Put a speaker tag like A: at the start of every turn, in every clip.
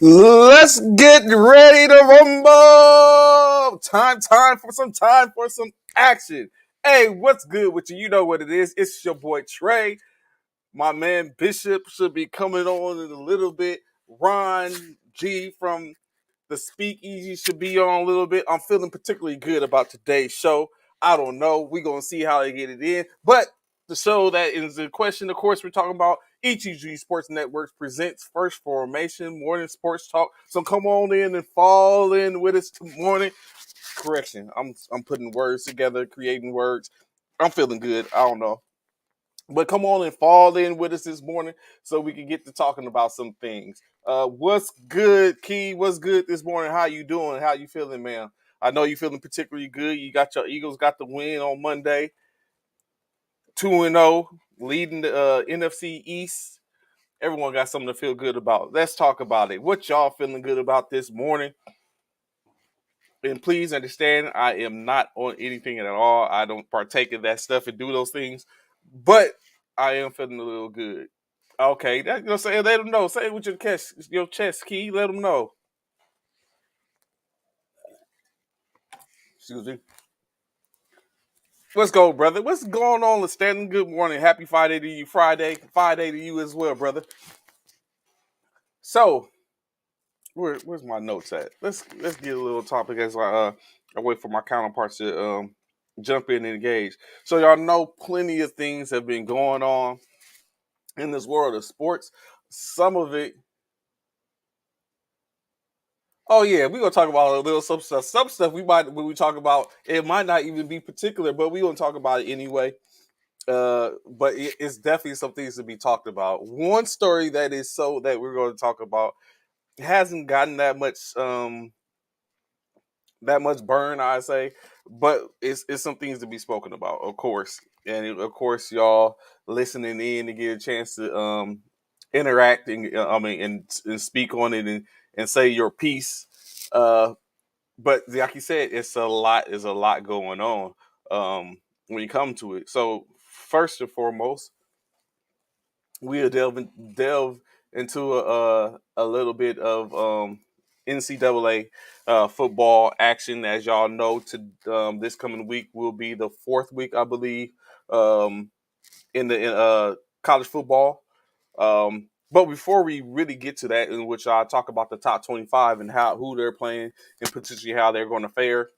A: Let's get ready to rumble. Time for some action. Hey, what's good with you? You know what it is. It's your boy Trey. My man Bishop should be coming on in a little bit. Ron G from the Speakeasy should be on a little bit. I'm feeling particularly good about today's show. I don't know. We're going to see how they get it in. But the show that is in question, of course, we're talking about E2G Sports Networks presents First Formation Morning Sports Talk. So come on in and fall in with us this morning. Correction. I'm putting words together, creating words. I'm feeling good. I don't know. But come on and fall in with us this morning so we can get to talking about some things. What's good, Key? What's good this morning? How you doing? How you feeling, man? I know you feeling particularly good. You got your Eagles got the win on Monday, 2-0, leading the NFC East. Everyone got something to feel good about. Let's talk about it. What y'all feeling good about this morning? And please understand, I am not on anything at all. I don't partake in that stuff and do those things. But I am feeling a little good. Okay, that, say let them know. Say it with your chest key. Let them know. Excuse me. Let's go, brother. What's going on, Stanton? Good morning. Happy Friday to you. Friday to you as well, brother. So, where's my notes at? Let's get a little topic as I wait for my counterparts to jump in and engage. So y'all know plenty of things have been going on in this world of sports. Some of it. Oh yeah, we're gonna talk about a little some stuff. Some stuff we might when we talk about it might not even be particular, but we're gonna talk about it anyway. But it's definitely some things to be talked about. One story that we're going to talk about hasn't gotten that much burn, I say, but it's some things to be spoken about, of course, and of course, y'all listening in to get a chance to interact and and speak on it and say your piece. But like you said, it's a lot. There's a lot going on when you come to it. So first and foremost, we'll delve into a little bit of NCAA football action. As y'all know, to this coming week will be the fourth week, I believe, um, in college football. But before we really get to that, in which I'll talk about the top 25 and who they're playing and potentially how they're going to fare,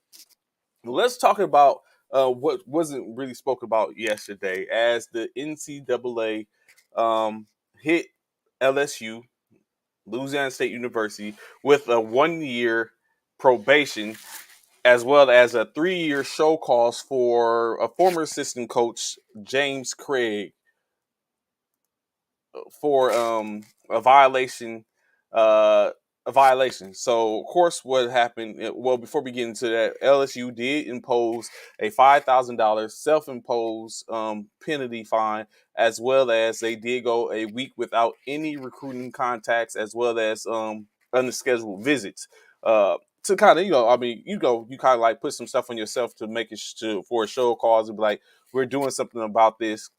A: let's talk about what wasn't really spoken about yesterday as the NCAA hit LSU, Louisiana State University, with a 1 year probation as well as a 3 year show cause for a former assistant coach, James Craig, for a violation. Uh, a violation. So, of course, what happened? Well, before we get into that, LSU did impose a $5,000 self-imposed penalty fine, as well as they did go a week without any recruiting contacts, as well as unscheduled visits. To kind of, you kind of like put some stuff on yourself to make it for a show cause and be like, we're doing something about this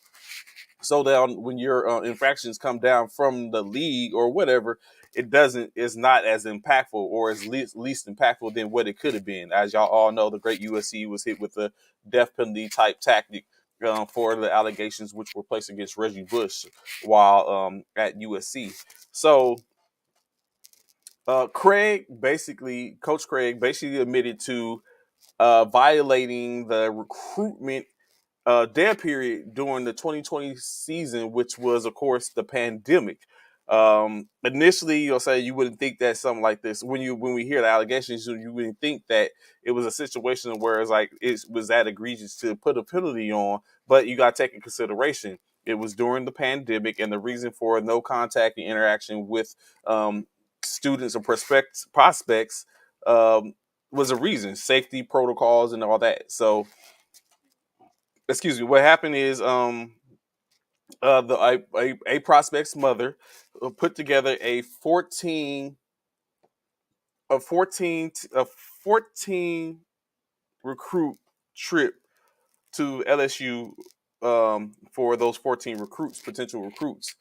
A: so that when your infractions come down from the league or whatever, it's not as impactful or as least impactful than what it could have been. As y'all all know, the great USC was hit with a death penalty type tactic for the allegations which were placed against Reggie Bush while at USC. So Coach Craig basically admitted to violating the recruitment dead period during the 2020 season, which was, of course, the pandemic. Initially, you'll say you wouldn't think that something like this when we hear the allegations, you wouldn't think that it was a situation where it's like it was that egregious to put a penalty on, but you got to take in consideration it was during the pandemic, and the reason for no contact and interaction with students or prospects was a reason, safety protocols and all that. So excuse me, what happened is a prospect's mother put together a 14 recruit trip to LSU for those 14 potential recruits.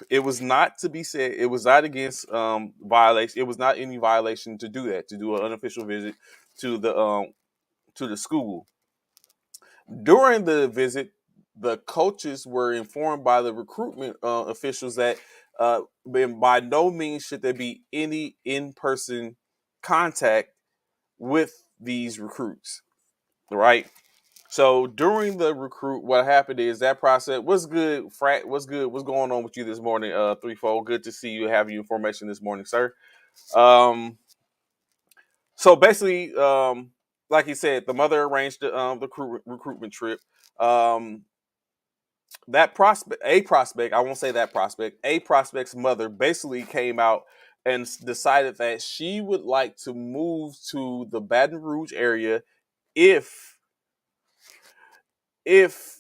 A: It was not to be said. It was not against violation. It was not any violation to do that. To do an unofficial visit to the school. During the visit, the coaches were informed by the recruitment officials that by no means should there be any in-person contact with these recruits. Right. So during the recruit, what happened is that process was good. Frat, what's good? What's going on with you this morning? Threefold. Good to see you. Have your information this morning, sir. Um, so basically, like he said, the mother arranged the recruitment trip. Um, that prospect, I won't say that prospect, a prospect's mother basically came out and decided that she would like to move to the Baton Rouge area if if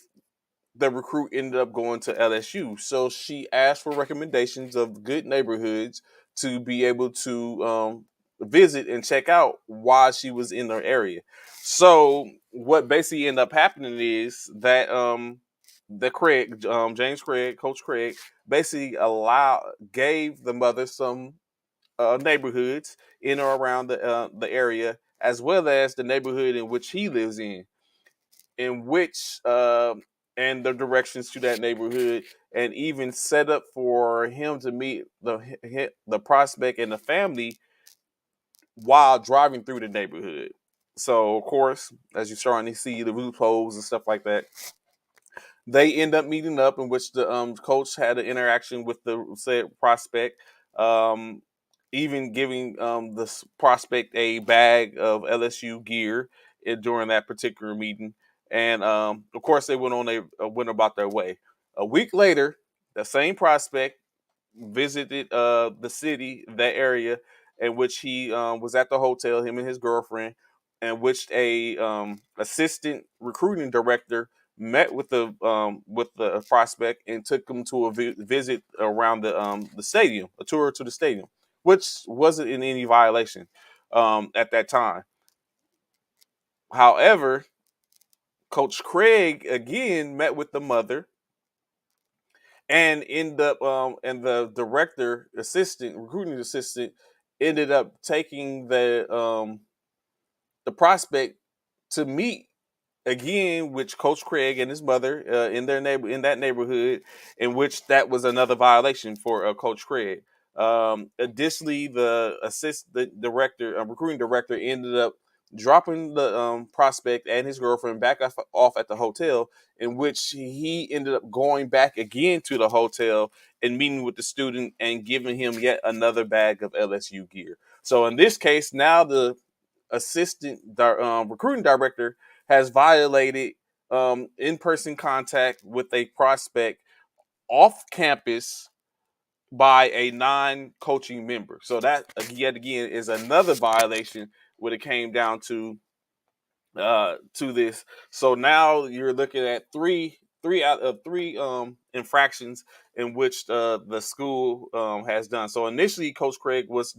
A: the recruit ended up going to LSU. So she asked for recommendations of good neighborhoods to be able to visit and check out while she was in her area. So what basically ended up happening is that James Craig, Coach Craig, basically gave the mother some neighborhoods in or around the area, as well as the neighborhood in which he lives in which and the directions to that neighborhood, and even set up for him to meet the prospect and the family while driving through the neighborhood. So of course, as you're starting to see the loopholes and stuff like that, they end up meeting up in which the coach had an interaction with the said prospect, um, even giving the prospect a bag of LSU gear during that particular meeting. And of course, they went about their way. A week later, the same prospect visited the city, that area, in which he was at the hotel, him and his girlfriend, in which a assistant recruiting director met with the prospect and took him to a visit around the stadium, a tour to the stadium, which wasn't in any violation at that time. However, Coach Craig again met with the mother and and the director assistant recruiting assistant ended up taking the prospect to meet again, which Coach Craig and his mother in that neighborhood, in which that was another violation for Coach Craig. Additionally, the director, recruiting director, ended up dropping the prospect and his girlfriend back off at the hotel, in which he ended up going back again to the hotel and meeting with the student and giving him yet another bag of LSU gear. So in this case, now the recruiting director has violated in-person contact with a prospect off campus by a non-coaching member. So that yet again is another violation when it came down to this. So now you're looking at three out of three infractions in which the school has done. So initially, Coach Craig was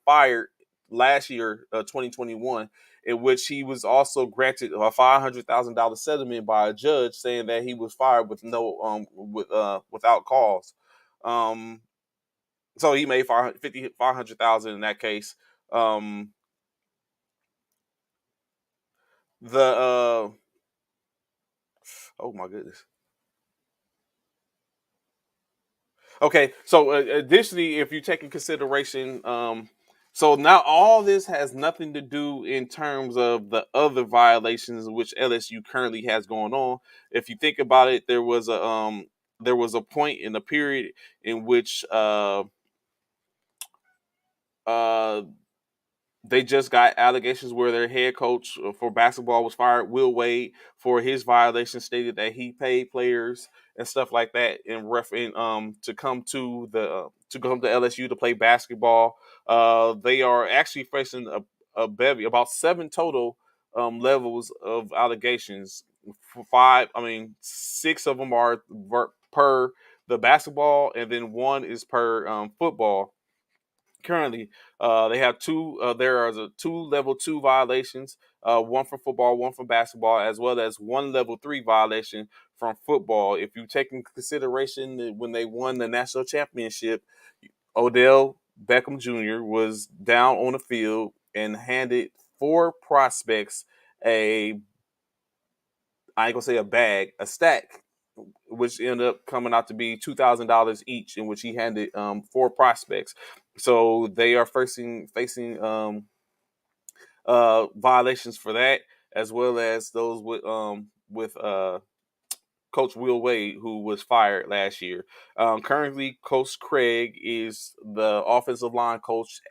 A: fired last year, 2021, in which he was also granted a $500,000 settlement by a judge, saying that he was fired with no without cause. Um, so he made 500,000 in that case. Um, the oh my goodness. Okay, so additionally, if you take in consideration, so now all this has nothing to do in terms of the other violations which LSU currently has going on. If you think about it, there was a point in the period in which uh they just got allegations where their head coach for basketball was fired, Will Wade, for his violation, stated that he paid players and stuff like that to come to LSU to play basketball. They are actually facing a bevy, about seven total levels of allegations. Six of them are per the basketball, and then one is per football Currently, they have two. There are two level two violations, one from football, one from basketball, as well as one level three violation from football. If you take in consideration that when they won the national championship, Odell Beckham Jr. was down on the field and handed four prospects a, I ain't gonna say a bag, a stack, which ended up coming out to be $2,000 each, in which he handed four prospects. So they are facing violations for that, as well as those with Coach Will Wade, who was fired last year. Currently, Coach Craig is the offensive line coach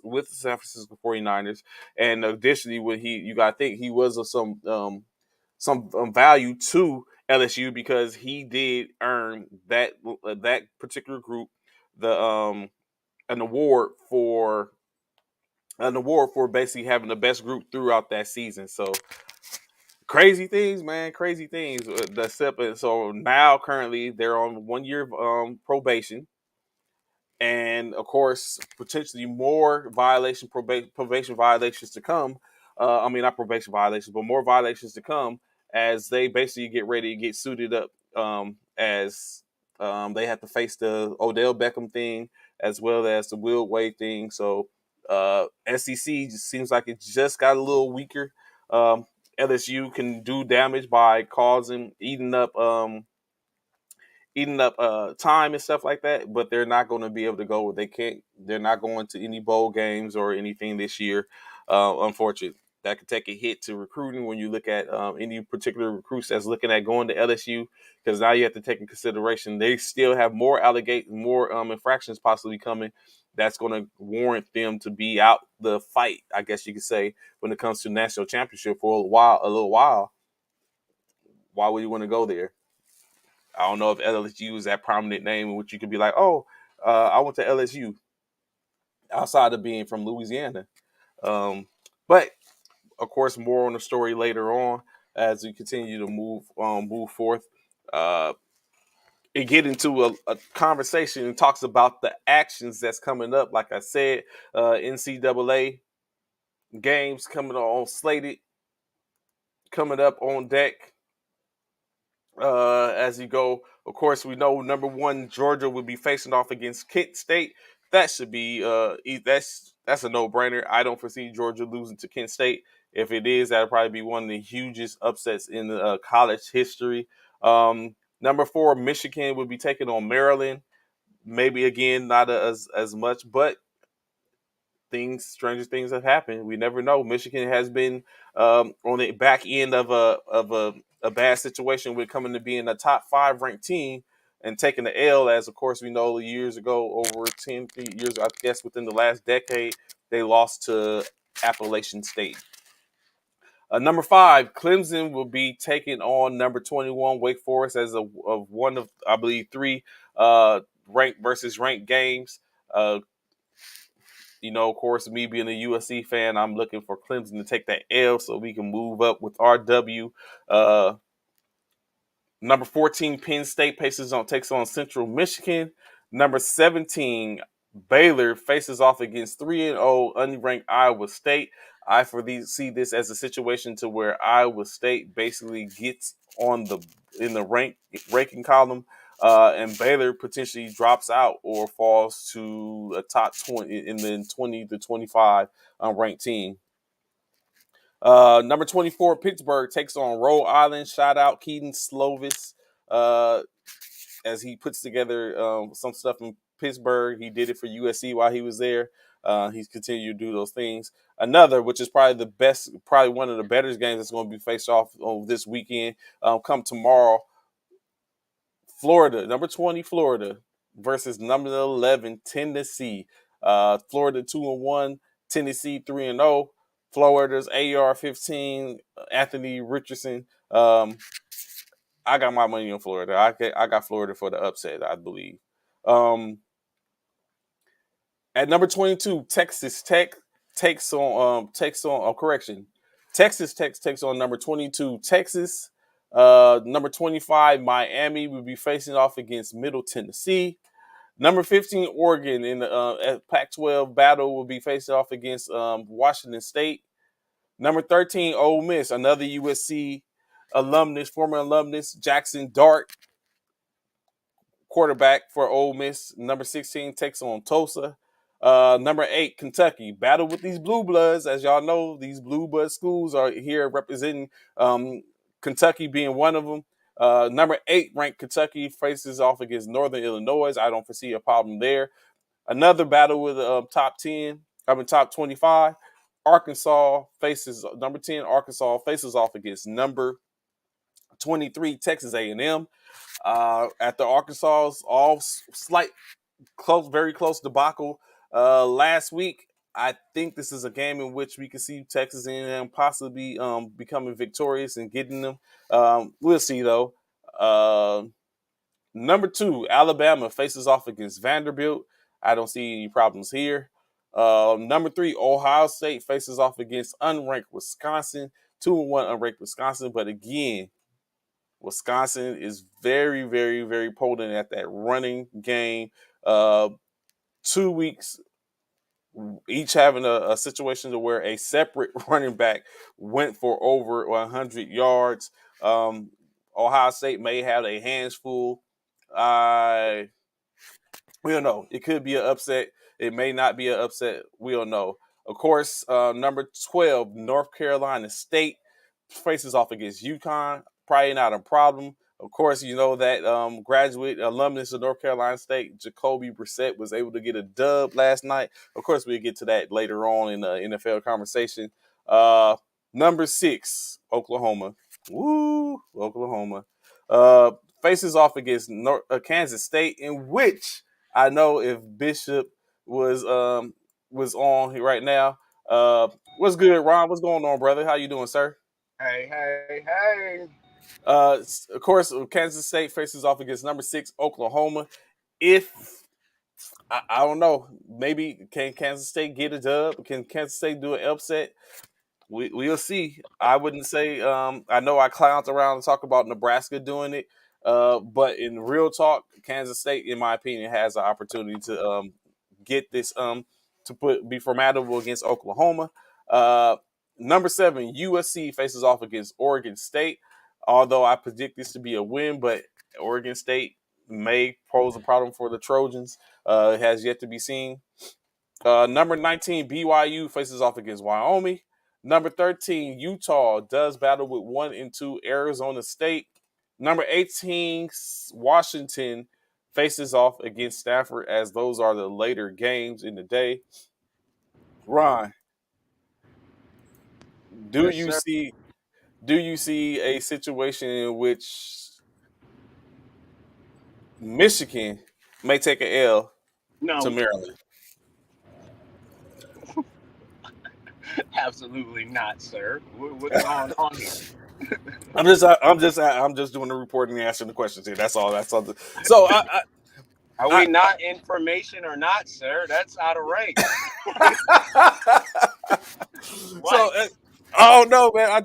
A: with the San Francisco 49ers. And additionally, when you got to think he was of some value to LSU, because he did earn that particular group the an award for basically having the best group throughout that season. So crazy things, man, crazy things. So now currently they're on 1 year probation, and of course potentially more probation violations to come. I mean, not probation violations, but more violations to come as they basically get ready to get suited up, as they have to face the Odell Beckham thing as well as the Will Wade thing. So SEC just seems like it just got a little weaker. LSU can do damage by eating up time and stuff like that, but they're not going to be able to go. They're not going to any bowl games or anything this year. Unfortunately, that could take a hit to recruiting when you look at any particular recruits that's looking at going to LSU, because now you have to take in consideration they still have more infractions possibly coming. That's going to warrant them to be out the fight, I guess you could say, when it comes to national championship for a little while. Why would you want to go there? I don't know if LSU is that prominent name in which you could be like, oh, I went to LSU, outside of being from Louisiana. But of course, more on the story later on as we continue to move forth. Uh, and get into a conversation and talks about the actions that's coming up. Like I said, NCAA games slated, coming up on deck. As you go, of course, we know number one Georgia will be facing off against Kent State. That should be that's a no brainer. I don't foresee Georgia losing to Kent State. If it is, that'll probably be one of the hugest upsets in the college history. Number four Michigan will be taking on Maryland. Maybe again not as much, but stranger things have happened. We never know. Michigan has been on the back end of a bad situation with coming to being a top five ranked team and taking the L, as of course we know years ago, over 10 years, I guess within the last decade, they lost to Appalachian State. Number five, Clemson will be taking on number 21 Wake Forest as of one of, I believe, three ranked versus ranked games. Of course, me being a USC fan, I'm looking for Clemson to take that L so we can move up with our W. Number 14, Penn State takes on Central Michigan. Number 17, Baylor faces off against 3-0 unranked Iowa State. I see this as a situation to where Iowa State basically gets in the ranking column, and Baylor potentially drops out or falls to a top 20 in the 20 to 25 ranked team. Number 24, Pittsburgh takes on Rhode Island. Shout out Keaton Slovis, as he puts together some stuff in Pittsburgh. He did it for USC while he was there. He's continued to do those things. Another, which is probably one of the better games that's going to be faced off on this weekend, come tomorrow. Florida, number 20, Florida versus number 11, Tennessee. Florida 2-1, Tennessee 3-0. Florida's AR-15, Anthony Richardson. I got my money on Florida. I got Florida for the upset, I believe. At number 22, Texas Tech takes on Texas Tech takes on number 22, Texas. Number 25, Miami will be facing off against Middle Tennessee. Number 15, Oregon in the Pac-12 battle will be facing off against Washington State. Number 13, Ole Miss, another USC alumnus, former alumnus, Jackson Dart, quarterback for Ole Miss. Number 16 takes on Tulsa. Number 8, Kentucky. Battle with these blue bloods. As y'all know, these blue blood schools are here representing Kentucky being one of them. Number 8 ranked Kentucky faces off against Northern Illinois. I don't foresee a problem there. Another battle with top 10, top 25. Arkansas faces number 10. Arkansas faces off against number 23 Texas A&M. After Arkansas's all slight close, very close debacle last week, I think this is a game in which we can see Texas A&M possibly becoming victorious and getting them. We'll see though. Number 2, Alabama faces off against Vanderbilt. I don't see any problems here. Number 3, Ohio State faces off against unranked Wisconsin. 2-1 unranked Wisconsin, but again, Wisconsin is very, very, very potent at that running game. 2 weeks, each having a situation to where a separate running back went for over 100 yards. Ohio State may have a hands full. We don't know. It could be an upset. It may not be an upset. We don't know. Of course, number 12, North Carolina State faces off against UConn. Probably not a problem. Of course, you know that graduate alumnus of North Carolina State, Jacoby Brissett, was able to get a dub last night. Of course, we'll get to that later on in the NFL conversation. Number 6, Oklahoma. Woo, Oklahoma. Faces off against Kansas State, in which I know if Bishop was on right now. What's good, Ron? What's going on, brother? How you doing, sir?
B: Hey, hey, hey.
A: Of course, Kansas State faces off against number 6 Oklahoma. If I don't know, maybe can Kansas State get a dub? Can Kansas State do an upset? We'll see. I wouldn't say. I know I clowned around and talk about Nebraska doing it, but in real talk, Kansas State, in my opinion, has an opportunity to get this to be formidable against Oklahoma. Uh, Number 7, USC faces off against Oregon State. Although I predict this to be a win, but Oregon State may pose a problem for the Trojans. It has yet to be seen. Number 19, BYU faces off against Wyoming. Number 13, Utah does battle with 1 and 2 Arizona State. Number 18, Washington faces off against Stanford, as those are the later games in the day. Ron, do
B: Yes,
A: you
B: sir.
A: see do you see a situation in which Michigan may take an L to
B: No,
A: Maryland?
B: absolutely not, sir. What's going on here?
A: I'm just doing the reporting and answering the questions here. That's all. That's all. So
B: Are we
A: I,
B: not information or not, sir? That's out of rank.
A: I so
B: What?
A: I don't know, man. I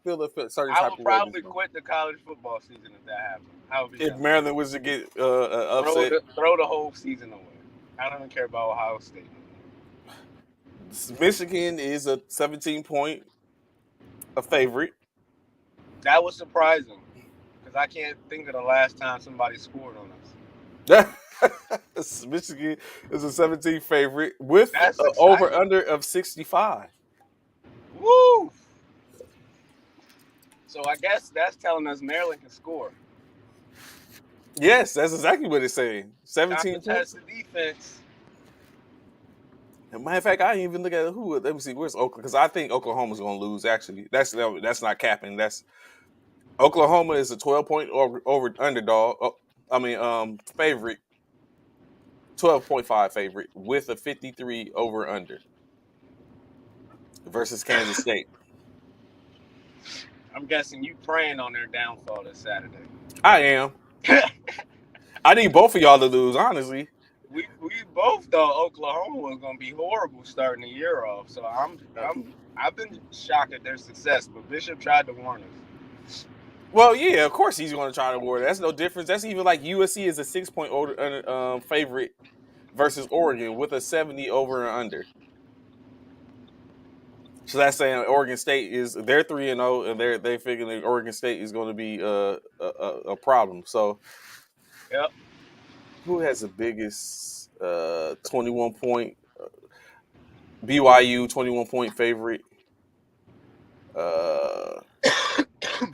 A: feel a certain
B: I
A: type
B: would
A: of way.
B: probably quit the college football season if that happened. How would
A: If
B: you?
A: Maryland was to get
B: Throw
A: upset,
B: the whole season away. I don't even care about Ohio State.
A: Michigan is a 17-point a favorite.
B: That was surprising because I can't think of the last time somebody scored on us.
A: Michigan is a 17 favorite with
B: That's
A: over
B: exciting.
A: under of 65.
B: Woo! So I guess that's telling us Maryland can score.
A: Yes, that's exactly what it's saying.
B: Time to
A: 17
B: test
A: points.
B: the defense.
A: As a matter of fact, I didn't even look at who. Let me see. Where's Oklahoma? Because I think Oklahoma's going to lose. Actually, that's not capping. That's Oklahoma is a 12-point over underdog. Favorite, 12.5 favorite with a 53 over under versus Kansas State.
B: I'm guessing you praying on their downfall this Saturday.
A: I am. I need both of y'all to lose. Honestly,
B: We both thought Oklahoma was gonna be horrible starting the year off. So I've been shocked at their success, but Bishop tried to warn us.
A: Well, yeah, of course he's going to try to award it. That's no difference. That's even like USC is a 6 point favorite versus Oregon with a 70 over and under. So that's saying Oregon State is they're 3-0 and they figuring that Oregon State is going to be a problem. So
B: Yep.
A: who has the biggest 21 point BYU 21 point favorite? Uh,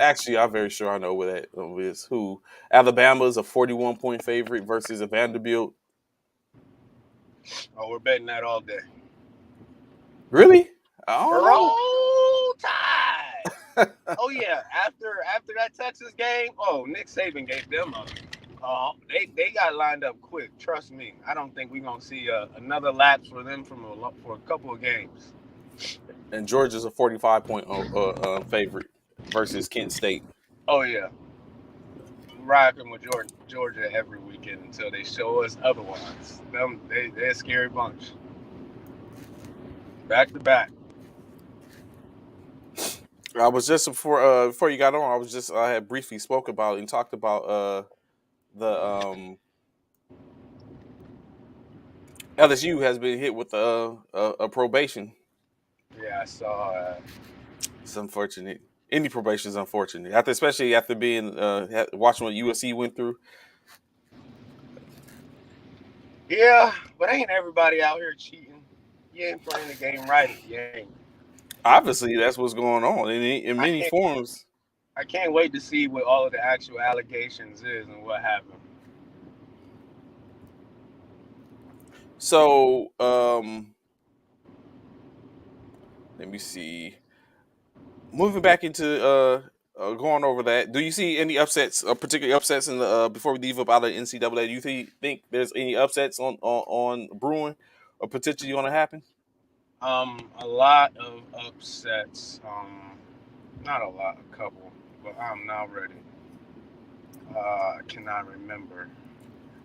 A: Actually, I'm very sure I know where that is. Who Alabama is a 41 point favorite versus a Vanderbilt.
B: Oh, we're betting that all day.
A: Really? I don't know.
B: Roll Tide. Oh yeah, after that Texas game, oh Nick Saban gave them up. They got lined up quick. Trust me. I don't think we're gonna see another lapse for them for a couple of games.
A: And Georgia's a 45 point favorite versus Kent State.
B: Oh yeah, rocking with Georgia every weekend until they show us otherwise. They're a scary bunch. Back to back.
A: I was just before you got on. I had briefly spoke about and talked about the LSU has been hit with a probation.
B: Yeah, I saw.
A: It's unfortunate. Any probation is unfortunate. Especially after being watching what USC went through.
B: Yeah, but ain't everybody out here cheating? You ain't playing the game right if you ain't.
A: Obviously, that's what's going on in
B: I
A: many
B: can't.
A: forms.
B: I can't wait to see what all of the actual allegations is and what happened.
A: So let me see. Moving back into going over that, do you see any upsets, particular upsets in the before we leave up out of NCAA? Do you think there's any upsets on brewing or potentially going to happen?
B: A lot of upsets. Not a lot, a couple, but I'm not ready. I cannot remember.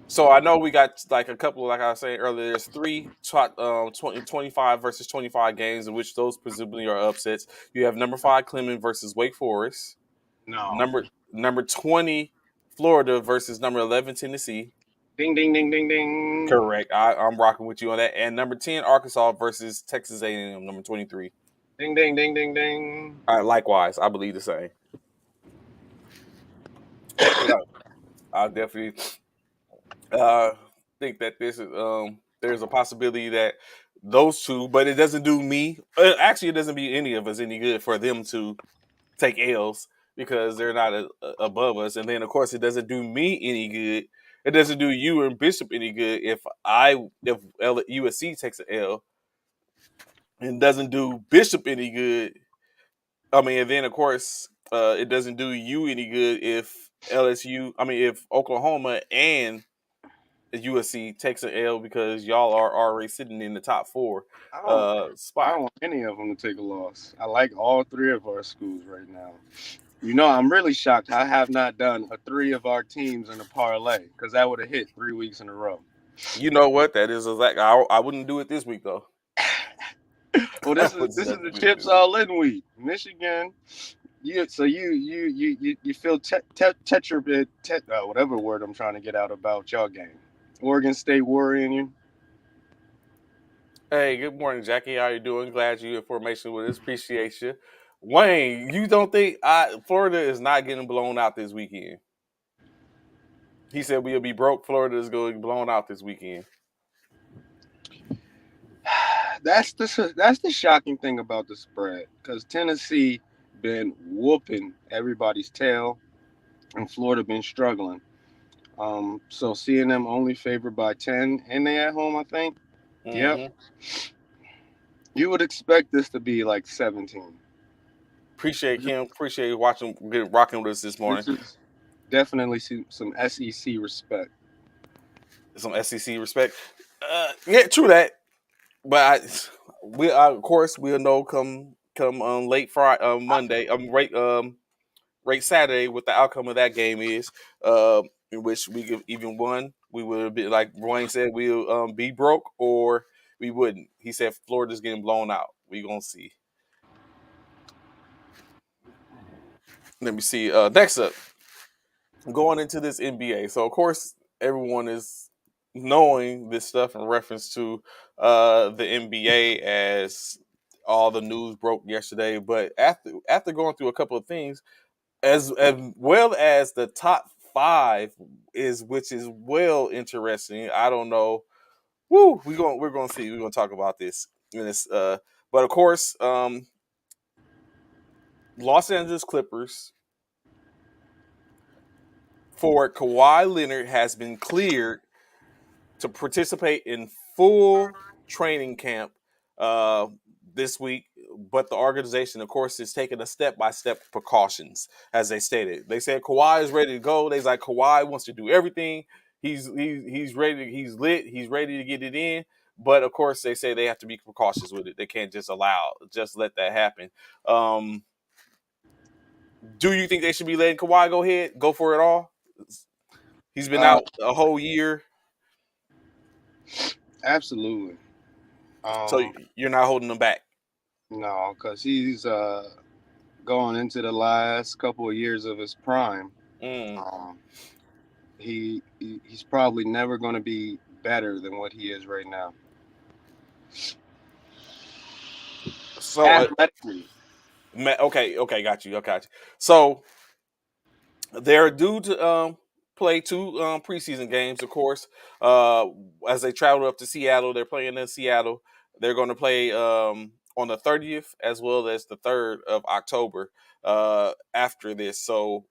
A: So I know we got like a couple, like I was saying earlier. There's three 25 versus 25 games in which those presumably are upsets. You have number five Clemson versus Wake Forest.
B: No.
A: Number 20 Florida versus number 11 Tennessee.
B: Ding, ding, ding, ding, ding,
A: Correct. I'm rocking with you on that. And number 10 Arkansas versus Texas A&M. Number 23.
B: ding, ding, ding, ding, ding.
A: Likewise, I believe the same. Yeah, I definitely uh, think that this is there's a possibility that those two, but it doesn't do me. Actually, it doesn't be any of us any good for them to take L's because they're not above us. And then, of course, it doesn't do me any good. It doesn't do you and Bishop any good if USC takes an L, and doesn't do Bishop any good. I mean, and then of course, it doesn't do you any good if if Oklahoma and USC takes an L because y'all are already sitting in the top four
B: I don't. I
A: spot.
B: don't want any of them to take a loss. I like all three of our schools right now. You know, I'm really shocked. I have not done a three of our teams in a parlay because that would have hit 3 weeks in a row.
A: You know what? That is exactly. I wouldn't do it this week though.
B: Well,
A: I
B: this is
A: wouldn't
B: the
A: do it
B: chips
A: this week.
B: all in week. Michigan. You feel tetra whatever word I'm trying to get out about y'all game. Oregon State worrying you.
A: Hey, good morning, Jackie. How you doing? Glad you information with us. Appreciate you. Wayne, you don't think Florida is not getting blown out this weekend? He said we'll be broke. Florida is going to get blown out this weekend.
B: That's the shocking thing about the spread because Tennessee been whooping everybody's tail and Florida been struggling. So seeing them only favored by 10 and they at home, I think. Yep,
A: Mm-hmm.
B: you would expect this to be like 17.
A: Appreciate Kim. Appreciate rocking with us this morning.
B: This is definitely some SEC respect.
A: Some SEC respect. Yeah, true that. But of course we'll know come late Friday, Monday, rate Saturday what the outcome of that game is. In which we could even won, we would be like Wayne said, we'll be broke or we wouldn't. He said Florida's getting blown out. We gonna see. Let me see. Next up, going into this NBA. So of course, everyone is knowing this stuff in reference to the NBA as all the news broke yesterday. But after going through a couple of things, as well as the top five is, which is well interesting. I don't know. Woo, we're gonna see. We're gonna talk about this in this. But of course, Los Angeles Clippers for Kawhi Leonard has been cleared to participate in full training camp uh, this week. But the organization, of course, is taking a step-by-step precautions, as they stated. They said Kawhi is ready to go. They's like Kawhi wants to do everything. He's ready. He's lit. He's ready to get it in. But of course, they say they have to be precautious with it. They can't just let that happen. Um, do you think they should be letting Kawhi go for it all? He's been
B: Uh,
A: out a whole year,
B: Absolutely.
A: so you're not holding them back.
B: No, because he's going into the last couple of years of his prime.
A: Mm.
B: Um, he's probably never going to be better than what he is right now.
A: So,
B: Athletically,
A: okay, got you. Okay, got you. So they're due to play two preseason games, of course. As they travel up to Seattle, they're playing in Seattle. They're going to play on the 30th as well as the 3rd of October after this. So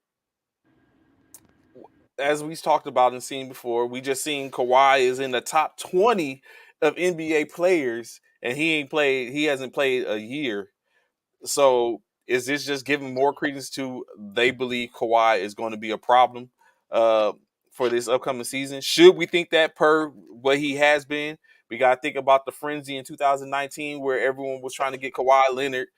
A: as we've talked about and seen before, we just seen Kawhi is in the top 20 of NBA players, and he hasn't played a year. So is this just giving more credence to they believe Kawhi is going to be a problem uh, for this upcoming season? Should we think that per what he has been? We got to think about the frenzy in 2019 where everyone was trying to get Kawhi Leonard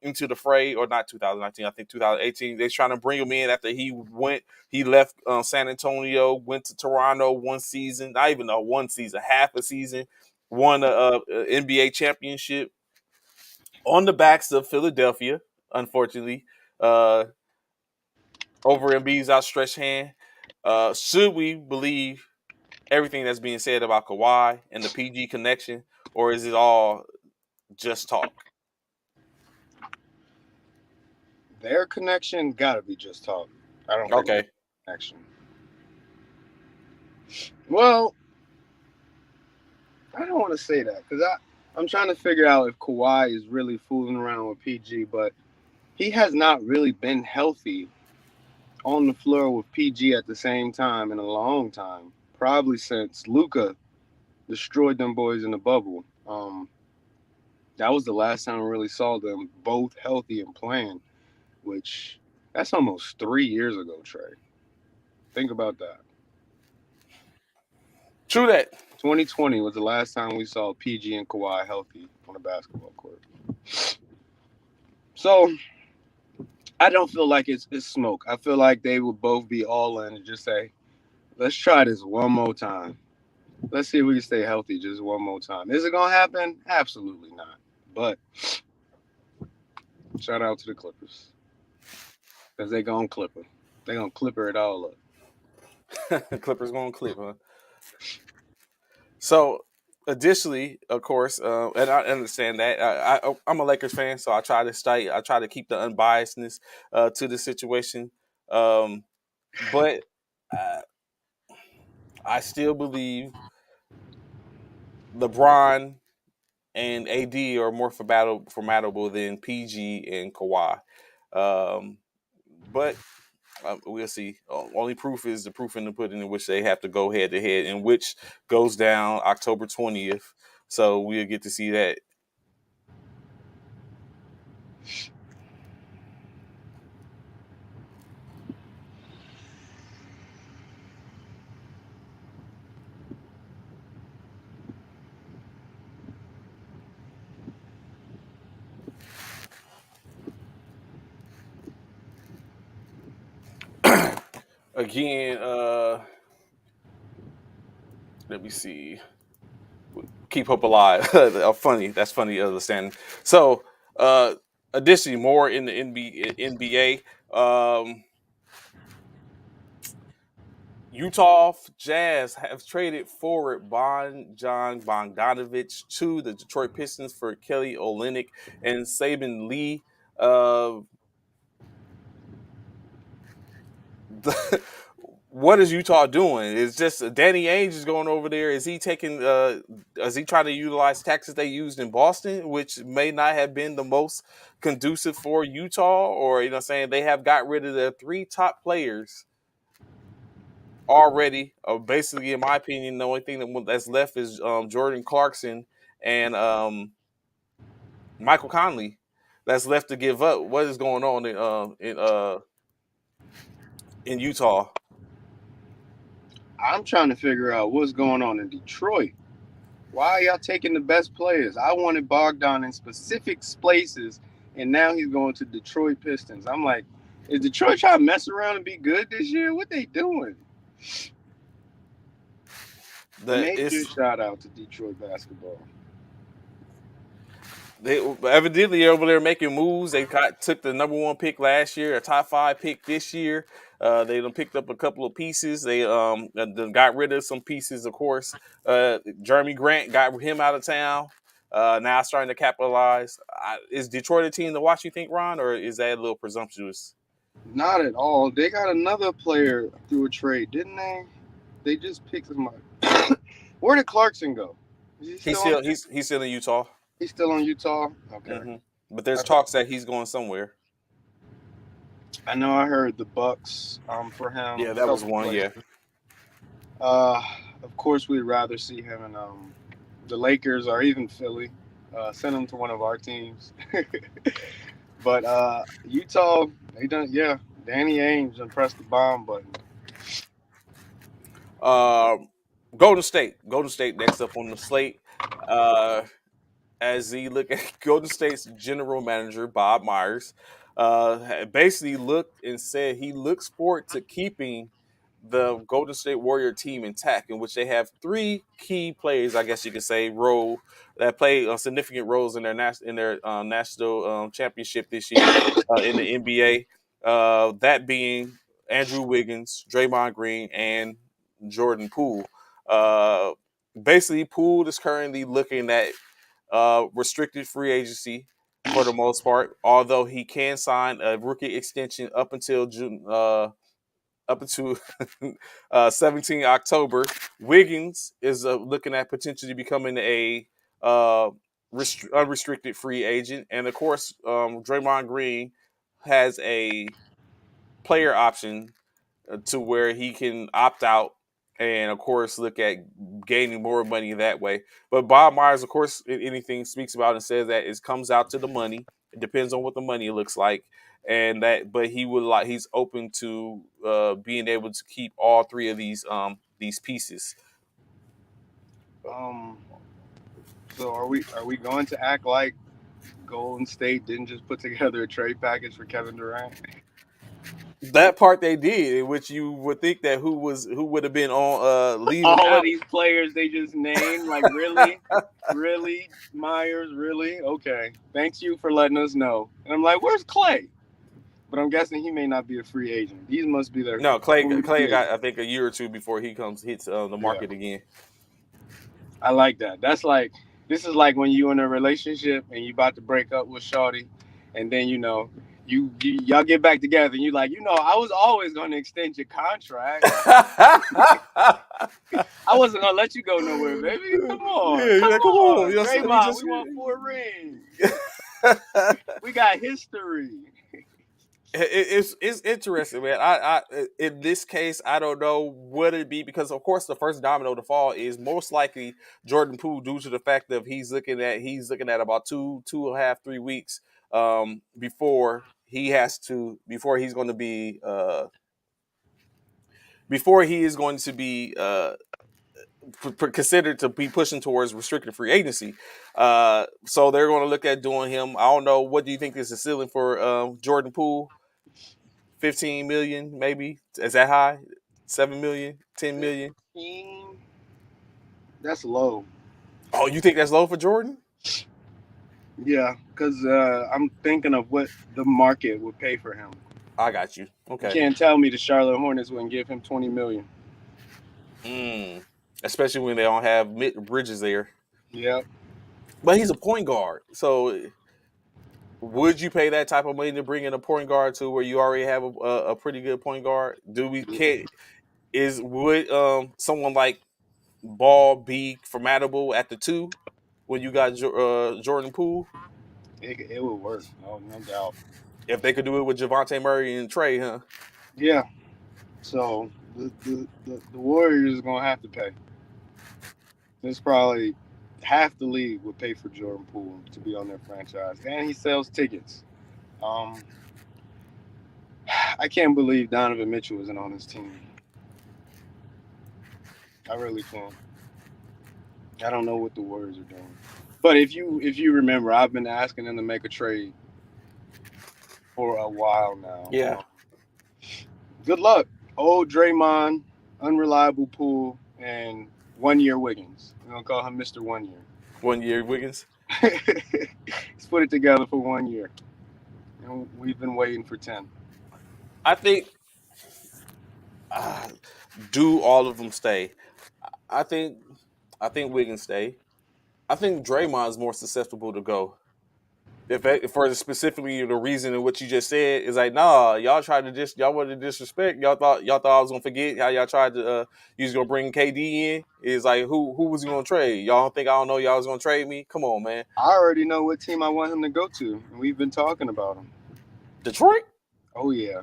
A: into the fray, or not 2019, I think 2018. They're trying to bring him in after he left San Antonio, went to Toronto one season, not even a one season, half a season, won a NBA championship on the backs of Philadelphia, unfortunately, uh, over Embiid's outstretched hand. Should we believe everything that's being said about Kawhi and the PG connection, or is it all just talk?
B: their connection got to be just talk. I don't think there's
A: Okay.
B: a connection. Well, I don't want to say that because I'm trying to figure out if Kawhi is really fooling around with PG, but he has not really been healthy on the floor with PG at the same time in a long time. Probably since Luca destroyed them boys in the bubble. That was the last time we really saw them both healthy and playing, which that's almost 3 years ago, Trey. Think about that.
A: True that.
B: 2020 was the last time we saw PG and Kawhi healthy on a basketball court. So I don't feel like it's smoke. I feel like they would both be all in and just say, let's try this one more time. Let's see if we can stay healthy just one more time. Is it gonna happen? Absolutely not. But shout out to the Clippers because they gonna clipper. They gonna clipper it all up.
A: Clippers going to clip, huh? So, additionally, of course, and I understand that I'm a Lakers fan, so I try to keep the unbiasedness to the situation. Um, but uh, I still believe LeBron and AD are more formidable than PG and Kawhi. Um, but we'll see. Only proof is the proof in the pudding, in which they have to go head to head, in which goes down October 20th. So we'll get to see that. Again, let me see. Keep hope alive. Funny. That's funny. Understanding. So, uh, additionally, more in the NBA. Um, Utah Jazz have traded forward John Bogdanovich to the Detroit Pistons for Kelly Olynyk and Saban Lee. Uh, the, what is Utah doing? Is just Danny Ainge is going over there? Is he taking? Is he trying to utilize tactics they used in Boston, which may not have been the most conducive for Utah? Or saying they have got rid of their three top players already. Basically, in my opinion, the only thing that's left is Jordan Clarkson and Michael Conley. That's left to give up. What is going on in Utah?
B: I'm trying to figure out what's going on in Detroit. Why are y'all taking the best players? I wanted Bogdan in specific places, and now he's going to Detroit Pistons. I'm like, is Detroit trying to mess around and be good this year? What they doing?
A: The
B: Major
A: it's
B: shout out to Detroit basketball.
A: They evidently over there making moves. Took the number one pick last year, a top five pick this year. They done picked up a couple of pieces. They done got rid of some pieces, of course. Jeremy Grant got him out of town. Now starting to capitalize. Is Detroit a team to watch? You think, Ron, or is that a little presumptuous?
B: Not at all. They got another player through a trade, didn't they? They just picked him up. Where did Clarkson go? Is he
A: He's
B: still on?
A: still he's still in Utah.
B: He's still on Utah. Okay.
A: But there's
B: I thought.
A: talks that he's going somewhere.
B: I know. I heard the Bucks for him.
A: Yeah,
B: A
A: that was
B: couple
A: one.
B: places.
A: Yeah.
B: Uh, of course, we'd rather see him in the Lakers or even Philly. Send him to one of our teams. But Utah, they done. Yeah, Danny Ainge done pressed the bomb button.
A: Um, Golden State. Golden State next up on the slate. Uh, as he look at Golden State's general manager Bob Myers, basically looked and said he looks forward to keeping the Golden State Warrior team intact, in which they have three key players, I guess you could say, role that play significant roles in their national championship this year in the NBA. That being Andrew Wiggins, Draymond Green, and Jordan Poole. Uh, Basically, Poole is currently looking at restricted free agency for the most part, although he can sign a rookie extension up until June, up until 17 October. Wiggins is looking at potentially becoming a unrestricted free agent, and of course, Draymond Green has a player option to where he can opt out and of course look at gaining more money that way. But Bob Myers, of course, anything speaks about and says that it comes out to the money. It depends on what the money looks like. And that, but he's open to being able to keep all three of these pieces.
B: Um, so are we going to act like Golden State didn't just put together a trade package for Kevin Durant?
A: That part they did, in which you would think that who would have been on leaving
B: All of
A: out.
B: these players they just named, like really, really, Myers, really? Okay, thanks you for letting us know. And I'm like, where's Clay? But I'm guessing he may not be a free agent. These must be their
A: No, Clay
B: only free
A: got
B: agents.
A: I think a year or two before he hits the
B: Yeah,
A: market again.
B: I like that. That's like this is like when you in a relationship and you about to break up with Shawty, and then y'all get back together and you like I was always going to extend your contract. I wasn't gonna let you go nowhere, baby.
A: Yeah, you're
B: Come
A: like, come on,
B: on,
A: we
B: Draymond.
A: just.
B: We won 4 rings. We got history.
A: It's interesting, man. I in this case, I don't know what it'd be because, of course, the first domino to fall is most likely Jordan Poole, due to the fact that he's looking at about two and a half 3 weeks before he's going to be before he is going to be considered to be pushing towards restricted free agency. So they're going to look at doing him. I don't know. What do you think is the ceiling for Jordan Poole? 15 million, maybe. Is that high? 7 million, 10 million.
B: 15. That's low.
A: Oh, you think that's low for Jordan?
B: Yeah, because I'm thinking of what the market would pay for him.
A: I got you.
B: You
A: Okay.
B: can't tell me the Charlotte Hornets wouldn't give him 20 million.
A: Mm. Especially when they don't have Bridges there.
B: Yep.
A: But he's a point guard. So would you pay that type of money to bring in a point guard to where you already have a pretty good point guard? Do we can is would someone like Ball be formidable at the two when you got Jordan Poole?
B: It would work. No doubt.
A: If they could do it with Javante Murray and Trey, huh?
B: Yeah. So the Warriors are gonna have to pay. It's probably half the league would pay for Jordan Poole to be on their franchise, and he sells tickets. Um, I can't believe Donovan Mitchell isn't on his team. I really can't. I don't know what the Warriors are doing. But if you remember, I've been asking them to make a trade for a while now.
A: Yeah,
B: Good luck, old Draymond, unreliable Poole, and 1 year Wiggins. We're gonna call him Mister 1 Year.
A: 1 year Wiggins.
B: Let's put it together for 1 year. And we've been waiting for 10.
A: I think uh, do all of them stay? I think I think Wiggins stay. I think Draymond's more susceptible to go. If for specifically the reason in what you just said is like, nah, y'all tried to y'all wanted to disrespect. Y'all thought I was gonna forget how y'all tried to you was gonna bring KD in. Is like who was you gonna trade? Y'all don't think I don't know y'all was gonna trade me? Come on, man.
B: I already know what team I want him to go to, and we've been talking about him.
A: Detroit?
B: Oh yeah,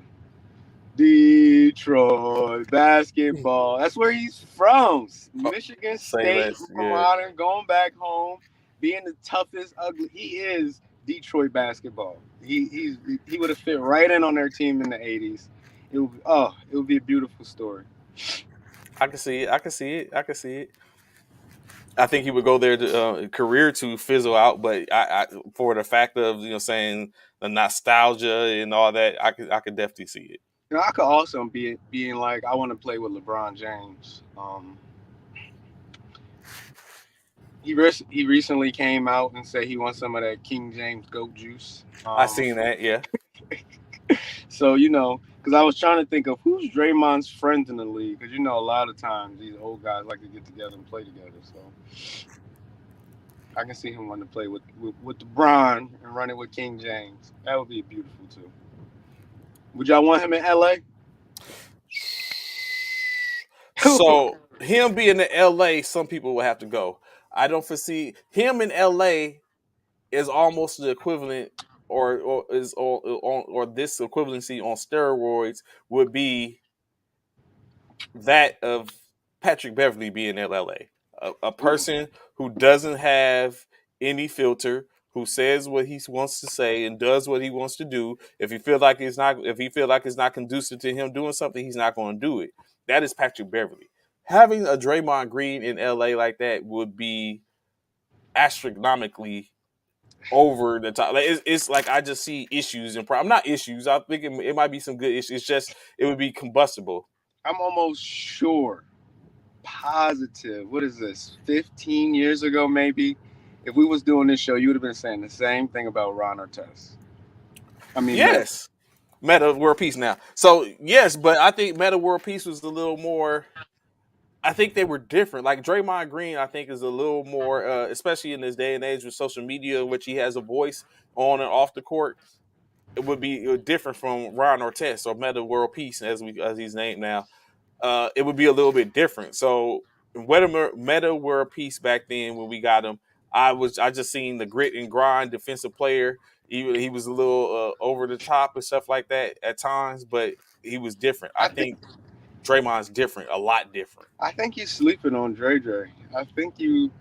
B: Detroit basketball. That's where he's from.
A: Oh,
B: Michigan
A: say
B: State,
A: less. Yeah.
B: modern, going back home, being the toughest, ugly. He is Detroit basketball. He would have fit right in on their team in the '80s. It would be a beautiful story.
A: I can see it. I can see it. I can see it. I think he would go there to career to fizzle out, but for the fact of saying the nostalgia and all that, I could definitely see it.
B: I could also be being like, I want to play with LeBron James. He recently came out and said he wants some of that King James goat juice.
A: I seen that. Yeah,
B: So because I was trying to think of who's Draymond's friends in the league, because a lot of times these old guys like to get together and play together. So I can see him wanting to play with LeBron and running with King James. That would be beautiful too. Would y'all want him in LA?
A: so him being in LA, some people will have to go. I don't foresee him in LA is almost the equivalent, or this equivalency on steroids would be that of Patrick Beverly being in LA. A
B: Ooh,
A: person who doesn't have any filter, who says what he wants to say and does what he wants to do. If he feel like it's not conducive to him doing something, he's not going to do it. That is Patrick Beverly. Having a Draymond Green in LA like that would be astronomically over the top. Like it's like I just see issues and problem. Not issues. I think it might be some good issues. It's just it would be combustible.
B: I'm almost sure, positive. What is this? 15 years ago, maybe. If we was doing this show, you would have been saying the same thing about Ron Artest. I mean, Meta.
A: Yes, Meta World Peace now. So yes, but I think Meta World Peace was a little more. I think they were different. Like Draymond Green, I think is a little more, especially in this day and age with social media, which he has a voice on and off the court. It would be different from Ron Artest or Meta World Peace as he's named now. It would be a little bit different. So Meta World Peace back then when we got him, I just seen the grit and grind defensive player. Even he was a little over the top and stuff like that at times, but he was different. I
B: I think
A: think Draymond's different, a lot different.
B: I think you're sleeping on Dre Dre. I think you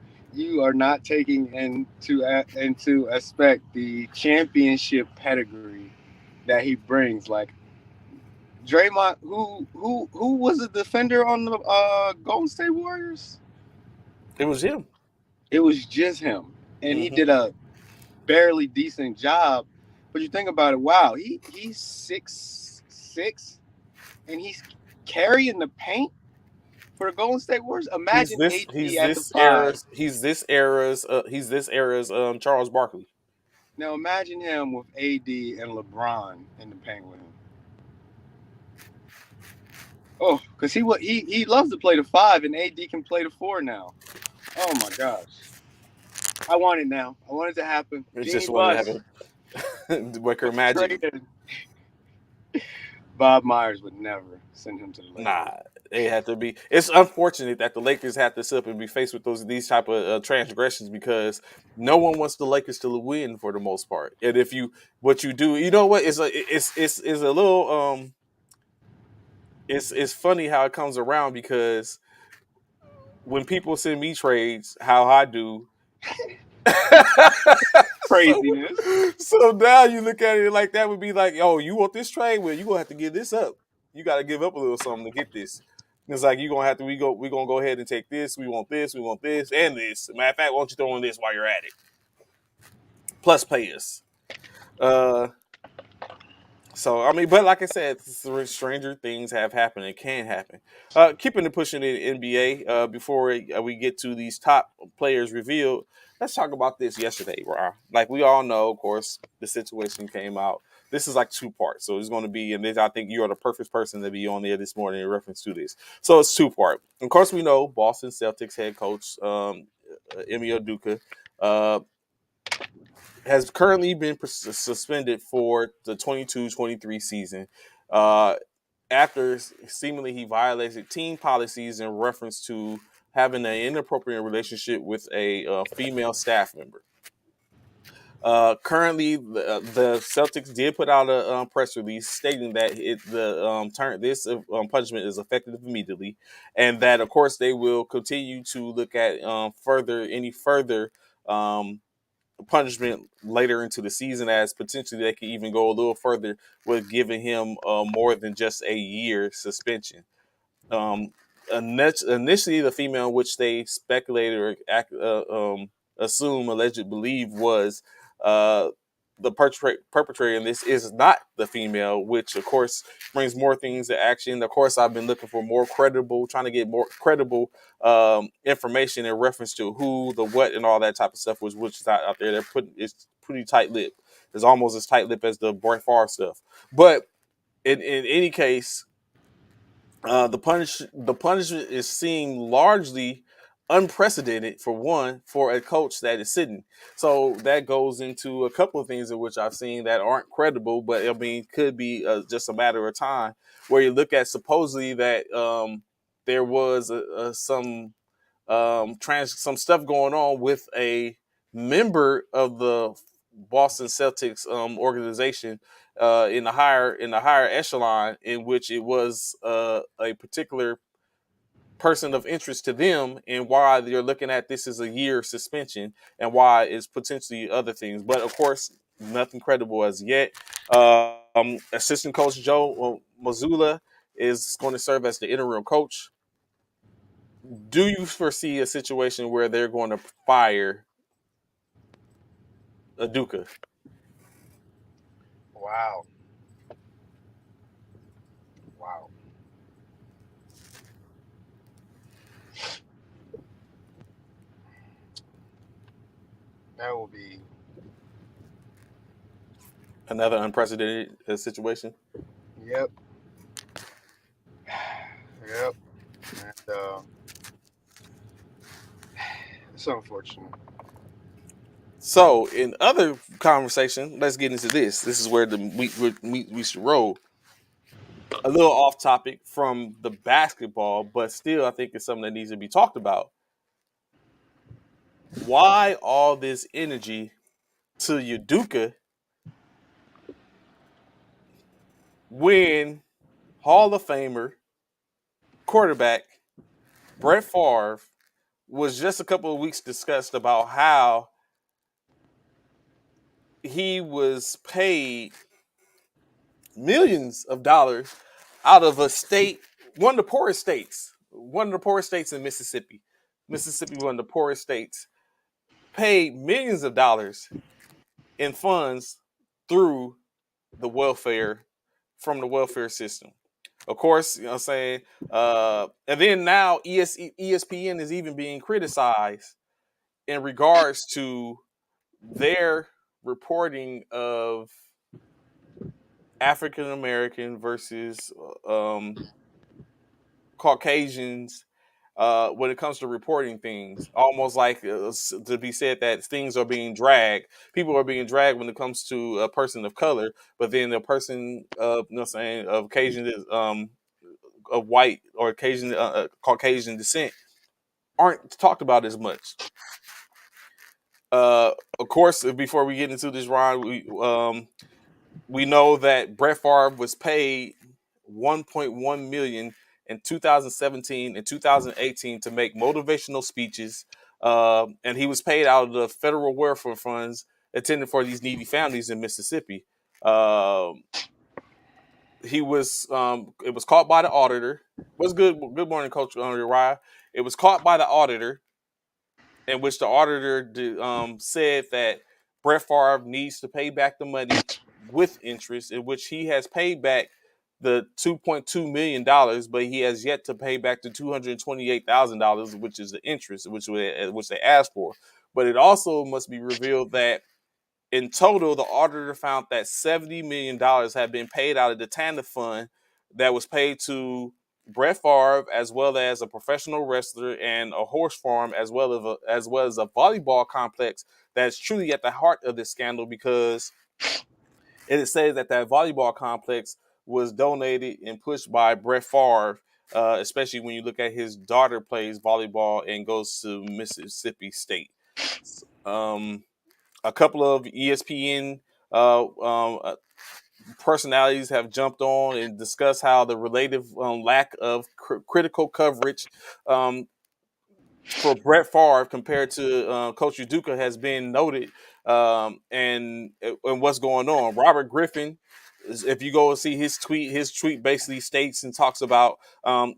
B: are not taking into aspect the championship pedigree that he brings. Like Draymond, who was a defender on the Golden State Warriors?
A: It was him.
B: It was just him, and he
A: Hmm.
B: did a barely decent job. But you think about it, wow, he's 6'6", and he's carrying the paint for the Golden State Warriors.
A: He's
B: Imagine
A: this.
B: AD
A: He's
B: at the
A: this
B: five.
A: era's. He's this era's Charles Barkley.
B: Now imagine him with AD and LeBron in the paint with him. Oh, because he loves to play the five, and AD can play the four now. Oh my gosh, I want it now. I want it to happen.
A: It's
B: Genie
A: just wanted to have
B: Bus,
A: a Wicker
B: put the
A: Magic.
B: trade in. Bob Myers would never send him to the
A: Nah,
B: Lakers.
A: they have to be. It's unfortunate that the Lakers have to sit up and be faced with these type of transgressions because no one wants the Lakers to win for the most part. And if you what you do, you know what? It's a little it's funny how it comes around because when people send me trades, how I do. so,
B: Craziness.
A: so now you look at it like that would be like, oh, you want this trade? Well, you gonna have to give this up. You got to give up a little something to get this. It's like you gonna have to. We gonna go ahead and take this. We want this. We want this and this. Matter of fact, why don't you throw in this while you're at it? Plus pay us. Uh, So I mean, but like I said, stranger things have happened and can happen. Keeping it pushing in NBA. Before we get to these top players revealed, let's talk about this yesterday, Ra. Like we all know, of course, the situation came out. This is like two parts, so it's going to be, and this, I think you are the perfect person to be on there this morning in reference to this. So it's two part. Of course, we know Boston Celtics head coach Emi Udoka. Uh, has currently been suspended for the 22-23 season after seemingly he violated team policies in reference to having an inappropriate relationship with a female staff member. Currently, the Celtics did put out a press release stating that the turn this punishment is effective immediately, and that of course they will continue to look at further um, punishment later into the season, as potentially they could even go a little further with giving him more than just a year suspension. Um, Initially, the female in which they speculated or assume, alleged, believe was uh, the perpetrator in this is not the female, which of course brings more things to action. Of course, I've been looking for more credible, trying to get more credible information in reference to who, the what, and all that type of stuff, which is out there. They're putting it's pretty tight lip. It's almost as tight lip as the Brett Favre stuff. But in any case, the punishment is seen largely unprecedented for one for a coach that is sitting. So that goes into a couple of things in which I've seen that aren't credible, but I mean could be just a matter of time. Where you look at supposedly that there was some stuff going on with a member of the Boston Celtics organization in the higher echelon, in which it was a particular person of interest to them, and why they're looking at this as a year suspension, and why it's potentially other things. But of course, nothing credible as yet. Assistant coach Joe Mazzulla is going to serve as the interim coach. Do you foresee a situation where they're going to fire Aduka?
B: Wow, wow. That will be.
A: Another unprecedented situation.
B: Yep, yep. And it's unfortunate.
A: So, in other conversation, let's get into this. This is where we should roll. A little off topic from the basketball, but still, I think it's something that needs to be talked about. Why all this energy to Udoka when Hall of Famer quarterback Brett Favre was just a couple of weeks discussed about how he was paid millions of dollars out of a state, one of the poorest states, one of the poorest states in Mississippi. Mississippi, one of the poorest states, paid millions of dollars in funds through the welfare, from the welfare system. Of course, you know what I'm saying? And then now ESPN is even being criticized in regards to their reporting of African American versus Caucasians when it comes to reporting things. Almost like to be said that things are being dragged. People are being dragged when it comes to a person of color, but then a person of you know what I'm saying of Caucasian of white or Caucasian Caucasian descent aren't talked about as much. Of course, before we get into this, Ron, we know that Brett Favre was paid 1.1 million in 2017 and 2018 to make motivational speeches, and he was paid out of the federal welfare funds intended for these needy families in Mississippi. Um he was it was caught by the auditor. What's good? Good morning, Coach Uriah. It was caught by the auditor in which the auditor said that Brett Favre needs to pay back the money with interest, in which he has paid back the $2.2 million, but he has yet to pay back the $228,000, which is the interest, which they asked for. But it also must be revealed that in total, the auditor found that $70 million had been paid out of the TANF fund that was paid to Brett Favre, as well as a professional wrestler and a horse farm, as well as a volleyball complex that's truly at the heart of this scandal because it says that volleyball complex was donated and pushed by Brett Favre, especially when you look at his daughter plays volleyball and goes to Mississippi State. Um, a couple of ESPN personalities have jumped on and discussed how the relative lack of critical coverage um, for Brett Favre compared to Coach Uduka has been noted, and what's going on. Robert Griffin, if you go and see his tweet basically states and talks about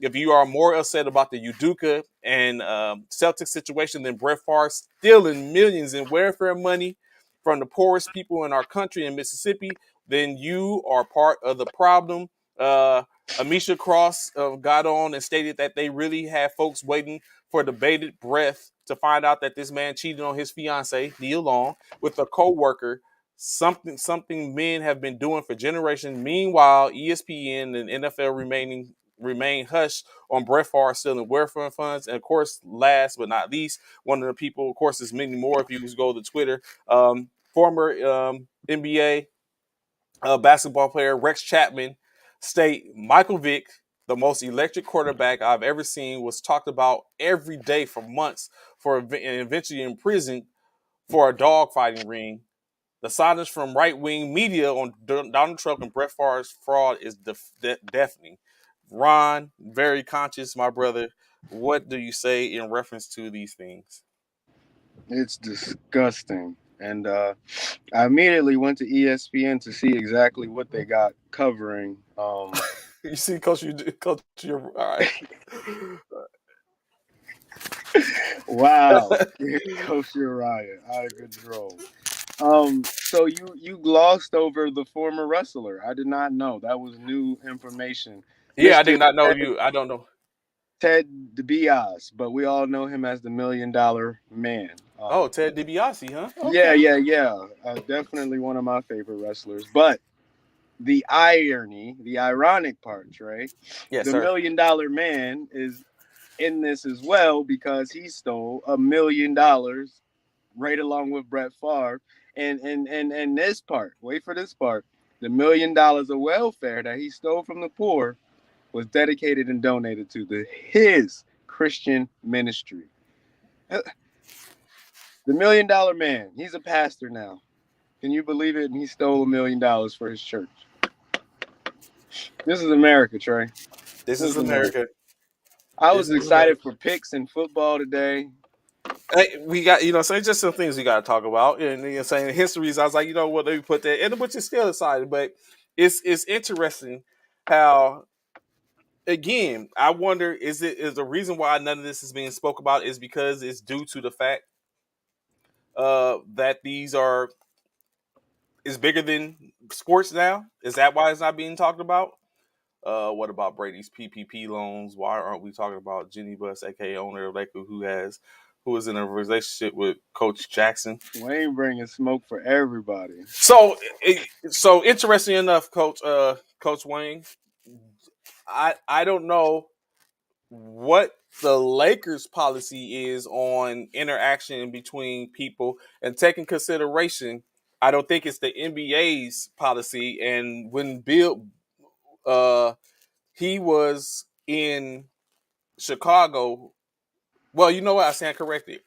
A: if you are more upset about the Uduka and Celtic situation than Brett Favre stealing millions in welfare money from the poorest people in our country in Mississippi, then you are part of the problem. Uh, Amisha Cross got on and stated that they really had folks waiting for the bated breath to find out that this man cheated on his fiancee, Nia Long, with a co-worker. Something men have been doing for generations. Meanwhile, ESPN and NFL remain hushed on Brett Favre stealing welfare funds. And of course, last but not least, one of the people, of course, there's many more if you just go to Twitter. Former NBA basketball player Rex Chapman state Michael Vick, the most electric quarterback I've ever seen, was talked about every day for months and eventually imprisoned for a dogfighting ring. The silence from right wing media on Donald Trump and Brett Favre's fraud is deafening. Ron, very conscious, my brother. What do you say in reference to these things?
B: It's disgusting. And I immediately went to ESPN to see exactly what they got covering.
A: You see, Coach, Coach, you're all right.
B: Wow, Coach Uriah, out of control. So you glossed over the former wrestler. I did not know that was new information,
A: Yeah, I
B: Mister
A: did not know you. I don't know.
B: Ted DiBiase, but we all know him as the $1 million Man.
A: Oh, Ted DiBiase, huh?
B: Yeah,
A: Okay.
B: yeah, yeah. Definitely one of my favorite wrestlers. But the irony, the ironic part, Trey,
A: Yes,
B: the
A: sir.
B: $1 million Man is in this as well because he stole $1 million right along with Brett Favre. And this part, wait for this part, the $1 million of welfare that he stole from the poor was dedicated and donated to his Christian ministry. The $1 million Man, he's a pastor now. Can you believe it? And he stole $1 million for his church. This is America, Trey.
A: This
B: This
A: is
B: is America.
A: America.
B: I
A: This
B: was
A: is
B: excited
A: America.
B: for picks in football today.
A: Hey, we got so just some things we got to talk about, and saying histories. I was like, what, let me put that, and which is still exciting, but it's interesting how again I wonder is the reason why none of this is being spoke about is because it's due to the fact that these are is bigger than sports now. Is that why it's not being talked about? What about Brady's PPP loans? Why aren't we talking about Jenny Buss, aka owner of Laker, who is in a relationship with Coach Jackson?
B: Wayne bringing smoke for everybody.
A: So interesting enough, Coach Wayne. I don't know what the Lakers policy is on interaction between people and taking consideration. I don't think it's the NBA's policy. And when Bill, uh, he was in Chicago. Well, you know what? I stand corrected.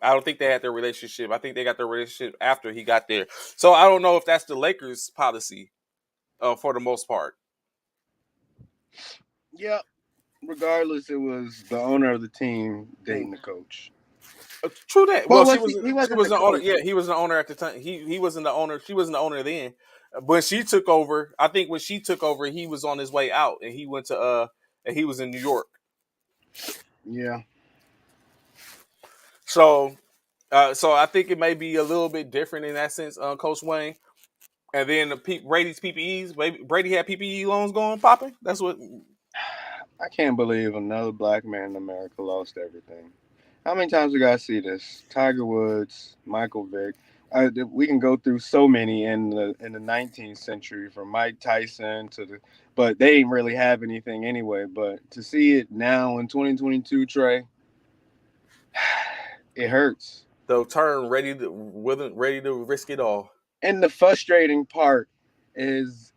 A: I don't think they had their relationship. I think they got their relationship after he got there. So I don't know if that's the Lakers' policy for the most part.
B: Yeah. Regardless, it was the owner of the team dating the coach.
A: True that.
B: Well,
A: Well,
B: was he? He
A: she
B: wasn't
A: was
B: the
A: the owner.
B: coach.
A: Yeah, he was the owner at the time. He wasn't the owner. She wasn't the owner then. When she took over, I think when she took over, he was on his way out, and he went to and he was in New York.
B: Yeah.
A: So, so I think it may be a little bit different in that sense, Coach Wayne. And then Brady's PPEs. Brady had PPE loans going popping. That's what.
B: I can't believe another black man in America lost everything. How many times we gotta see this? Tiger Woods, Michael Vick. We can go through so many in the 19th century, from Mike Tyson to the, but they didn't really have anything anyway. But to see it now in 2022, Trey, it hurts.
A: The turn wasn't ready to risk it all.
B: And the frustrating part is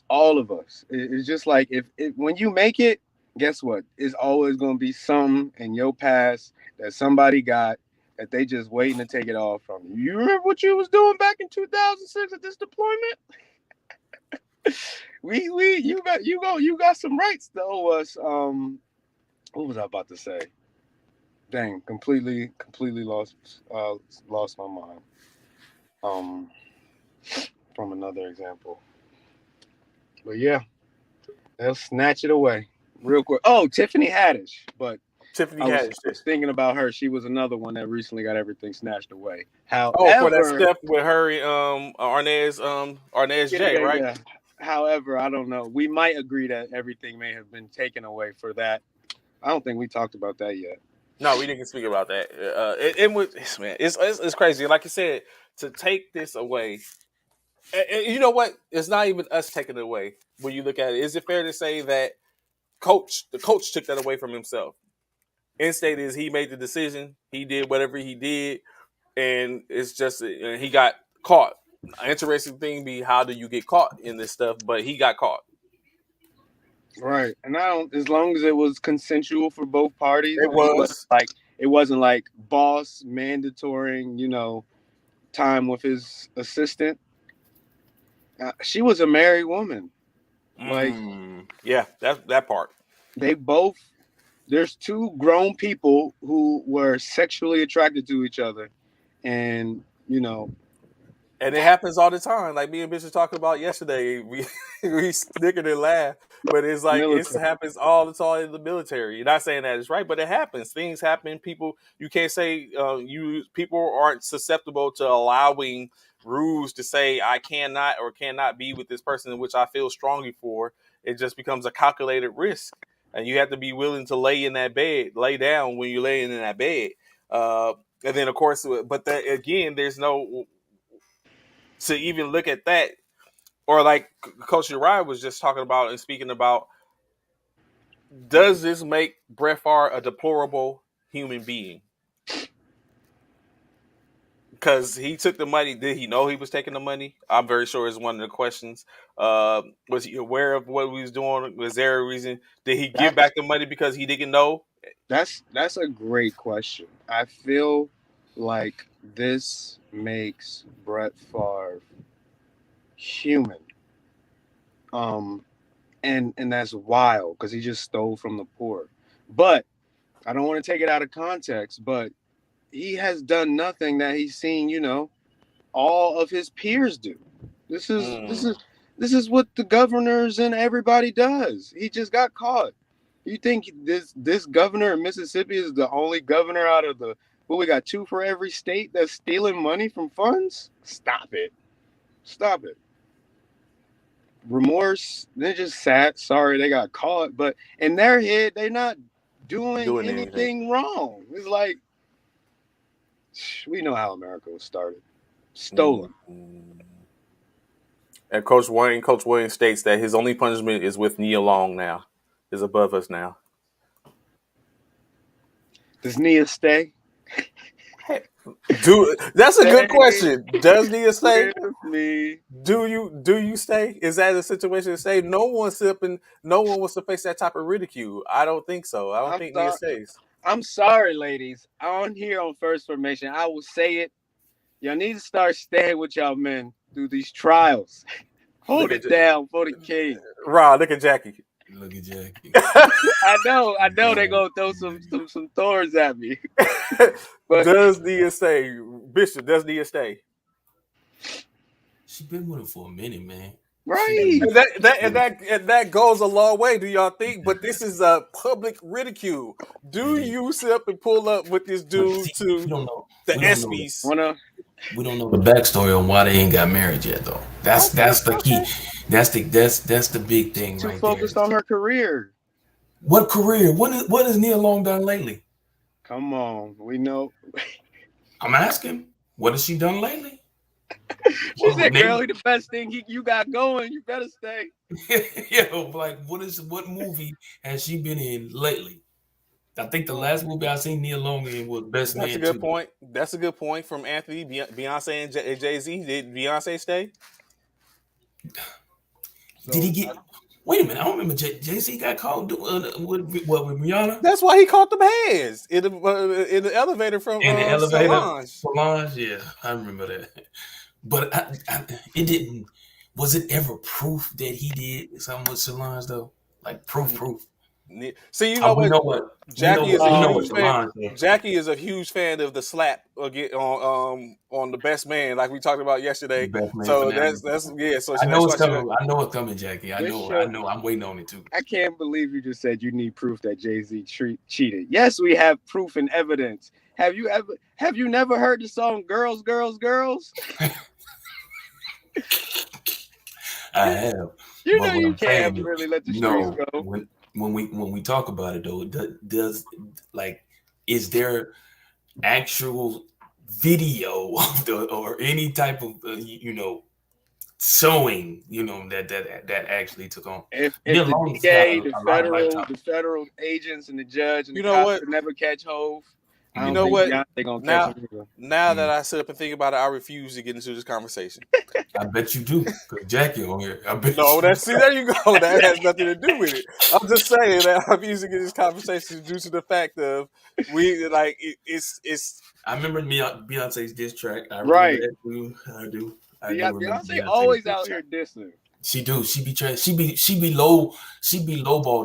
B: all of us. It's just like if when you make it, guess what? It's always going to be something in your past that somebody got that they just waiting to take it all from you. You remember what you was doing back in 2006 at this deployment? We you got some rights to owe us. What was I about to say? Dang, completely lost my mind. Um, from another example, but yeah, they'll snatch it away real quick. Oh, Tiffany Haddish, but
A: Tiffany
B: I was
A: Haddish
B: I
A: did.
B: was thinking about her. She was another one that recently got everything snatched away.
A: Oh, for that
B: However,
A: step with her, Arnaz
B: yeah,
A: J,
B: yeah,
A: right?
B: yeah. However, I don't know. We might agree that everything may have been taken away for that. I don't think we talked about that yet.
A: No, we didn't speak about that. It was man, it's crazy. Like you said, to take this away, and you know what? It's not even us taking it away. When you look at it, is it fair to say that the coach took that away from himself? End state is he made the decision. He did whatever he did, and it's just he got caught. Interesting thing be how do you get caught in this stuff? But he got caught.
B: Right, and I don't. As long as it was consensual for both parties,
A: It
B: and
A: was,
B: it wasn't like boss mandatoring, time with his assistant. She was a married woman. Like
A: yeah, that part.
B: they both, there's two grown people who were sexually attracted to each other, and
A: And it happens all the time. Like me and Bitch was talking about yesterday. We we snickered and laughed. But it's like it
B: military.
A: happens all the time in the military. You're not saying that it's right, but it happens. Things happen. People you can't say you people aren't susceptible to allowing rules to say I cannot or cannot be with this person in which I feel strongly for. It just becomes a calculated risk. And you have to be willing to lay down when you're laying in that bed. And then of course, but that again, there's no to even look at that, or like Coach Uriah was just talking about and speaking about, does this make Brett Favre a deplorable human being? Because he took the money. Did he know he was taking the money? I'm very sure is one of the questions. Was he aware of what he was doing? Was there a reason? Did he give
B: That
A: back the money because he didn't know?
B: that's a great question. I feel like this makes Brett Favre human. Um, and that's wild because he just stole from the poor. But I don't want to take it out of context. But he has done nothing that he's seen, all of his peers do. This is this
A: Mm.
B: is this is what the governors and everybody does. He just got caught. You think this governor in Mississippi is the only governor out of the, well, we got two for every state that's stealing money from funds? Stop it. Stop it. Remorse, they're just sad, sorry they got caught, but in their head, they're not doing
A: Doing anything.
B: anything wrong. It's like we know how America was started.
A: Mm.
B: Stolen.
A: And Coach Wayne states that his only punishment is with Nia Long now, is above us now.
B: Does Nia stay?
A: That's a good
B: Stay
A: question. Does Nia stay?
B: with me.
A: Do you stay? Is that a situation to stay? No one wants to face that type of ridicule. I don't think so. I don't
B: I'm
A: think Nia
B: sorry.
A: stays.
B: I'm sorry, ladies. On here on First Formation, I will say it. Y'all need to start staying with y'all men through these trials.
A: Look
B: Hold
A: at
B: it down for the king.
A: Rod. Look at Jackie.
C: Look at Jackie.
B: I know they're gonna throw some thorns at me. But
A: Does Nia stay? Bishop, does Nia stay?
C: She been with him for a minute, man.
B: right.
A: And that goes a long way, do y'all think? But this is a public ridicule. Do
C: Yeah.
A: you sit up and pull up with this
C: But
A: dude
C: see,
A: to
C: we don't know.
A: the
C: We don't know.
A: ESPYs?
C: We don't know the backstory on why they ain't got married yet, though. That's the key.
B: Okay.
C: That's the big
B: She's
C: thing
B: too
C: right there.
B: focused on her career.
C: What career? What has Nia Long done lately?
B: Come on, we know.
C: I'm asking. What has she done lately?
B: She said, "Girl, he the best thing you got going. You better stay."
C: Like what movie has she been in lately? I think the last movie I seen Nia Long in was Best
A: That's a
C: Man
A: good
C: 2.
A: point. That's a good point from Anthony. Beyonce and Jay Z. Did Beyonce stay?
C: Did he get? Wait a minute, I don't remember. Jay-Z got caught with Rihanna
A: That's why he caught them hands in the elevator from
C: in the elevator.
A: Solange.
C: Solange, yeah, I remember that. But it didn't. Was it ever proof that he did something with Solange though? Like proof.
A: See, you know
C: We
A: what?
C: know what
A: Jackie is a
C: we know what
A: huge fan.
C: Solange did.
A: Jackie is a huge fan of the slap on the best man, like we talked about yesterday.
C: Best Man
A: So
C: finale.
A: that's yeah. So
C: I know
A: that's
C: it's
A: why
C: coming. I know it's coming, Jackie. I know. I'm waiting on it too.
B: I can't believe you just said you need proof that Jay-Z cheated. Yes, we have proof and evidence. Have you never heard the song "Girls, Girls, Girls"?
C: I have.
B: You
C: But
B: know
C: what
B: you
C: I'm saying
B: can't really let the streets
C: no,
B: go.
C: when we talk about it though, does like is there actual video of or any type of showing that actually took on?
B: If
C: Neil
B: the
C: Long's got
B: DA,
C: a lot of lifetime.
B: the federal agents, and the judge and the
A: You know
B: cops
A: what?
B: could never catch Hove, I
A: You
B: don't
A: know
B: think
A: what?
B: Beyonce gonna
A: Now,
B: catch him either.
A: now that I sit up and think about it, I refuse to get into this conversation.
C: I bet you do, because Jackie on here. I bet
A: No,
C: you.
A: there you go. That has nothing to do with it. I'm just saying that I'm using this conversation due to the fact of it's.
C: I remember Beyonce's diss track. I remember
B: Right.
C: that too. I do remember
B: Beyonce
C: Beyonce's
B: always
C: diss
B: out
C: track.
B: here dissing.
C: She do. She be lowball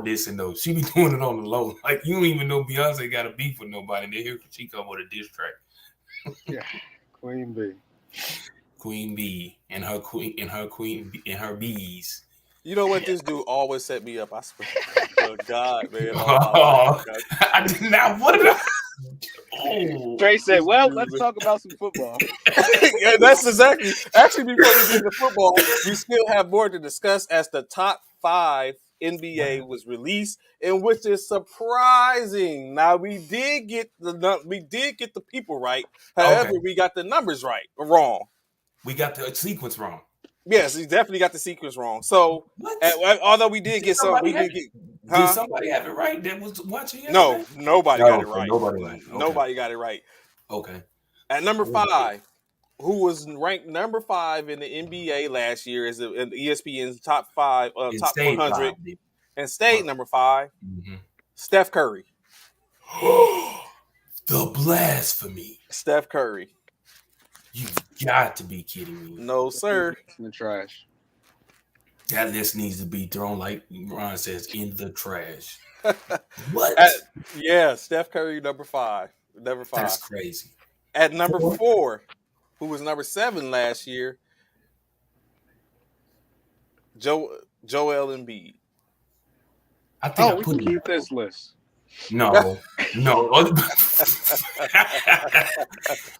C: dissing though. She be doing it on the low. Like you don't even know Beyonce got a beef with nobody. And then here she come with a diss track.
B: Yeah, Queen B.
C: Queen Bee and her bees.
A: You know what? This dude always set me up. I swear to God, man.
C: Oh, I did not. What did I? Oh,
B: Trey said, "Well, let's talk about some football."
A: Yeah, that's exactly. Actually, before we get into football, we still have more to discuss as the top 5 NBA was released, and which is surprising. Now we did get the people right. However, we got the numbers wrong.
C: We got the sequence wrong.
A: Yes, he definitely got the sequence wrong. So, although we did get some, we did get.
C: Did somebody have it right that was watching yesterday?
A: No, nobody got it right.
C: Nobody
A: got it right.
C: Okay.
A: At number 5, who was ranked number 5 in the NBA last year is in ESPN's top 5, top 100, and stayed number 5.
C: Mm-hmm.
A: Steph Curry.
C: The blasphemy.
A: Steph Curry.
C: You got to be kidding me.
A: No, sir.
B: In the trash.
C: That list needs to be thrown, like Ron says, in the trash. What?
A: Steph Curry, number 5. Number 5.
C: That's crazy.
A: At number 4, who was number 7 last year, Joel Embiid.
C: I think
B: we can keep this list.
C: No.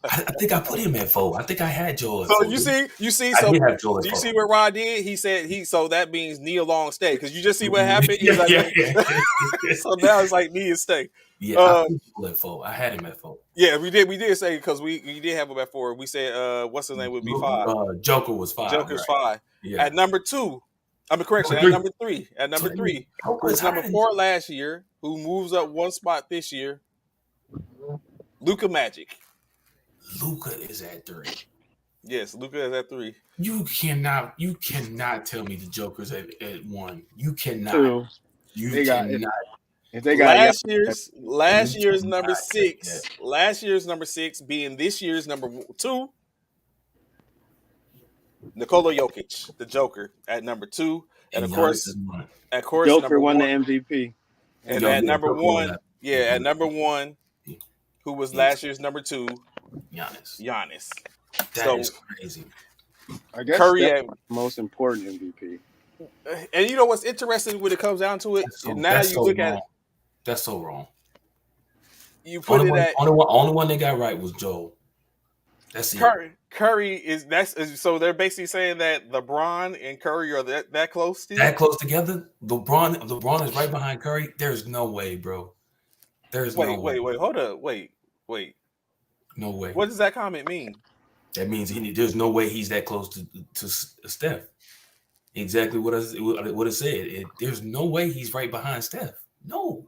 C: I think I put him at 4. I think I had Joel.
A: So you see. So do you see what Rod did? He said so that means Nia Long stay because you just see what happened. He's like, so now it's like Nia stay.
C: Yeah, I put Joel at 4. I had him at 4.
A: Yeah, we did say because we did have him at 4. We said what's his name would be 5.
C: Joker was 5.
A: Joker's
C: right?
A: 5.
C: Yeah.
A: At number 2. Correction. At number 3. Who was number 4 last year? Who moves up one spot this year? Luka Magic.
C: Luca is at 3.
A: Yes, Luka is at 3.
C: You cannot tell me the Joker's at 1. You cannot.
B: Two.
C: You
B: They got
C: cannot.
B: if they got y'all.
A: Last
C: You
A: year's number
C: cannot tell me that.
A: 6. Last year's number 6 being this year's number 2. Nikola Jokic, the Joker, at number 2, and
C: And Giannis is 1.
B: Joker
A: number
B: won the
A: 1,
B: MVP.
A: and
C: Yo,
A: at
C: yeah,
A: number
C: Joker won
A: 1,
C: that.
A: yeah, at number 1, who was
C: Yes.
A: last year's number 2,
C: Giannis. That
A: So
C: is crazy.
B: I guess
A: Curry
B: Steph
A: at,
B: won the most important MVP.
A: and you know what's interesting when it comes down to it? Now
C: That's
A: you
C: so
A: look
C: wrong.
A: at
C: That's so wrong.
A: you put it at
C: Only one they got right was Joel. That's it.
A: Curry is so they're basically saying that LeBron and Curry are that close still.
C: That close together. LeBron is right behind Curry. There's no way, bro. There's no way.
A: Wait, hold up, wait.
C: No way.
A: What does that comment mean?
C: That means there's no way he's that close to Steph. Exactly what it said. There's no way he's right behind Steph. No.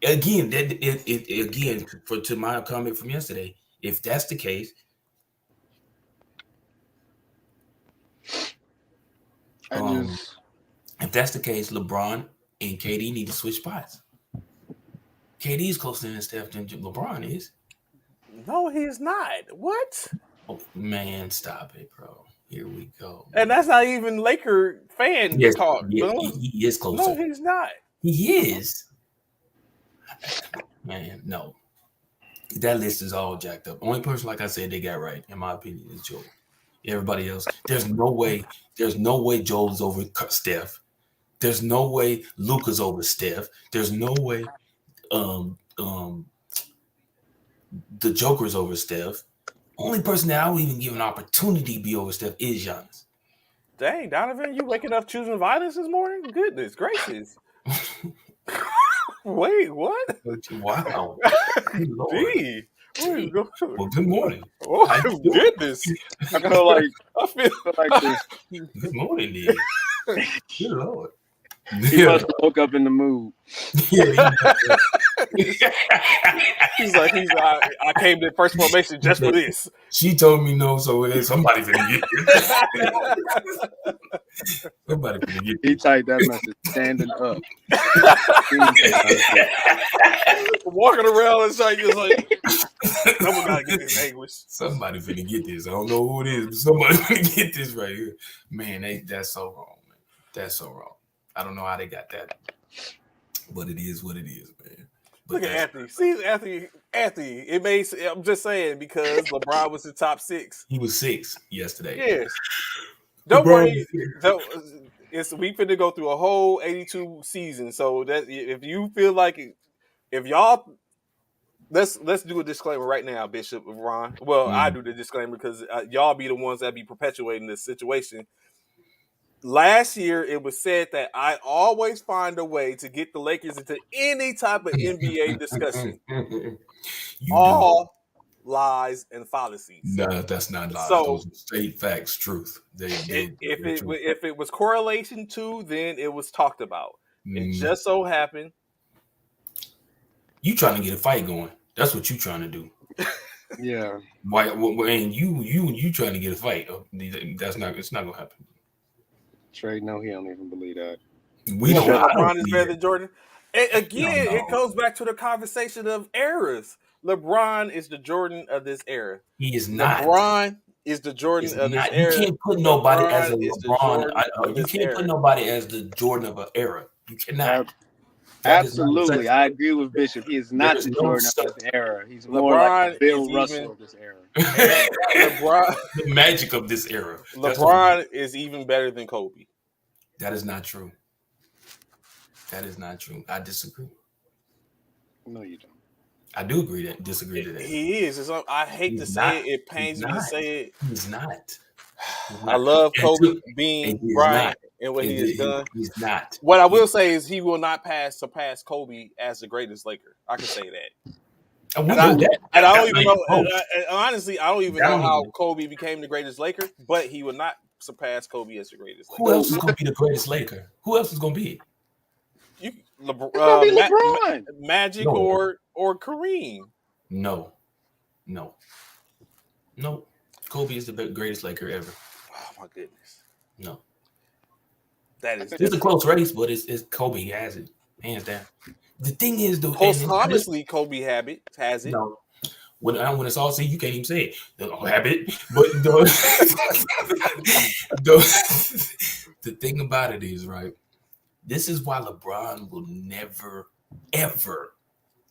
C: Again, to my comment from yesterday, if that's the case, if that's the case, LeBron and KD need to switch spots. KD is closer than Steph than LeBron is.
A: No, he's not. What?
C: Oh, man, stop it, bro. Here we go.
A: And that's not even Laker fan talk.
C: Yeah, he is closer.
A: No, he's not.
C: He is. Man, no. That list is all jacked up. Only person, like I said, they got right, in my opinion, is Joel. Everybody else, there's no way Joel is over Steph. There's no way Luka's over Steph. There's no way the Joker's over Steph. Only person that I would even give an opportunity to be over Steph is Giannis.
A: Dang, Donovan, you waking up choosing violence this morning? Goodness gracious. Wait, what?
C: Wow.
A: Gee.
C: Well, good morning.
A: Oh, goodness.
B: I feel like this.
C: Good morning, dude. Good Lord.
B: He must have woke up in the mood.
A: He's like, I came to first formation just for this.
C: She told me no, so somebody's gonna get this. Somebody gonna get this.
B: He typed that message standing up.
A: Walking around and saying, just like, someone gotta get this anguish.
C: Somebody finna get this. I don't know who it is, but somebody finna get this right here. Man, that's so wrong, man. That's so wrong. I don't know how they got that, but it is what it is, man. But
A: look at Anthony. See, Anthony. It makes. I'm just saying because LeBron was the top 6.
C: He was 6 yesterday.
A: Yes. Don't worry. We finna go through a whole 82 season. So that if you feel like if y'all, let's do a disclaimer right now, Bishop Ron. Well, I do the disclaimer because y'all be the ones that be perpetuating this situation. Last year, it was said that I always find a way to get the Lakers into any type of NBA discussion. All lies and fallacies.
C: No, that's not lies.
A: So,
C: those are straight facts, truth.
A: If it was correlation to, then it was talked about. It just so happened.
C: You trying to get a fight going? That's what you trying to do.
B: Yeah.
C: Why? And you trying to get a fight? It's not gonna happen.
B: Trey, no, he don't even believe that.
C: We don't.
A: LeBron is better than Jordan. And again, it goes back to the conversation of eras. LeBron is the Jordan of this era.
C: He is not.
A: LeBron is the Jordan of this era.
C: You can't put nobody as a LeBron. You can't put nobody as the Jordan of an era. You cannot.
B: Absolutely, I agree with Bishop. He is not the Jordan of this era. He's more like the Bill Russell of this era.
A: LeBron,
C: the magic of this era.
A: LeBron is even better than Kobe.
C: That is not true. That is not true. I disagree.
B: No, you don't.
C: I do disagree to that.
A: He is. I hate to say it. It pains me to say it.
C: He's not.
A: I love Kobe being Bryant and what he has done.
C: He's not.
A: What I will say is he will not surpass Kobe as the greatest Laker. I can say that. And I don't even know. Honestly, I don't even know how Kobe became the greatest Laker, but he will not surpass Kobe as the greatest Laker.
C: Who else is going to be the greatest Laker? Who else is going to be?
B: LeBron.
A: Magic or Kareem.
C: No, no, no. Kobe is the greatest Laker ever.
A: Oh my goodness,
C: No,
A: that
B: I
A: is
B: think
C: it's a
A: definitely
C: close race, but it's Kobe has it hands down. The thing is, though, and I just
A: posthumously Kobe habit has it.
C: no. When it's all said, you can't even say it. They don't have it, but the thing about it is, right. This is why LeBron will never, ever,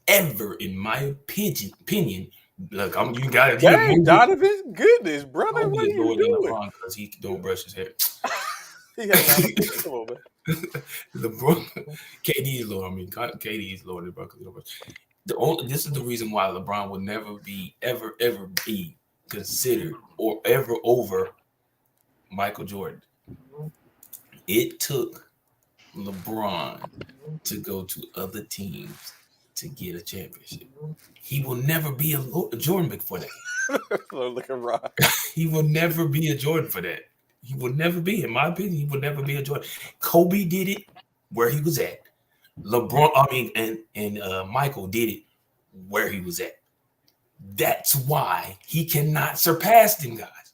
C: ever, in my opinion, look, you got you
A: Dang,
C: moved it.
A: Donovan, goodness, brother,
C: Kobe
A: what are
C: is
A: you
C: lower than
A: doing?
C: LeBron because he don't brush his hair.
A: He has not. Come on, man.
C: LeBron, KD is lower. I mean, KD is lower than LeBron because he don't brush. This is the reason why LeBron will never be ever be considered or ever over Michael Jordan. It took LeBron to go to other teams to get a championship. He will never be a Jordan before that.
A: Look at Ron.
C: He will never be a Jordan for that. He will never be, in my opinion, he will never be a Jordan. Kobe did it where he was at. LeBron, I mean, and Michael did it where he was at. That's why he cannot surpass them guys.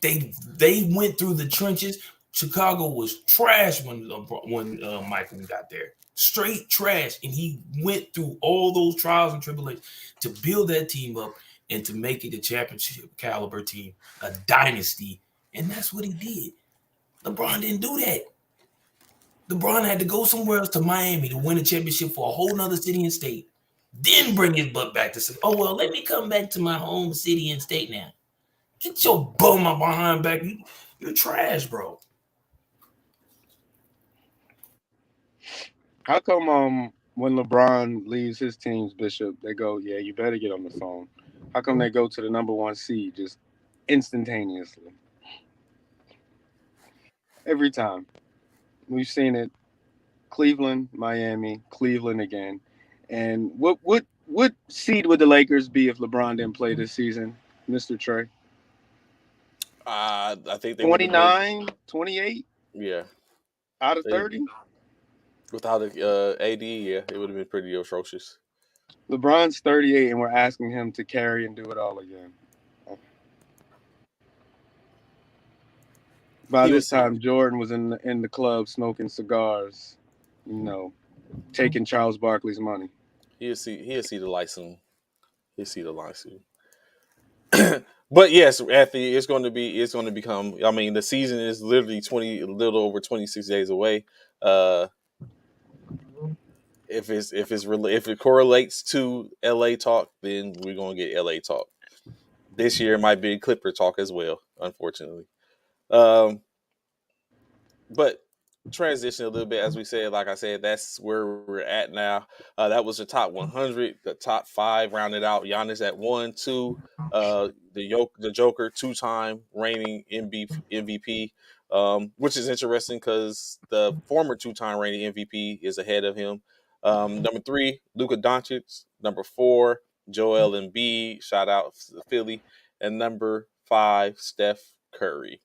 C: They went through the trenches. Chicago was trash when Michael got there, straight trash, and he went through all those trials and tribulations to build that team up and to make it a championship caliber team, a dynasty, and that's what he did. LeBron didn't do that. LeBron had to go somewhere else to Miami to win a championship for a whole nother city and state, then bring his butt back to say, "Oh well, let me come back to my home city and state now." Get your bum behind back. You're trash, bro.
B: how come when LeBron leaves his teams, Bishop, they go, yeah, you better get on the phone. How come they go to the number one seed just instantaneously every time? We've seen it. Cleveland, Miami, Cleveland again. And what seed would the Lakers be if LeBron didn't play this season, Mr. Trey?
A: I think they would have been.
B: 29, 28
A: Yeah,
B: out of
A: they,
B: 30?
A: without AD, yeah, it would have been pretty atrocious.
B: LeBron's 38 and we're asking him to carry and do it all again. By
A: He
B: this
A: was.
B: time, Jordan was in the club smoking cigars, you know, taking Charles Barkley's money.
A: He'll see. He'll see the light soon. He'll see the light soon. But yes, Anthony, it's going to be. It's going to become. I mean, the season is literally a little over 26 days away. Uh, if it correlates to LA talk, then we're gonna get LA talk. This year might be Clipper talk as well, unfortunately. Um, but transition a little bit, as we said, like I said, that's where we're at now. That was the top 100, the top five rounded out. Giannis at 1, 2. The Joker, two-time reigning MVP, which is interesting because the former two-time reigning MVP is ahead of him. Number 3, Luka Doncic. Number 4, Joel Embiid. Shout out to Philly. And number 5, Steph Curry.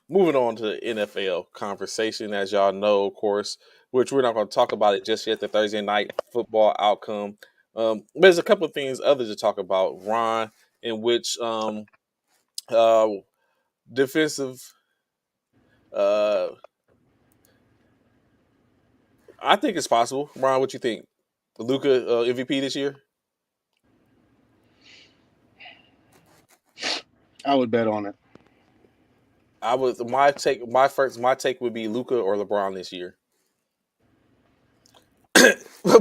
A: Moving on to the NFL conversation, as y'all know, of course, which we're not going to talk about it just yet, the Thursday night football outcome. There's a couple of things others to talk about, Ron, in which uh, defensive, uh, I think it's possible. Ron, what you think? Luka MVP this year?
B: I would bet on it.
A: I would my take would be Luka or LeBron this year.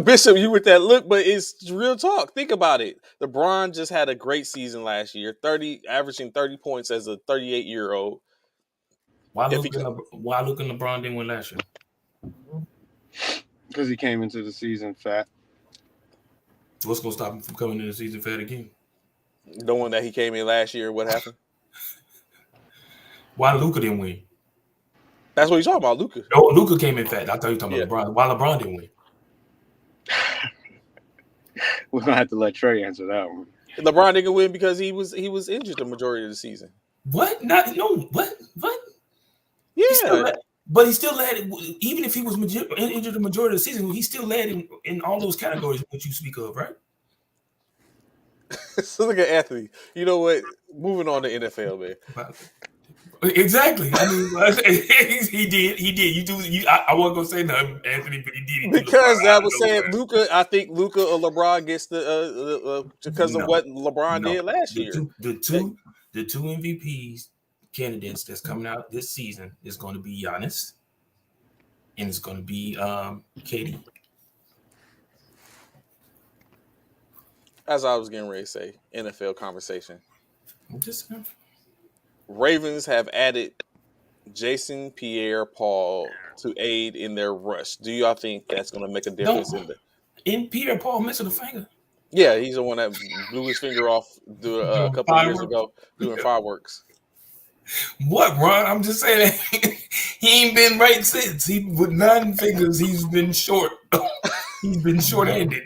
A: Bishop, you with that look, but it's real talk. Think about it. LeBron just had a great season last year, averaging 30 points as a 38-year-old.
C: Why
A: If he
C: Luke and LeBron didn't win last year?
B: Because he came into the season fat.
C: What's gonna stop him from coming in the season fat again?
A: knowing that he came in last year, what happened?
C: Why Luca didn't win?
A: That's what he's talking about, Luka.
C: No, Luca came in fat. I thought you were talking
A: Yeah,
C: about LeBron. Why LeBron didn't win?
B: We're going to have to let Trey answer that one.
A: LeBron didn't win because he was injured the majority of the season.
C: What? Not no. What?
A: Yeah,
C: But he still led, even if he was injured the majority of the season, he still led in all those categories that you speak of, right?
A: So look at Anthony. You know what? Moving on to NFL, man.
C: Exactly. I mean, he did. He did. You do. I wasn't gonna say nothing, Anthony, but he did. He threw the ball
A: Because I
C: out of
A: was saying
C: nowhere.
A: Luca. I think Luca or LeBron gets the because of
C: No,
A: what LeBron
C: no.
A: did last
C: The
A: year.
C: two, the two, the two MVPs candidates that's coming out this season is going to be Giannis, and it's going to be KD.
A: As I was getting ready to say, NFL conversation.
C: I'm just
A: Ravens have added Jason Pierre-Paul to aid in their rush. Do y'all think that's going to make a
C: don't.
A: difference in the?
C: In Pierre Paul missing a finger
A: Yeah, he's the one that blew his finger off a
C: doing
A: couple of years
C: fireworks.
A: ago doing fireworks.
C: What, Ron? I'm just saying he ain't been right since. He with 9 fingers, he's been short. He's been short-handed.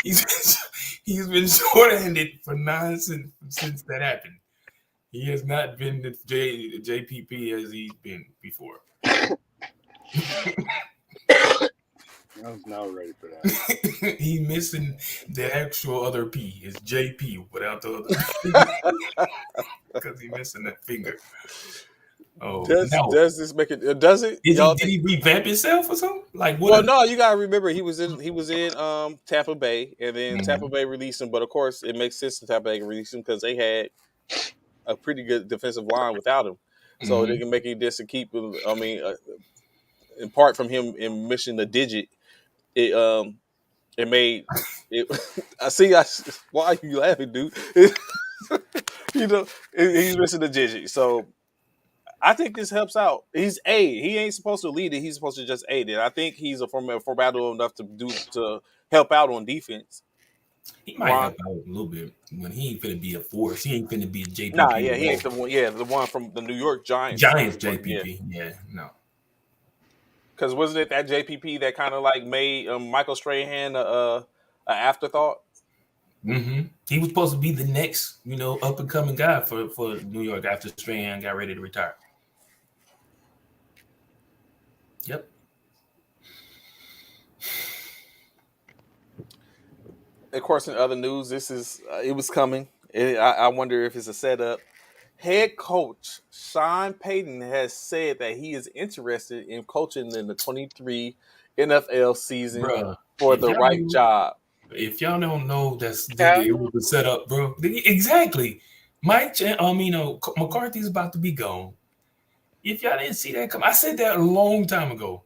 C: He's he's been short-handed for 9 since that happened. He has not been the JPP as he's been before.
B: I was not ready for that.
C: He's missing the actual other P. It's JP without the other because he's missing that finger. Oh no!
A: Does this make it? Does it? Y'all
C: Did
A: think?
C: he revamp himself or something? Like
A: Well,
C: what?
A: no, you gotta remember he was in Tampa Bay, and then Tampa
C: Mm-hmm.
A: Bay released him. But of course, it makes sense to Tampa Bay release him because they had a pretty good defensive line without him, so they
C: Mm-hmm.
A: can make it just to keep him. I mean, apart from him in missing the digit, it it made it. I see. Why are you laughing, dude? You know, he's missing the digit, so I think this helps out. He's aid. He ain't supposed to lead it. He's supposed to just aid it. I think he's a formidable enough to help out on defense.
C: He might
A: Ron,
C: help out a little bit when he ain't finna be a force. He ain't finna be a
A: nah,
C: JPP
A: yeah,
C: at
A: he ain't
C: all.
A: the one. Yeah, the one from the New York Giants.
C: Giants
A: Yeah,
C: JPP. Yeah, no.
A: because wasn't it that JPP that kind of like made Michael Strahan a afterthought?
C: Mm-hmm. He was supposed to be the next, up and coming guy for New York after Strahan got ready to retire. Yep.
A: Of course, in other news, this is it was coming. I wonder if it's a setup. Head coach Sean Payton has said that he is interested in coaching in the 23 NFL season
C: Bruh,
A: for
C: if
A: the
C: y'all
A: right
C: don't,
A: job.
C: if y'all don't know
B: Cap.
C: it was a setup, bro. Exactly. McCarthy's about to be gone. If y'all didn't see that come, I said that a long time ago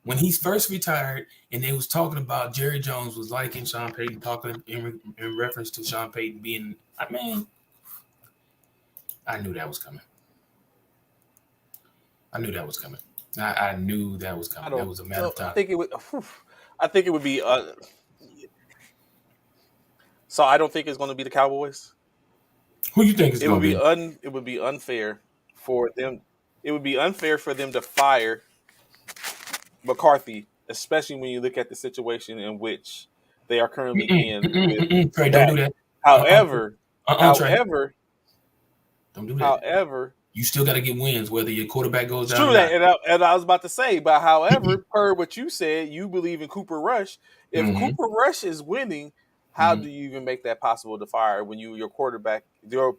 C: when he's first retired, and they was talking about Jerry Jones was liking Sean Payton, talking in reference to Sean Payton being. I knew that was coming. I knew that was coming. I knew that was
A: I
C: coming. That
A: don't.
C: was a matter of
A: I
C: time.
A: think it would. I think it would be. So I don't think it's going to be the Cowboys.
C: Who you think is
A: It would
C: going to
A: be
C: be?
A: It would be unfair for them. It would be unfair for them to fire McCarthy, especially when you look at the situation in which they are currently in with
C: Trey, don't do
A: Dak.
C: that.
A: However,
C: Trey,
A: however,
C: don't do that.
A: however,
C: You still got to get wins, whether your quarterback goes
A: it's
C: down
A: true
C: or
A: that,
C: not.
A: and I was about to say, but however, per what you said, you believe in Cooper Rush. If
C: Mm-hmm.
A: Cooper Rush is winning, how
C: Mm-hmm.
A: do you even make that possible to fire when your quarterback, your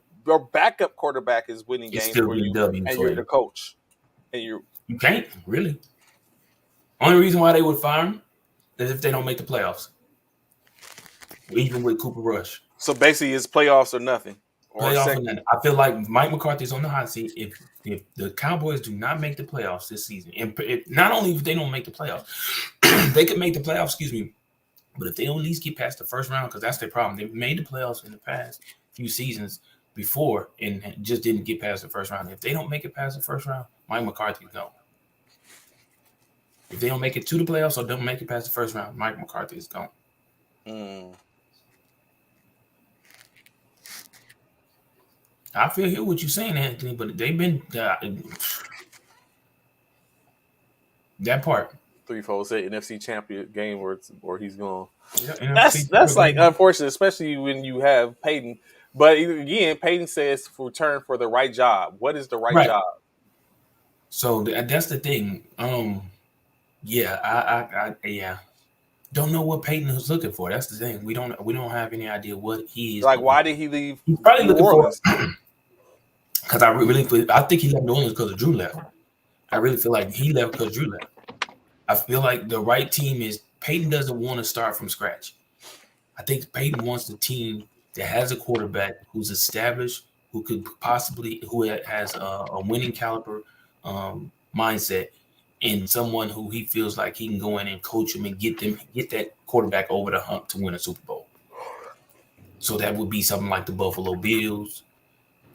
A: backup quarterback is winning
C: It's
A: games
C: still
A: for
C: getting
A: you,
C: W's
A: and
C: for
A: you're the
C: you.
A: coach, and you're
C: You can't really. Only reason why they would fire him is if they don't make the playoffs, even with Cooper Rush.
A: so basically it's playoffs or nothing or
C: Playoff and
A: second.
C: then I feel like Mike McCarthy's on the hot seat if the Cowboys do not make the playoffs this season, and not only if they don't make the playoffs, they could make the playoffs. Excuse me, but if they don't at least get past the first round, because that's their problem. They've made the playoffs in the past few seasons before and just didn't get past the first round. If they don't make it past the first round, Mike McCarthy's gone. If they don't make it to the playoffs or don't make it past the first round, Mike McCarthy is gone.
A: Mm.
C: I feel hear what you're saying, Anthony, but they've been that part.
A: Threefold said NFC champion game or he's gone.
C: Yeah,
A: That's like unfortunate, especially when you have Peyton. But again, Peyton says for return for the right job. What is the right
C: right.
A: job?
C: So that's the thing. Yeah, yeah. Don't know what Peyton was looking for. That's the thing. We don't have any idea what he is
A: Like,
C: looking
A: why
C: for.
A: did he leave
C: He's probably
A: New
C: looking for
A: Orleans?
C: because I think he left New Orleans because Drew left. I really feel like he left because Drew left. I feel like the right team is Peyton doesn't want to start from scratch. I think Peyton wants the team that has a quarterback who's established, who has a winning caliber mindset, and someone who he feels like he can go in and coach them and get that quarterback over the hump to win a Super Bowl. So that would be something like the Buffalo Bills,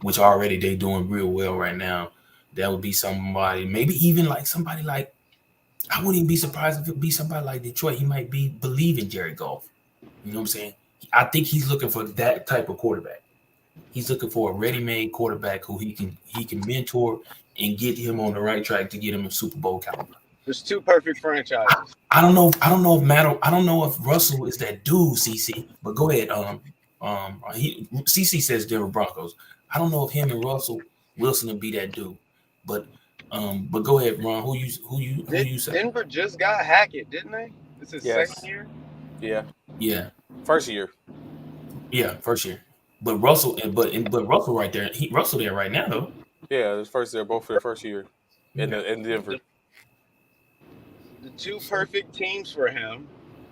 C: which already they're doing real well right now. That would be somebody, maybe even like somebody like I wouldn't even be surprised if it be somebody like Detroit. He might be believing Jared Goff. You know what I'm saying? I think he's looking for that type of quarterback. He's looking for a ready-made quarterback who he can mentor and get him on the right track to get him a Super Bowl caliber.
B: There's two perfect franchises.
C: I don't know. I don't know if I don't know if Russell is that dude, CC. But go ahead. CC says Denver Broncos. I don't know if him and Russell Wilson will be that dude. But but go ahead, Ron. Who you say?
B: Denver just got Hackett, didn't they? This is second
A: Yes.
B: year.
A: Yeah.
C: Yeah,
A: First year.
C: yeah, first year. But Russell, but Russell right there. Russell there right now though.
A: Yeah, it was first year, both for their first year in Denver.
B: The two perfect teams for him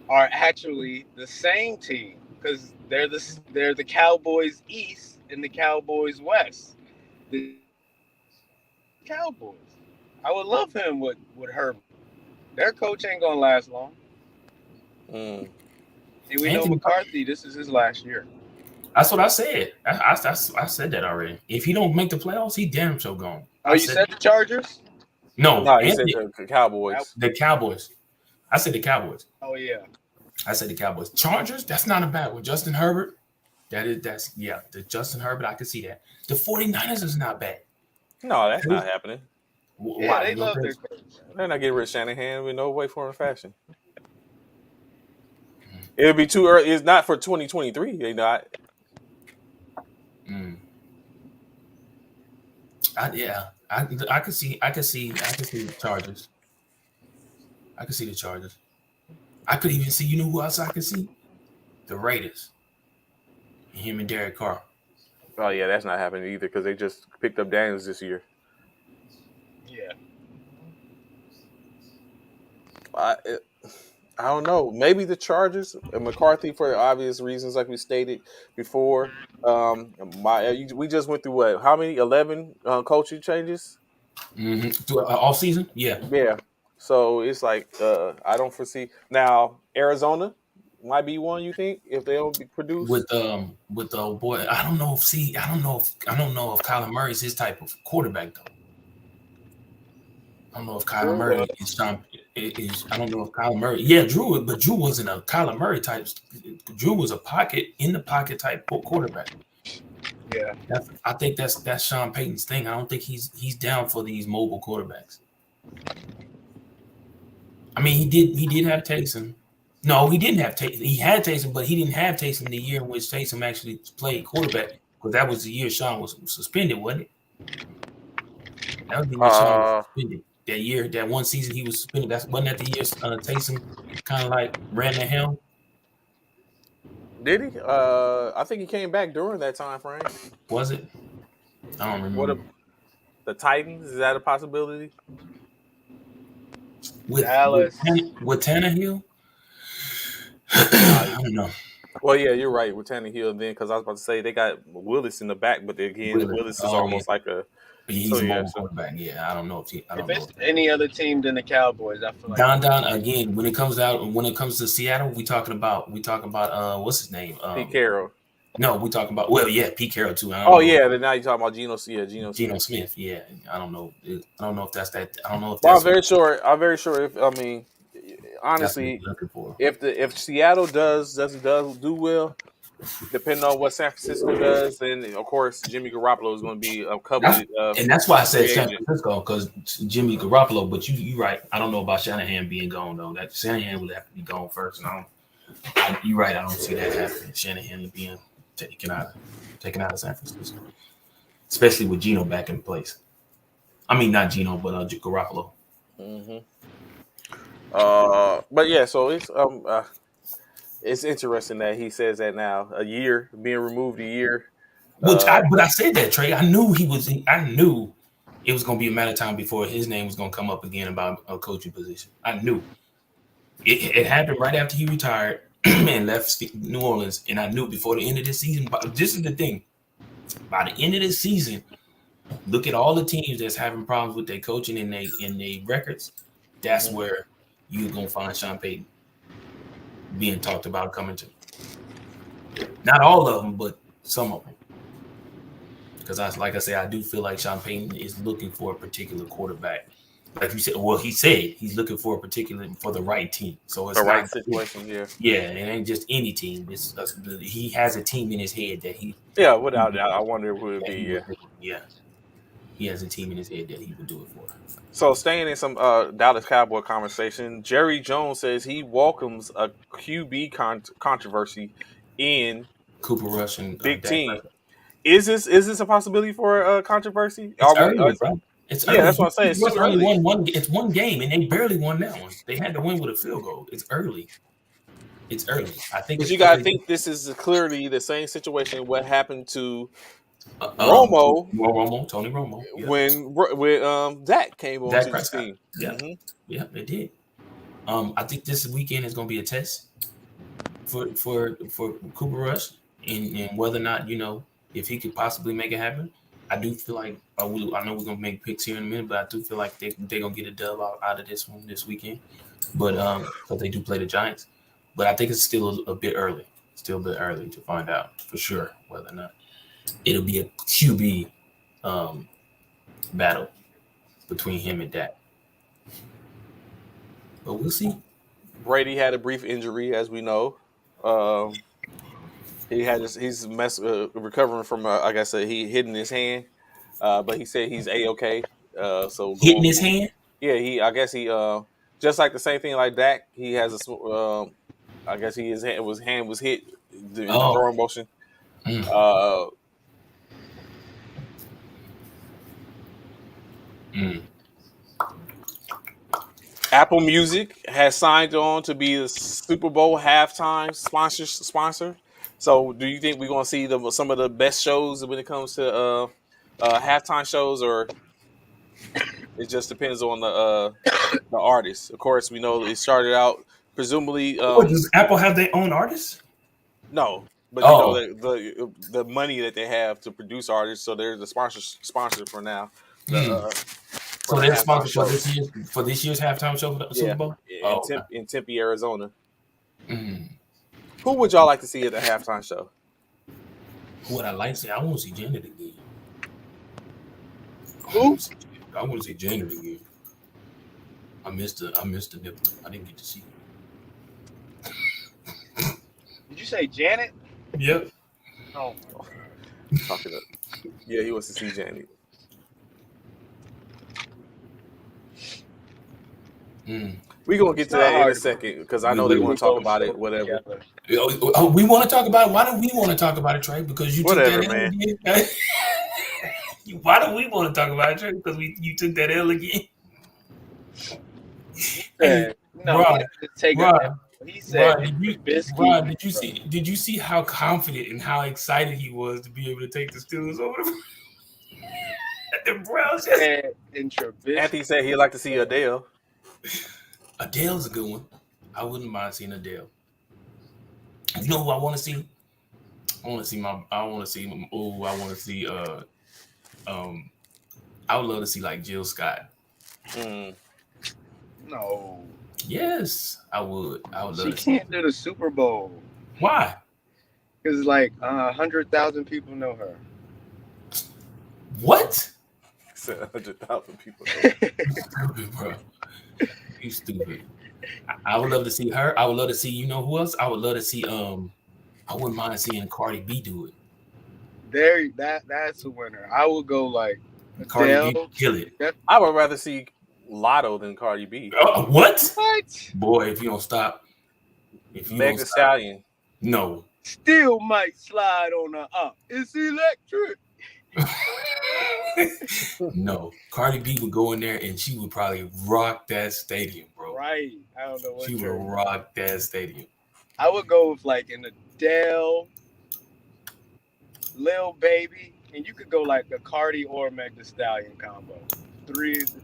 B: are actually the same team because they're the Cowboys East and the Cowboys West. The Cowboys. I would love him with Herbert. Their coach ain't gonna last long,
A: Mm.
B: and we know
C: Anthony,
B: McCarthy. This is his last year.
C: that's what I said. I said that already. If he don't make the playoffs, he damn sure gone.
B: Oh,
C: I
B: you
C: said
B: said the Chargers?
C: no.
A: No, he said
C: Anthony,
A: the Cowboys.
C: the Cowboys. I said the Cowboys.
B: Oh yeah.
C: I said the Cowboys. Chargers. That's not a bad one. Justin Herbert. That's yeah. The Justin Herbert. I can see that. The 49ers is not bad.
A: No, that's not happening.
B: Yeah,
C: Why?
B: they
C: You know
B: love their
C: what
B: coach.
A: They're not getting rid of Shanahan with no way, form, or fashion. It would be too early. It's not for 2023. They not.
C: Mm. Yeah. I could see the Chargers. I could see the Chargers. I could even see. You know who else I could see? The Raiders. And him and Derek Carr.
A: Oh yeah, that's not happening either because they just picked up Daniels this year.
B: Yeah.
A: I I don't know. Maybe the Chargers and McCarthy for obvious reasons, like we stated before. We just went through what? How many? 11 coaching changes.
C: Mm-hmm. Off season, yeah.
A: Yeah. So it's like I don't foresee now Arizona might be one. You think if they don't produce?
C: With the boy, I don't know if Kyler Murray's his type of quarterback though. I don't know if Kyler
B: Drew
C: Murray
B: was.
C: is Sean is. I don't know if Kyler Murray. Yeah, but Drew wasn't a Kyler Murray type. Drew was a in the pocket type quarterback.
B: Yeah.
C: I think that's Sean Payton's thing. I don't think he's down for these mobile quarterbacks. I mean, he did have Taysom. No, he didn't have Taysom. He had Taysom, but he didn't have Taysom the year in which Taysom actually played quarterback because that was the year Sean was suspended, wasn't it? That was the year Sean was suspended. That year, that one season he was suspended. Wasn't that the year Taysom kind of like ran the helm?
A: Did he? I think he came back during that time frame.
C: Was it? I don't remember.
A: The Titans, is that a possibility?
B: Dallas.
C: With Tannehill? I don't know.
A: Well, yeah, you're right with Tannehill then, because I was about to say they got Willis in the back, but again, Willis is almost like a.
C: He's a mobile quarterback. Yeah, I don't know if I don't know.
B: If it's any other team than the Cowboys, I feel like
C: Don again. When it comes to Seattle, we talking about what's his name?
A: Pete Carroll.
C: No, we talking about Pete Carroll too.
A: Yeah, then now you're talking about Geno. Yeah,
C: Geno Smith. Yeah, I don't know. I don't know if that's that. I don't know if
A: well,
C: that's.
A: I'm very sure. If I mean, honestly, if Seattle doesn't do well, depending on what San Francisco does, then of course Jimmy Garoppolo is going to be a coveted.
C: And that's why I said San Francisco because Jimmy Garoppolo. But you're right. I don't know about Shanahan being gone though. That Shanahan would have to be gone first. And you're right. I don't see that happening. Shanahan being taken out of San Francisco, especially with Geno back in place. I mean, not Gino, but Garoppolo.
A: Hmm. But yeah, so it's interesting that he says that now. A year being removed, a year. Uh,
C: But I said that, Trey. I knew he was. I knew it was going to be a matter of time before his name was going to come up again about a coaching position. I knew it happened right after he retired and left New Orleans, and I knew before the end of this season. But this is the thing: by the end of this season, look at all the teams that's having problems with their coaching and they records. That's
A: mhm.
C: where you're gonna find Sean Payton being talked about coming to. Not all of them, but some of them. Because like I said, I do feel like Sean Payton is looking for a particular quarterback. Like you said, well, he said he's looking for a particular for the right team. So
A: The
C: it's
A: right
C: not,
A: situation, yeah.
C: yeah, it ain't just any team. He has a team in his head that
A: Yeah, without doubt. I wonder who it would be. Yeah.
C: would do. Yeah, he has a team in his head that he would do it for.
A: So staying in some Dallas Cowboy conversation, Jerry Jones says he welcomes a QB controversy in
C: Cooper Rush and
A: Big
C: Dak
A: Ten.
C: Prescott.
A: Is this a possibility for a controversy?
C: It's early, bro. It's
A: Yeah,
C: early.
A: that's what I'm saying. It's
C: Russ
A: too
C: only
A: early.
C: won one. It's one game, and they barely won that one. They had to win with a field goal. It's early. It's early. I think
A: But
C: it's
A: you
C: because
A: gotta
C: they
A: think this is clearly the same situation what happened to
C: uh, um
A: Romo
C: Tony Romo. Yep.
A: when Dak came
C: Dak
A: onto the
C: Prescott.
A: scene.
C: Yeah.
A: Hmm.
C: Yeah, they did. I think this weekend is going to be a test for Cooper Rush and whether or not if he could possibly make it happen. I do feel like I know we're gonna make picks here in a minute, but I do feel like they're gonna get a dub out of this one this weekend. But because they do play the Giants, but I think it's still a bit early. Still a bit early to find out for sure whether or not it'll be a QB um, battle between him and Dak. But we'll see.
A: Brady had a brief injury, as we know. Um, he's recovering from like I said, he hitting his hand, but he said he's a-okay. So
C: Hitting
A: going
C: his
A: forward,
C: hand.
A: yeah, I guess he just like the same thing like Dak. He has I guess his hand was hit in the
C: Oh.
A: throwing motion.
C: Mm,
A: Uh,
C: mm.
A: Apple Music has signed on to be the Super Bowl halftime sponsor. So, do you think we're going to see some of the best shows when it comes to halftime shows, or it just depends on the artist? Of course, we know it started out presumably
C: What, does Apple have their own artists?
A: no, but you know
C: Oh.
A: the money that they have to produce artists. So there's the sponsor for now. The
C: Mm.
A: for
C: So
A: the
C: they're
A: halftime
C: sponsored for
A: show.
C: this year's halftime show for the Super
A: Yeah,
C: Bowl.
A: in
C: Oh, okay.
A: Tempe, Arizona.
C: Mm.
A: Who would y'all like to see at the halftime show?
C: Who would I like to see? I want to see Janet again.
B: Who?
C: I want to see Janet again. I missed the nipple. I didn't get to see
B: Did you say Janet?
C: it. Yep.
B: Oh,
A: Talking up. Yeah, he wants to see Janet.
C: Mm.
A: We're gonna get
B: it's
A: to
B: not
A: that in a
B: hard to
A: second because I
C: We
A: know they
C: will.
A: want
B: put
A: to talk
B: both
A: about it.
B: shows
A: Whatever,
B: together.
C: We want to talk about it. Why do we want to talk about it, Trey? Because you took that
A: whatever,
C: L
A: man.
C: again. Why do we want to talk about it, Trey? Because you took that L again.
B: He
C: Hey,
B: said, no, he
C: Rod,
B: doesn't take a
C: Rod,
B: L. He said
C: Rod,
B: it's
C: did you
B: Trubisky.
C: Rod, did you see how confident and how excited he was to be able to take the Steelers over the Browns?
B: Said in
A: Anthony
B: Trubisky.
A: said he'd like to see Adele.
C: Adele's a good one. I wouldn't mind seeing Adele. You know who I want to see? I want to see I want to see um I would love to see like Jill Scott.
A: Mm.
B: No,
C: Yes, I would. I would love
B: she
C: to see.
B: can't do the Super Bowl
C: Why?
B: because like 100,000 people know her.
C: What?
A: He said 100,000 people.
C: Stupid, bro. You stupid. I would love to see her. I would love to see, you know who else? I would love to see I wouldn't mind seeing Cardi B do it.
B: That's a winner. I would go like
C: Cardi B
B: Adele.
C: kill it.
A: I would rather see Lotto than Cardi B.
C: What?
B: What?
C: Boy, if you don't stop. If you
A: Meg
C: don't
A: Thee
C: stop.
A: Stallion.
C: No.
B: Still might slide on her up. It's electric.
C: No, Cardi B would go in there and she would probably rock that stadium, bro.
B: Right. I don't know
C: She
B: what
C: would
B: church.
C: rock that stadium.
B: I would go with like an Adele, Lil Baby, and you could go like a Cardi or Meg Thee Stallion combo. The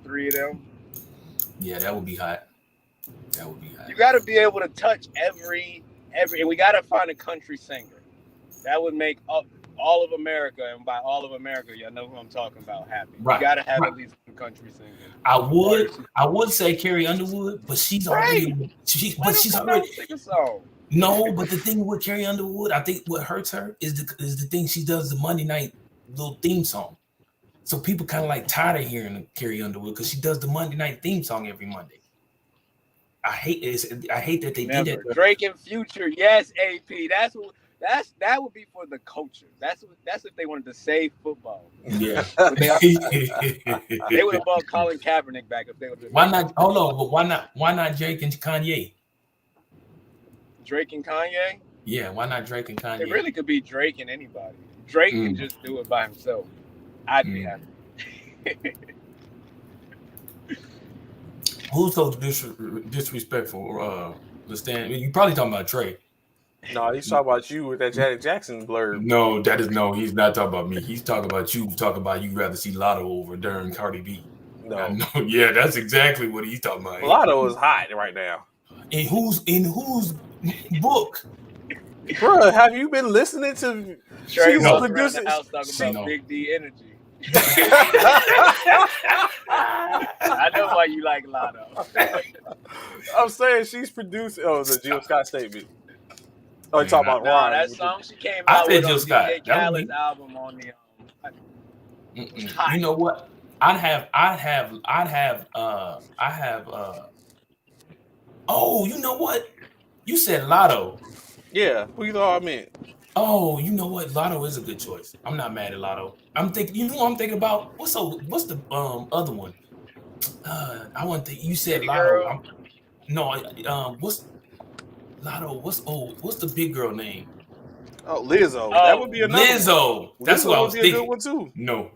B: three of them.
C: Yeah, that would be hot. That would be hot.
B: You got to be able to touch and we got to find a country singer that would make up all of America, and by all of America, y'all know who I'm talking about. Happy. You
C: Right,
B: got to have
C: right.
B: at least one country singer.
C: I would say Carrie Underwood, but she's
B: Right.
C: already
B: Let
C: but
B: him
C: she's
B: come out
C: already
B: and sing a song.
C: no. But the thing with Carrie Underwood, I think what hurts her is the thing she does the Monday night little theme song. So people kind of like tired of hearing Carrie Underwood because she does the Monday night theme song every Monday. I hate it. I hate that they did
B: Never.
C: that.
B: Drake and Future, yes, AP. That would be for the culture. That's if they wanted to save football.
C: Yeah.
B: But they would have brought Colin Kaepernick back if they would have.
C: Why not? Hold on, but why not? Why not Drake and Kanye?
B: Drake and Kanye?
C: Yeah, why not Drake and Kanye?
B: It really could be Drake and anybody. Drake can just do it by himself. I'd be happy.
C: Who's so disrespectful? You probably talking about Trey.
A: No, he's talking about you with that Janet Jackson blurb.
C: No, he's not talking about me. He's talking about you. Talking about you'd rather see Lotto over during Cardi B.
A: No.
C: Yeah, that's exactly what he's talking about.
A: Lotto is hot right now.
C: In whose book?
A: Bro, have you been listening to
B: Trey walking around the house talking about Big D energy? I know why you like Lotto.
A: I'm saying she's producing. Oh, the Jill Scott statement. Oh, you talking about Ron?
B: That song she came out with on DJ Khaled's album on the.
C: You know what? I'd have. Oh, you know what? You said Lotto.
A: Yeah, who you thought I meant?
C: Oh, you know what? Lotto is a good choice. I'm not mad at Lotto. I'm thinking. You know what I'm thinking about? What's the other one? I want to. You said Lotto. What's Lotto? What's the big girl name?
A: Oh, Lizzo. That would be another
C: Lizzo.
A: One.
C: That's
A: Lizzo
C: what I was thinking.
A: A good one too.
C: No.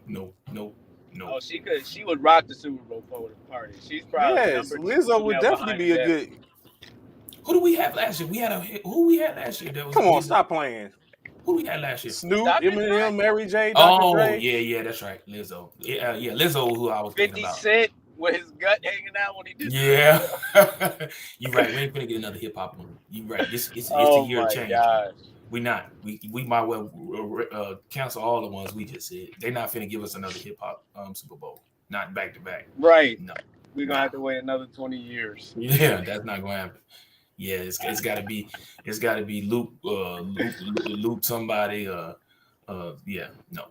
B: Oh, she would rock the Super Bowl party. She's probably
A: Lizzo would definitely be a good.
C: Who do we have last year? Who we had last year? That was
A: Come on, stop playing.
C: Who we had last year?
A: Snoop, Eminem, Mary J, Dr. Dre.
C: Yeah, that's right. Lizzo. Yeah, Lizzo, who I was thinking about.
B: 50 Cent with his gut hanging out when he did.
C: Yeah, you're right. We ain't gonna get another hip hop one. You're right. It's the year of change. Gosh. We not. We might well cancel all the ones we just said. They're not finna give us another hip hop Super Bowl. Not back to back.
B: Right. No. We're gonna have to wait another 20 years.
C: Yeah, that's not gonna happen. Yeah, it's gotta be Luke somebody. Yeah, no.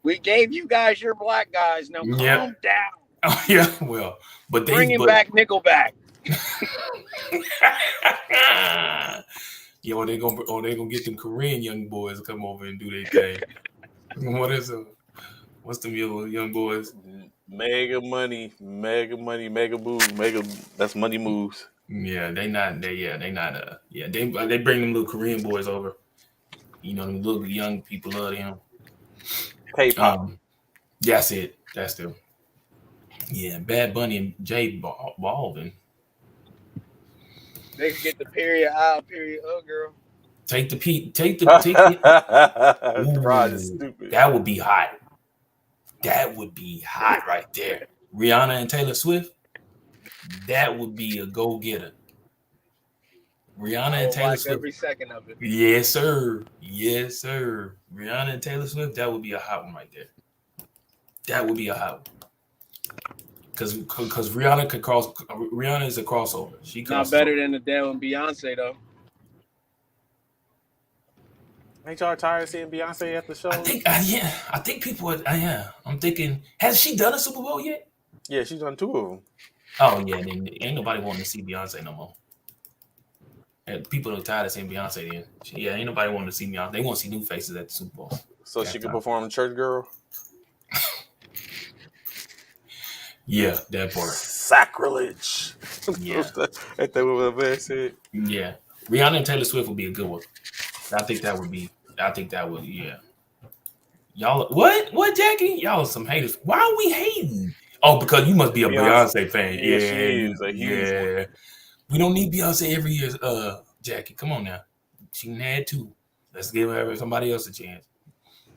B: We gave you guys your black guys. Now calm down.
C: Oh yeah, well, but
B: bringing back Nickelback.
C: Yeah, they gonna get them Korean young boys to come over and do their thing. What's the young boys?
A: Mega money, mega moves, that's money moves.
C: Yeah, they not. They bring them little Korean boys over. You know, them little young people love them.
A: K-pop.
C: That's it. That's them. Yeah, Bad Bunny and J Balvin.
B: They can get the period I, period girl.
C: Take the.
A: Rod is stupid.
C: That would be hot. That would be hot right there. Rihanna and Taylor Swift. That would be a go-getter. Rihanna and Taylor Swift.
B: Every second of it.
C: Yes, sir. Yes, sir. Rihanna and Taylor Swift. That would be a hot one right there. That would be a hot one. Because Rihanna could cross. Rihanna is a crossover. She
B: not better than Adele and Beyonce though.
A: Ain't y'all tired of seeing Beyonce at the show?
C: I think people are. I'm thinking, has she done a Super Bowl yet?
A: Yeah, she's done 2 of them.
C: Oh yeah, then ain't nobody wanting to see Beyonce no more. And people are tired of seeing Beyonce. Then yeah, ain't nobody wanting to see Beyonce. They want to see new faces at the Super Bowl.
A: So she can perform Church Girl.
C: Yeah, that part.
A: Sacrilege. Yeah, ain't that what my man said?
C: Yeah, Rihanna and Taylor Swift would be a good one. I think that would. Yeah. Y'all, what, Jackie? Y'all are some haters. Why are we hating? Oh, because you must be a
A: Beyonce.
C: Beyonce fan.
A: Yeah,
C: Yeah,
A: she is a huge one.
C: yeah. We don't need Beyonce every year, Jackie. Come on now. She can add two. Let's give her somebody else a chance.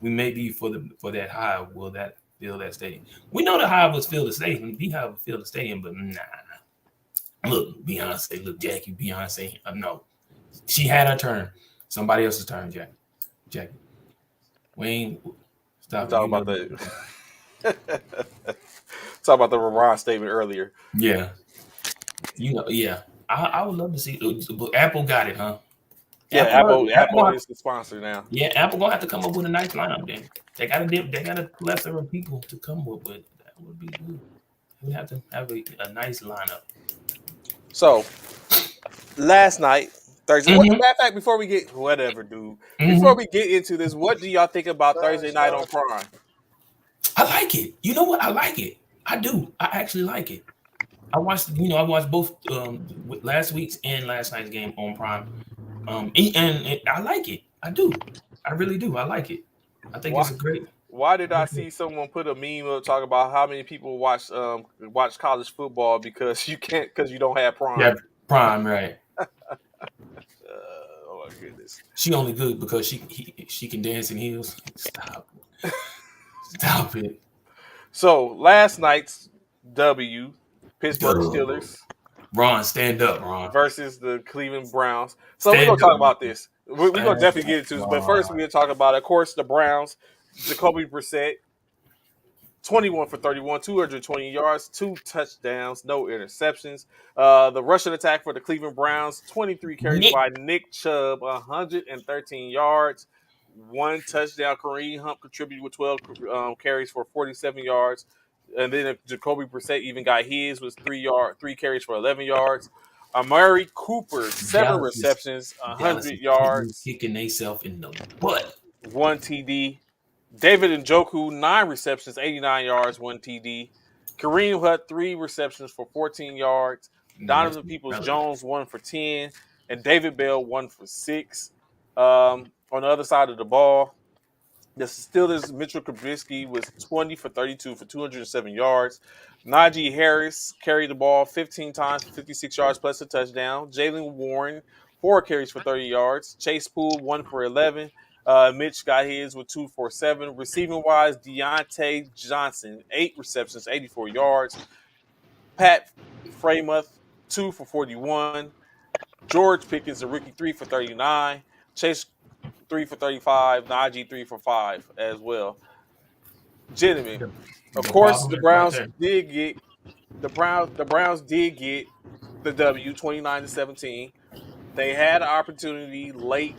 C: We may be for that Hive. Will that fill that stadium? We know the Hive was fill the stadium. The Hive will fill the stadium, but nah. Look, Beyonce. Look, Jackie. Beyonce. No, she had her turn. Somebody else's turn, Jackie. Jackie. Wayne,
A: We
C: stop it.
A: talk
C: You know.
A: about the talk about the LeBron statement earlier.
C: Yeah. You know. Yeah. I would love to see. Apple got it, huh?
A: Yeah,
C: Apple.
A: Apple is the sponsor now.
C: Yeah, Apple gonna have to come up with a nice lineup. Then they got a plethora of people to come up with. That would be good. We have to have a nice lineup.
A: So last night, Thursday. What
C: Mm-hmm.
A: matter of fact, before we get whatever, dude, before
C: Mm-hmm.
A: we get into this, what do y'all think about Thursday night on Prime?
C: I like it. You know what? I like it. I do. I actually like it. I watched. I watched both last week's and last night's game on Prime. And I like it. I do. I really do. I like it. I think
A: Why?
C: it's a great.
A: Why did I see someone put a meme up talking about how many people watch college football because you don't have Prime?
C: Yeah, Prime, right?
A: Oh my goodness!
C: She only good because she can dance in heels. Stop it.
A: So last night's W, Pittsburgh
C: Duh.
A: Steelers
C: Ron, stand up, Ron.
A: versus the Cleveland Browns. So we're
C: Stand
A: gonna talk
C: up.
A: about this. We're gonna
C: Stand
A: definitely get into this, but first
C: up.
A: we're gonna talk about, of course, the Browns. Jacoby Brissett, 21 for 31, 220 yards, 2 touchdowns, no interceptions. The rushing attack for the Cleveland Browns, 23 carries
C: Nick.
A: by Nick Chubb, 113 yards, 1 touchdown. Kareem Hunt contributed with 12 carries for 47 yards. And then Jacoby Brissett even got his, was 3 carries for 11 yards. Amari Cooper, 7 receptions,
C: Dallas
A: 100
C: is
A: yards,
C: kicking themselves in the butt.
A: 1 TD. David Njoku, 9 receptions, 89 yards, 1 TD. Kareem Hunt, 3 receptions for 14 yards.
C: That's
A: Donovan
C: relevant.
A: Peoples-Jones, 1 for 10. And David Bell, 1 for 6. On the other side of the ball, the Steelers' Mitchell Trubisky was 20 for 32 for 207 yards. Najee Harris carried the ball 15 times for 56 yards plus a touchdown. Jalen Warren, 4 carries for 30 yards. Chase Poole, 1 for 11. Mitch got his with 2 for 7. Receiving wise, Deontay Johnson, 8 receptions, 84 yards. Pat Fremuth, 2 for 41. George Pickens, a rookie, 3 for 39. Chase, 3 for 35. Najee, 3 for 5 as well. Gentlemen, of
C: The
A: course,
C: problem
A: the
C: is right
A: Browns
C: there.
A: did get the Browns did get the W, 29-17. They had an opportunity late.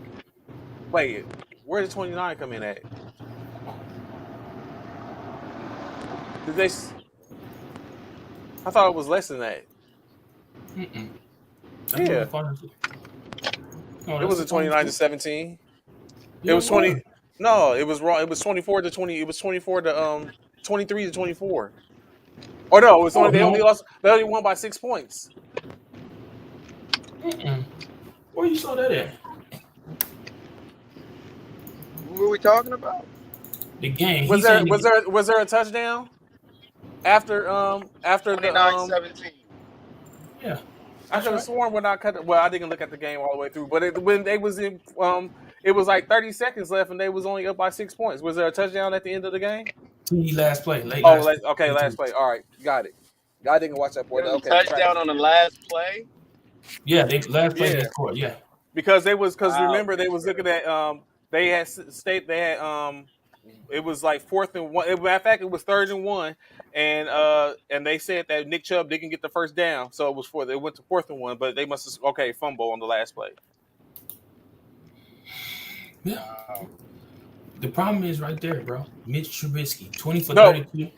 A: Wait, where did 29 come in at? Did they? I thought it was less than that.
C: Mm-mm. That's what
A: Yeah,
C: the final. No,
A: it
C: that's
A: was
C: the
A: a
C: final.
A: 29-17. It
C: Yeah,
A: was
C: it was.
A: 20. No, it was wrong. It was 24 to 20. It was 24 to 23 to 24. Or no, it was
C: Oh
A: only
C: no.
A: they only won by 6 points.
C: Mm-mm. Where you saw that at?
B: What were we talking about?
C: The game.
A: Was
C: He's
A: there
C: saying
A: was there was there a touchdown after the
B: 29-17.
C: yeah,
A: I
C: that's
A: could have
C: right.
A: sworn when I cut. Well, I didn't look at the game all the way through, but when they was in, it was like 30 seconds left, and they was only up by 6 points. Was there a touchdown at the end of the game?
C: T last play, late
A: Oh,
C: last
A: okay,
C: play.
A: last play. All right, got it. I didn't watch that
B: There
A: part.
B: was a
A: Okay, the track.
B: touchdown on the last play.
C: Yeah, they last play they
A: Yeah,
C: scored. Yeah.
A: because
B: Wow,
A: remember they was looking
B: Pittsburgh.
A: at they had state they had it was like 4th and 1. Matter of fact, it was 3rd and 1, and they said that Nick Chubb didn't get the first down, so it went to 4th and 1, but they must have fumble on the last play.
C: Yeah.
B: Wow.
C: The problem is right there, bro. Mitch Trubisky, 20 for
A: No,
C: 32.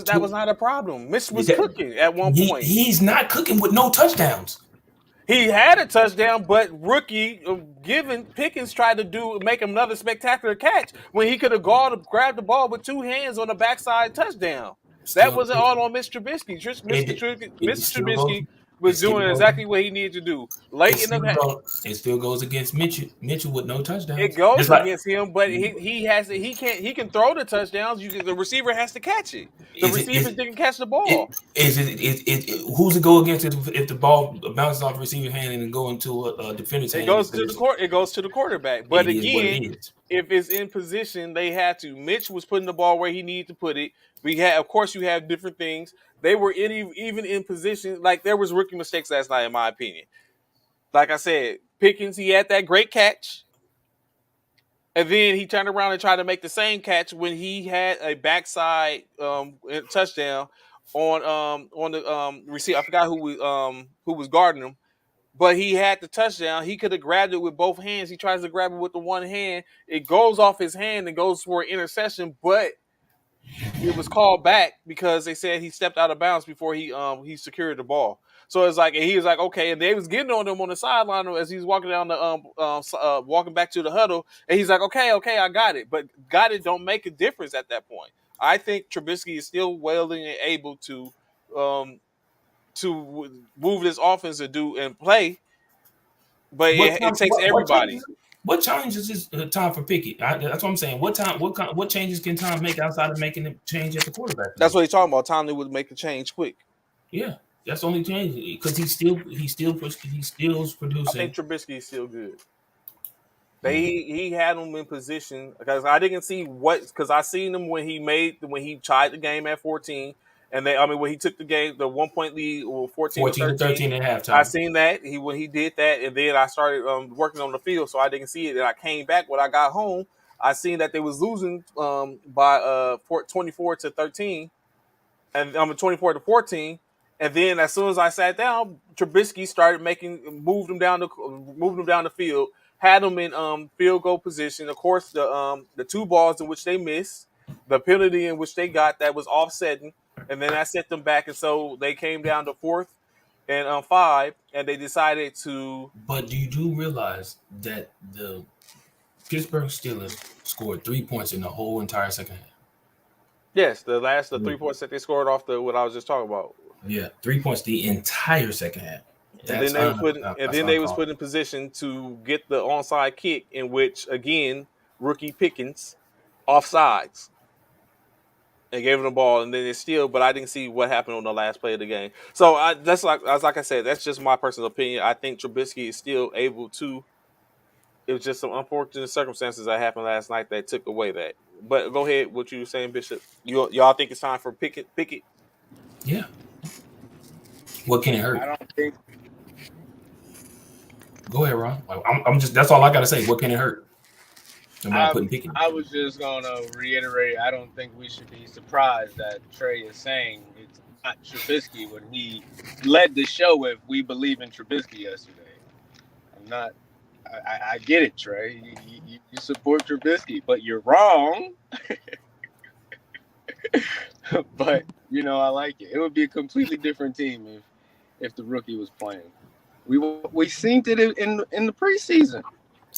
A: that was not a problem. Mitch was
C: That-
A: cooking at one point.
C: he's not cooking with no touchdowns.
A: He had a touchdown, but rookie given Pickens tried to make another spectacular catch when he could have grabbed the ball with 2 hands on the backside touchdown. That
C: Still,
A: wasn't all on Mr. Trubisky.
C: it
A: Mr.
C: still goes.
A: Trubisky was doing exactly what he needed to do. Late in the
C: it still goes against Mitchell with no
A: it
C: touchdowns.
A: goes
C: Just like
A: against him, but he can throw the touchdowns. The receiver has to catch it. The
C: is it
A: receivers
C: is
A: didn't catch the ball.
C: who's it go against if the ball bounces off the receiver's hand and go into a defender's
A: It
C: hand in
A: goes
C: this
A: to the
C: position?
A: court. It goes to the quarterback. But
C: It is what
A: again,
C: it is.
A: if it's in position, they had to. Mitch was putting the ball where he needed to put it. Of course, you have different things. They were even in position. Like there was rookie mistakes last night, in my opinion. Like I said, Pickens, he had that great catch. And then he turned around and tried to make the same catch when he had a backside touchdown on the receiver. I forgot who was guarding him, but he had the touchdown. He could have grabbed it with both hands. He tries to grab it with the one hand. It goes off his hand and goes for an interception, but it was called back because they said he stepped out of bounds before he secured the ball. So it's like, and he was like, okay, and they was getting on him on the sideline as he's walking down the walking back to the huddle, and he's like, okay, I got it, but got it don't make a difference at that point. I think Trubisky is still willing and able um move this offense and do and play, but it takes everybody.
C: What challenges is time for Pickett? That's what I'm saying. What changes can Tom make outside of making a change at the quarterback
A: That's
C: position?
A: what he's talking about. Tomlin would make a change quick.
C: Yeah, that's the only change because he's still
A: I think
C: producing.
A: Trubisky is still good. He had him in position because I didn't see because I seen him when he tied the game at 14, and when he took the 1 point lead,
C: 14 to
A: 13
C: 13 at
A: I
C: halftime.
A: seen that when he did that, and then I started working on the field, so I didn't see it. And I came back when I got home. I seen that they was losing by 24 to 13, and 24 to 14. And then as soon as I sat down, Trubisky started moved him down the field, had them in field goal position. Of course, the two balls in which they missed, the penalty in which they got that was offsetting, and then I set them back, and so they came down to 4th and 5, and they decided to.
C: But you do realize that the Pittsburgh Steelers scored 3 points in the whole entire second half.
A: Yes, the 3 points that they scored off what I was just talking about.
C: Yeah, 3 points the entire second half.
A: And then they was put in position to get the onside kick, in which again rookie Pickens offsides and gave him the ball, and then it's still. But I didn't see what happened on the last play of the game. So that's like I said, that's just my personal opinion. I think Trubisky is still able to. It was just some unfortunate circumstances that happened last night that took away that. But go ahead, what you were saying, Bishop. Y'all think it's time for Pickett?
C: Yeah. What can it hurt?
B: I don't think.
C: Go ahead, Ron. I'm just. That's all I got to say. What can it hurt?
B: I was just gonna reiterate. I don't think we should be surprised that Trey is saying it's not Trubisky when he led the show with "We believe in Trubisky" yesterday. I'm not. I get it, Trey. You support Trubisky, but you're wrong. But I like it. It would be a completely different team if the rookie was playing. We seen it in the preseason.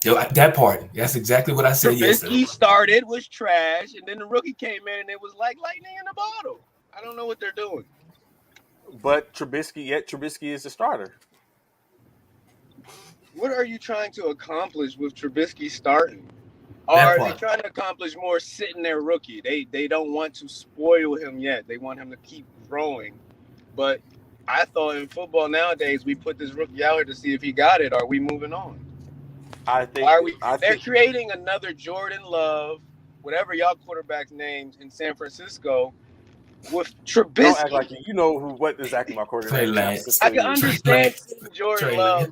C: That part. That's exactly what I said yesterday.
B: Trubisky started, was trash, and then the rookie came in and it was like lightning in a bottle. I don't know what they're doing.
A: But Trubisky is the starter.
B: What are you trying to accomplish with Trubisky starting? Or are they trying to accomplish more sitting there rookie? They don't want to spoil him yet. They want him to keep growing. But I thought in football nowadays we put this rookie out here to see if he got it. Are we moving on? They're creating another Jordan Love, whatever y'all quarterback's names in San Francisco, with Trubisky.
A: Don't act like you know what exactly my quarterback is.
B: I can understand Jordan Love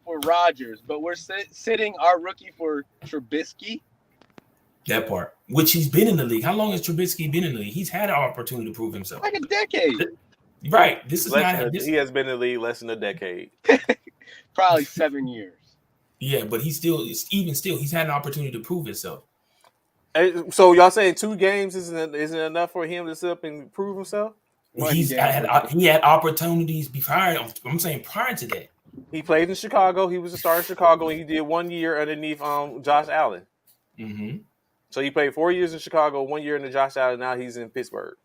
B: for Rodgers, but we're sitting our rookie for Trubisky.
C: That part, which he's been in the league. How long has Trubisky been in the league? He's had an opportunity to prove himself.
B: Like a decade.
C: Right. This is
A: he has been in the league less than a decade.
B: Probably 7 years.
C: Yeah, but he's had an opportunity to prove himself.
A: So y'all saying 2 games isn't enough for him to sit up and prove himself?
C: He had opportunities prior. I'm saying prior to that.
A: He played in Chicago. He was a starter in Chicago, and he did 1 year underneath Josh Allen.
C: Mm-hmm.
A: So he played 4 years in Chicago, 1 year in the Josh Allen. Now he's in Pittsburgh.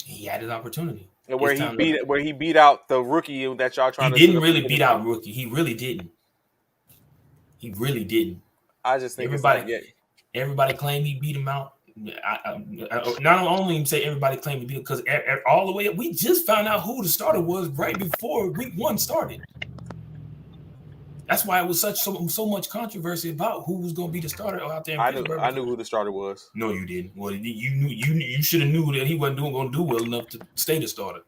C: He had his opportunity.
A: and
C: It's time to.
A: where he beat out the rookie that y'all
C: He
A: trying to sit
C: didn't
A: up and
C: really
A: put him
C: beat
A: in.
C: out rookie. He really didn't. He really didn't.
A: I just think it's like,
C: Everybody,
A: yeah,
C: everybody claimed he beat him out. Not only say everybody claimed he beat him because all the way up, we just found out who the starter was right before week 1 started. That's why it was so much controversy about who was going to be the starter out there in Pittsburgh.
A: I knew who the starter was.
C: No, you didn't. Well, you should have knew that he wasn't going to do well enough to stay the starter.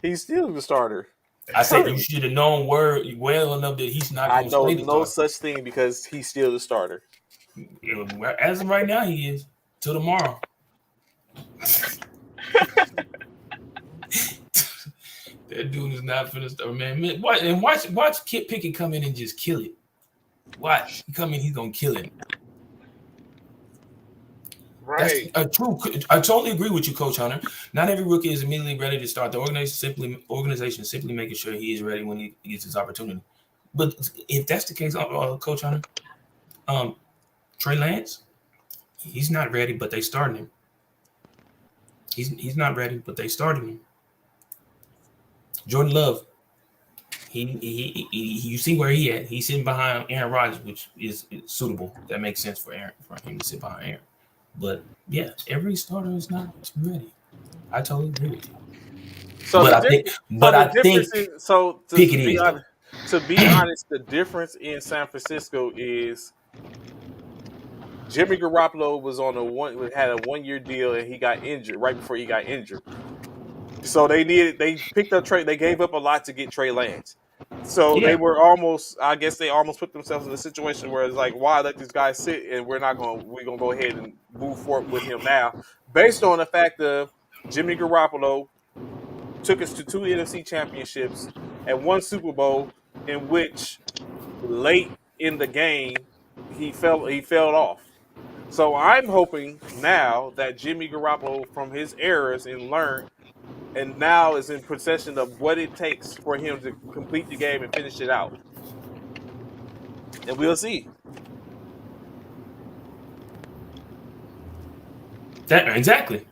A: He's still the starter
C: I said you
A: currently.
C: should have known well enough that he's not
A: I
C: going to
A: know
C: stay the
A: no
C: starter.
A: such thing because he's still the starter.
C: As of right now, he is. Till tomorrow. That dude is not finna start, man. Watch Kid Pickett come in and just kill it. Watch, he come in, he's gonna kill it. That's
B: Right.
C: a true. I totally agree with you, Coach Hunter. Not every rookie is immediately ready to start. The organization simply making sure he is ready when he gets his opportunity. But if that's the case, Coach Hunter, Trey Lance, he's not ready, but they started him. He's not ready, but they started him. Jordan Love, he you see where he at. He's sitting behind Aaron Rodgers, which is suitable. That makes sense for him to sit behind Aaron. But yeah, every starter is not ready. I totally agree with you.
A: So
C: But
A: the
C: I think,
A: difference,
C: but I think Pickett
A: be
C: is though.
A: honest, the difference in San Francisco is Jimmy Garoppolo was on had a 1 year deal and he got injured right before he got injured. So they picked up Trey. They gave up a lot to get Trey Lance. So they
C: Yeah,
A: were almost, I guess they almost put themselves in a situation where it's like, why let these guys sit and we're gonna go ahead and move forward with him now, based on the fact of Jimmy Garoppolo took us to 2 NFC championships and 1 Super Bowl, in which late in the game he fell off. So I'm hoping now that Jimmy Garoppolo from his errors and learned and now is in possession of what it takes for him to complete the game and finish it out. And we'll see.
C: exactly,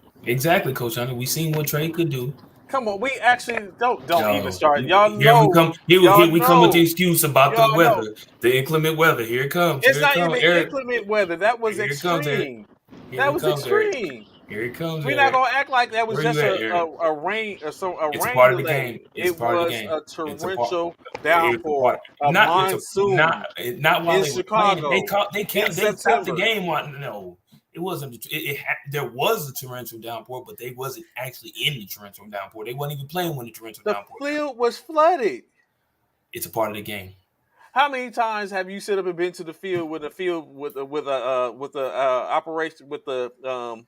C: Coach Hunter. We seen what Trey could do.
A: Come on, we actually don't even
C: No,
A: start. Y'all
C: here we
A: know,
C: come. Here we come with the excuse about the
A: y'all know.
C: weather, the inclement weather. Here it comes.
A: It's
C: Here it
A: not
C: comes,
A: even
C: Eric.
A: inclement weather. That was
C: Here it comes, Eric.
A: extreme.
C: Here
A: That
C: it
A: was
C: comes, Eric.
A: extreme.
C: Here it comes,
A: We're not
C: Eric.
A: gonna act like that was
C: Where you
A: just
C: at, Eric?
A: a rain or a
C: It's a
A: rain
C: part of the
A: delay.
C: game. It's a
A: It
C: part of the
A: was
C: game.
A: a
C: It's a part.
A: torrential
C: It's a part.
A: downpour, a
C: Not it's a
A: monsoon
C: not while
A: in
C: they were playing.
A: Chicago in
C: They stopped the
A: September.
C: game. No, it wasn't. There was a torrential downpour, but they wasn't actually in the torrential downpour. They wasn't even playing when the torrential
A: The
C: downpour came.
A: field was flooded.
C: It's a part of the game.
A: How many times have you sit up and been to the field with a operation with the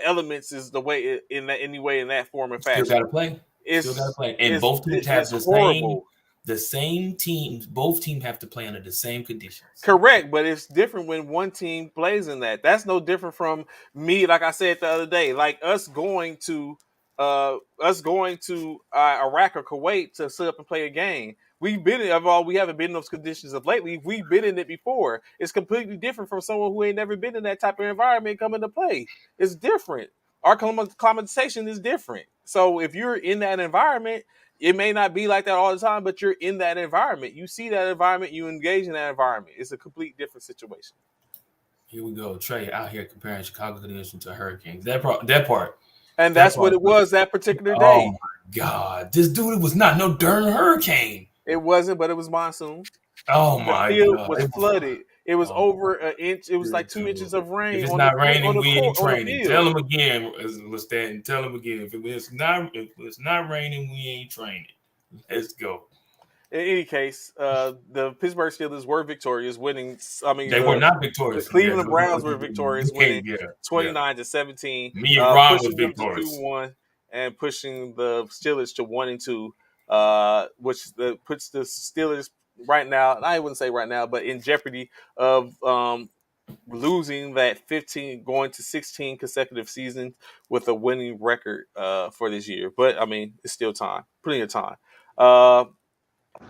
A: elements is the way in that any way in that form and
C: Still got
A: fashion?
C: to play. Still got to play. And
A: It's
C: both teams have
A: it's horrible.
C: the same teams. Both teams have to play under the same conditions.
A: Correct, but it's different when one team plays in that. That's no different from me, like I said the other day, like us going to Iraq or Kuwait to sit up and play a game. We've been in of all we haven't been in those conditions of lately. We've been in it before. It's completely different from someone who ain't never been in that type of environment coming to play. It's different. Our climatization is different. So if you're in that environment, it may not be like that all the time, but you're in that environment. You see that environment, you engage in that environment. It's a complete different situation.
C: Here we go. Trey out here comparing Chicago conditions to hurricanes. That
A: And that's what
C: part.
A: it was that particular
C: Oh
A: day.
C: my God. This dude was not no darn hurricane.
A: It wasn't, but it was monsoon.
C: Oh
A: The
C: my
A: field
C: God.
A: was flooded. It was
C: Oh,
A: over an inch. It was like 2 inches of
C: if
A: rain
C: it's
A: on the
C: not raining,
A: on the
C: we ain't
A: court on the
C: training. Tell
A: field.
C: him again, Stan. Tell him again. If it's not raining, we ain't training. Let's go.
A: In any case, the Pittsburgh Steelers were victorious, winning. I mean,
C: They were not
A: the
C: victorious. Yeah,
A: Cleveland Browns were victorious,
C: you
A: winning
C: can't. Yeah, yeah.
A: 29-17,
C: Me and Ron was
A: pushing them to
C: victorious.
A: 2-1 and pushing the Steelers to 1-2, puts the Steelers right now. I wouldn't say right now, but in jeopardy of losing that 15, going to 16 consecutive seasons with a winning record for this year. But I mean, it's still time, plenty of time.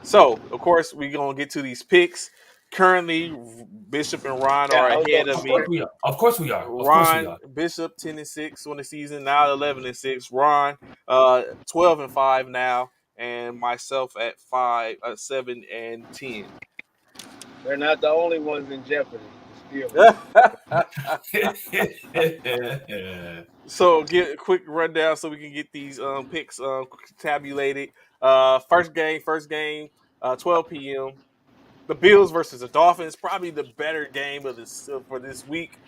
A: So, of course, we're going to get to these picks. Currently, Bishop and Ron
B: Yeah,
A: are
B: I was
A: ahead
B: about
A: of
C: Of
B: to
A: me.
C: course
B: say.
C: we are. Of course we are. Of course we
A: Ron
C: are.
A: Bishop 10-6 on the season, now 11-6. Ron 12-5 now, and myself at 7-10.
B: They're not the only ones in jeopardy. The Steelers.
A: So get a quick rundown so we can get these picks tabulated. First game, 12 p.m. The Bills versus the Dolphins, probably the better game of this for this week.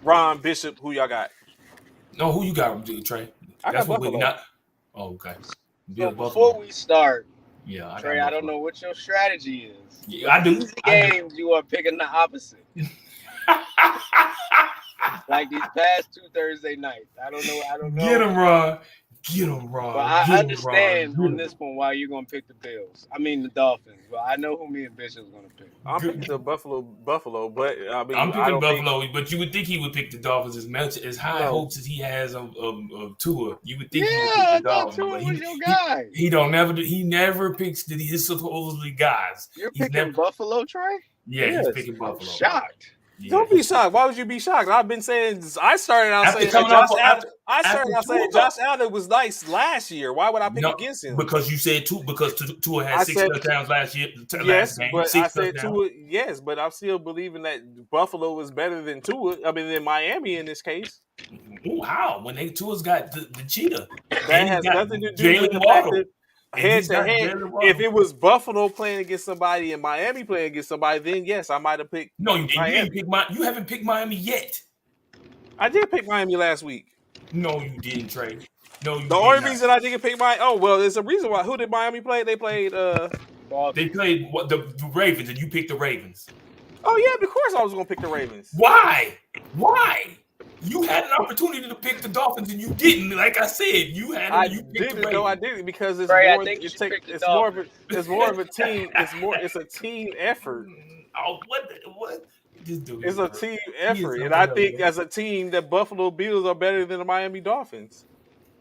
A: Ron Bishop, who y'all got?
C: No, who you got, Trey?
A: I
C: That's
A: got
C: what we
A: Buffalo.
C: not. Oh, okay.
B: So
C: Bills
B: before
C: Buffalo.
B: we start,
C: Yeah, I got
B: Trey, I don't
C: Buffalo.
B: know what your strategy is.
C: Yeah,
B: With
C: I do.
B: easy
C: I do.
B: games, you are picking the opposite. Like these past 2 Thursday nights. I don't know. I don't
C: Get
B: know.
C: him, Ron. Get him,
B: But
C: Ron.
B: I
C: Get him, Ron.
B: understand
C: Get
B: on
C: him.
B: this one why you're gonna pick the Bills. I mean the Dolphins. But I know who me and Bishop's gonna pick.
A: I'm picking
C: Good.
A: the Buffalo, but I mean
C: I'm
A: I
C: picking
A: don't think
C: Buffalo, but you would think he would pick the Dolphins as much as high
A: no.
C: hopes as he has of Tua. You would
B: Yeah,
C: think he would pick the
B: I thought
C: Dolphins,
B: Tua
C: but
B: was your guy.
C: he don't never do, he never picks his supposedly guys.
B: You're
C: He's
B: picking
C: never
B: Buffalo, Trey?
C: yeah he's
A: Yes.
C: picking
B: I'm
C: Buffalo.
B: shocked.
C: Yeah,
A: Don't be shocked. Why would you be shocked? I've been saying I started out
C: after
A: saying that
C: coming off
A: I started
C: after
A: out saying
C: Tua.
A: Josh Allen was nice last year. Why would I pick
C: No,
A: against him?
C: because you said Tua because Tua had
A: I
C: six
A: said
C: touchdowns last year, last
A: yes,
C: game,
A: but I
C: six
A: said
C: touchdowns.
A: Tua yes, but I'm still believing that Buffalo was better than Tua. I mean than Miami in this case.
C: Ooh, how when Tua's got the cheetah
A: That
C: and he's
A: has
C: got
A: nothing to do with
C: Jalen
A: the fact that
C: Waddle and
A: head
C: he's
A: to
C: got
A: head,
C: Jalen
A: if
C: Waddle.
A: it was Buffalo playing against somebody and Miami playing against somebody, then yes, I might have picked
C: No, you didn't.
A: Miami.
C: You haven't picked Miami yet.
A: I did pick Miami last week.
C: No, you didn't, Trey. No, you
A: The
C: did
A: only
C: not.
A: reason I didn't pick there's a reason why. Who did Miami play? They played
C: They played the Ravens, and you picked the Ravens.
A: oh yeah, of course I was gonna pick the Ravens.
C: Why? Why? You had an opportunity to pick the Dolphins, and you didn't. Like I said, you picked the
A: Didn't. No, I
C: Ravens.
A: didn't because it's
B: Trey, I
A: more.
B: think you should pick the
A: It's more of a.
B: Dolphins.
A: It's more of a team. It's a team effort.
C: Oh, what? This dude
A: It's
C: is
A: a team
C: he is
A: effort, and
C: something
A: I
C: else,
A: think
C: man.
A: as a team, the Buffalo Bills are better than the Miami Dolphins.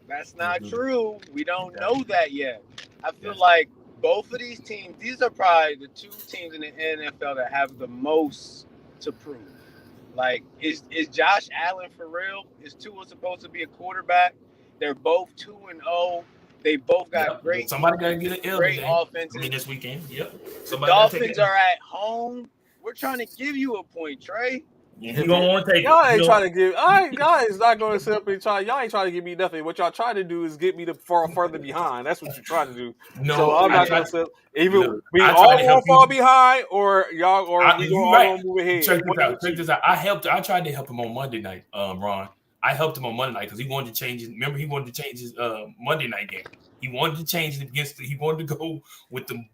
B: That's not true. We don't
C: Yeah.
B: know that yet. I feel
C: Yeah.
B: like both of these teams, these are probably the two teams in the NFL that have the most to prove. Like, is Josh Allen for real? Is Tua supposed to be a quarterback? They're both 2-0. They both got
C: Yep.
B: great,
C: Somebody got to get an L
B: great
C: today. I
B: offenses.
C: mean, this weekend. Yep.
B: The
C: Somebody got to take
B: Dolphins
C: it.
B: are at home. We're trying to give you a point, Trey.
C: Yeah, he don't want to take
A: Y'all
C: it.
A: ain't trying to give. Y'all is not going to sit up and try. Y'all ain't trying to give me nothing. What y'all trying to do is get me to fall further behind. That's what you're trying to do.
C: No,
A: So I'm
C: I
A: not
C: tried.
A: going to sit. Either
C: Look,
A: we
C: I
A: all
C: tried to help
A: going to fall
C: you.
A: behind, or y'all, or we
C: You
A: all
C: right.
A: going to move ahead.
C: Check this
A: One of
C: out.
A: the
C: Check
A: two.
C: this out. I tried to help him on Monday night, Ron. I helped him on Monday night because he wanted to change his. Remember, he wanted to change his Monday night game. He wanted to change it against. He wanted to go with the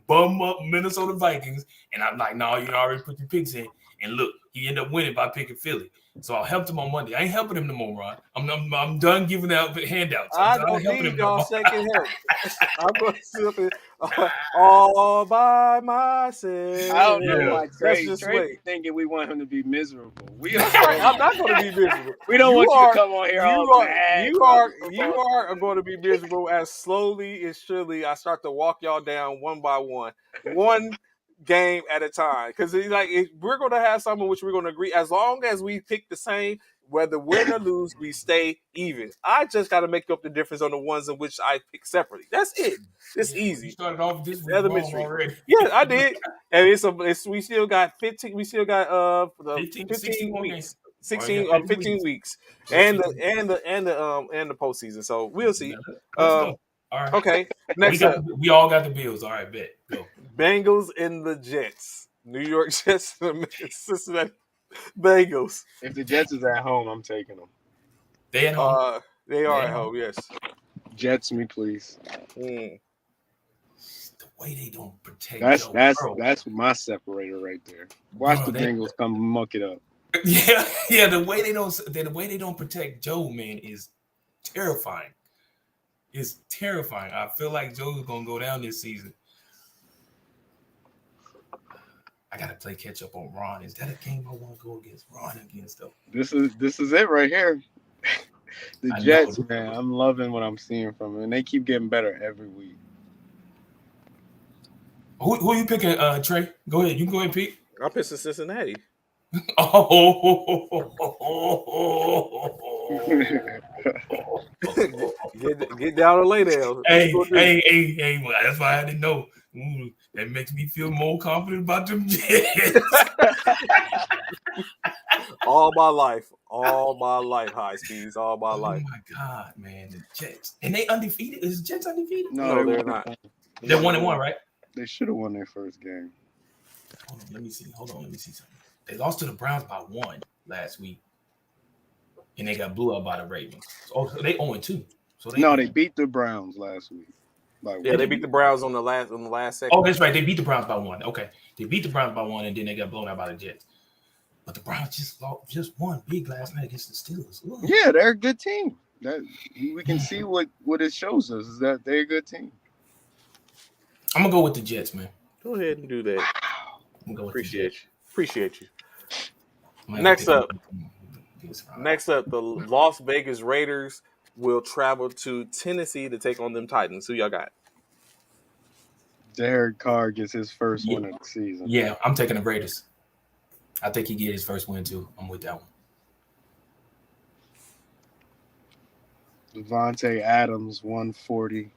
C: bum up Minnesota Vikings, and I'm like, no, you already put your picks in. And look, he ended up winning by picking Philly. So I helped him on Monday. I ain't helping him no more, Ron. I'm done giving out handouts. I'm
A: I
C: done
A: don't
C: helping
A: need
C: him no
A: y'all
C: more.
A: second help. I'm going to sit up and, all by myself.
B: I don't know
C: Yeah.
B: why
A: Let's
B: Trey
A: just
B: be
A: wait.
B: thinking we want him to be miserable. We
A: I'm
B: are.
A: not going to be miserable.
B: We don't want you to come on here all mad.
A: You
B: about
A: are
B: the football
A: going to be miserable as slowly and surely I start to walk y'all down one by one game at a time. Because we're going to have something which we're going to agree. As long as we pick the same, whether win or lose, we stay even. I just got to make up the difference on the ones in which I pick separately. That's it. It's easy.
C: You started off this
A: It's
C: week wrong
A: elementary.
C: already.
A: Yeah, I did. And we still got 15. We still got
C: 15,
A: 15
C: 16 more
A: weeks.
C: games.
A: 16
C: 15
A: 15 weeks.
C: Yeah,
A: And
C: 15.
A: the postseason. So we'll see.
C: Let's go. All right.
A: Okay. Next up,
C: we all got the Bills. All right, bet. Go.
A: Bengals and the Jets. New York Jets and the Cincinnati Bengals.
B: If the Jets is at home, I'm taking them.
C: They at home.
A: They are
C: Yeah.
A: at home, yes.
B: Jets me, please.
A: Mm.
C: The way they don't protect
B: That's
C: Joe
B: that's my separator right there. Watch the Bengals come muck it up.
C: Yeah. The way they don't protect Joe, man, is terrifying. It's terrifying. I feel like Joe's gonna go down this season. I gotta play catch up on Ron. Is that a game I want to go against Ron against though?
B: This is it right here. The
C: I
B: Jets,
C: know.
B: man. I'm loving what I'm seeing from them, and they keep getting better every week.
C: Who are you picking, Trey? Go ahead. You can go ahead and pick.
A: I'm pissing Cincinnati. Get down and lay down. What you
C: Hey,
A: gonna do?
C: hey, hey, hey. Well, that's why I had to know. Ooh, that makes me feel more confident about them Jets.
A: All my life, high speeds, all my
C: Oh
A: life.
C: my God, man, the Jets. And they undefeated. Is the Jets undefeated?
B: No,
A: No,
B: they
A: they're
B: won.
A: not.
C: They're 1-1,
A: 1-1.
C: right?
B: They should have won their first game.
C: Hold on, let me see. Hold on, let me see something. They lost to the Browns by 1 last week. And they got blew out by the Ravens. So they 0-2. So
B: No, they beat the Browns last week. By
A: Yeah,
B: one.
A: they beat the Browns on the last
C: Oh,
A: second.
C: that's right. They beat the Browns by 1. Okay. They beat the Browns by 1 and then they got blown out by the Jets. But the Browns just won big last night against the Steelers. Ugh.
B: Yeah, they're a good team. That we can see what it shows us is that they're a good team.
C: I'm gonna go with the Jets, man.
A: Go ahead and do that.
C: I'm gonna go with the
A: Appreciate
C: Jets.
A: you. Appreciate you.
C: I'm gonna have to
A: Next
C: pick
A: up,
C: them this round.
A: next up, the Las Vegas Raiders will travel to Tennessee to take on them Titans. Who y'all got?
B: Derek Carr gets his first
C: Yeah.
B: win of the season.
C: Yeah, I'm taking the Raiders. I think he get his first win too. I'm with that one.
B: Devontae Adams 140.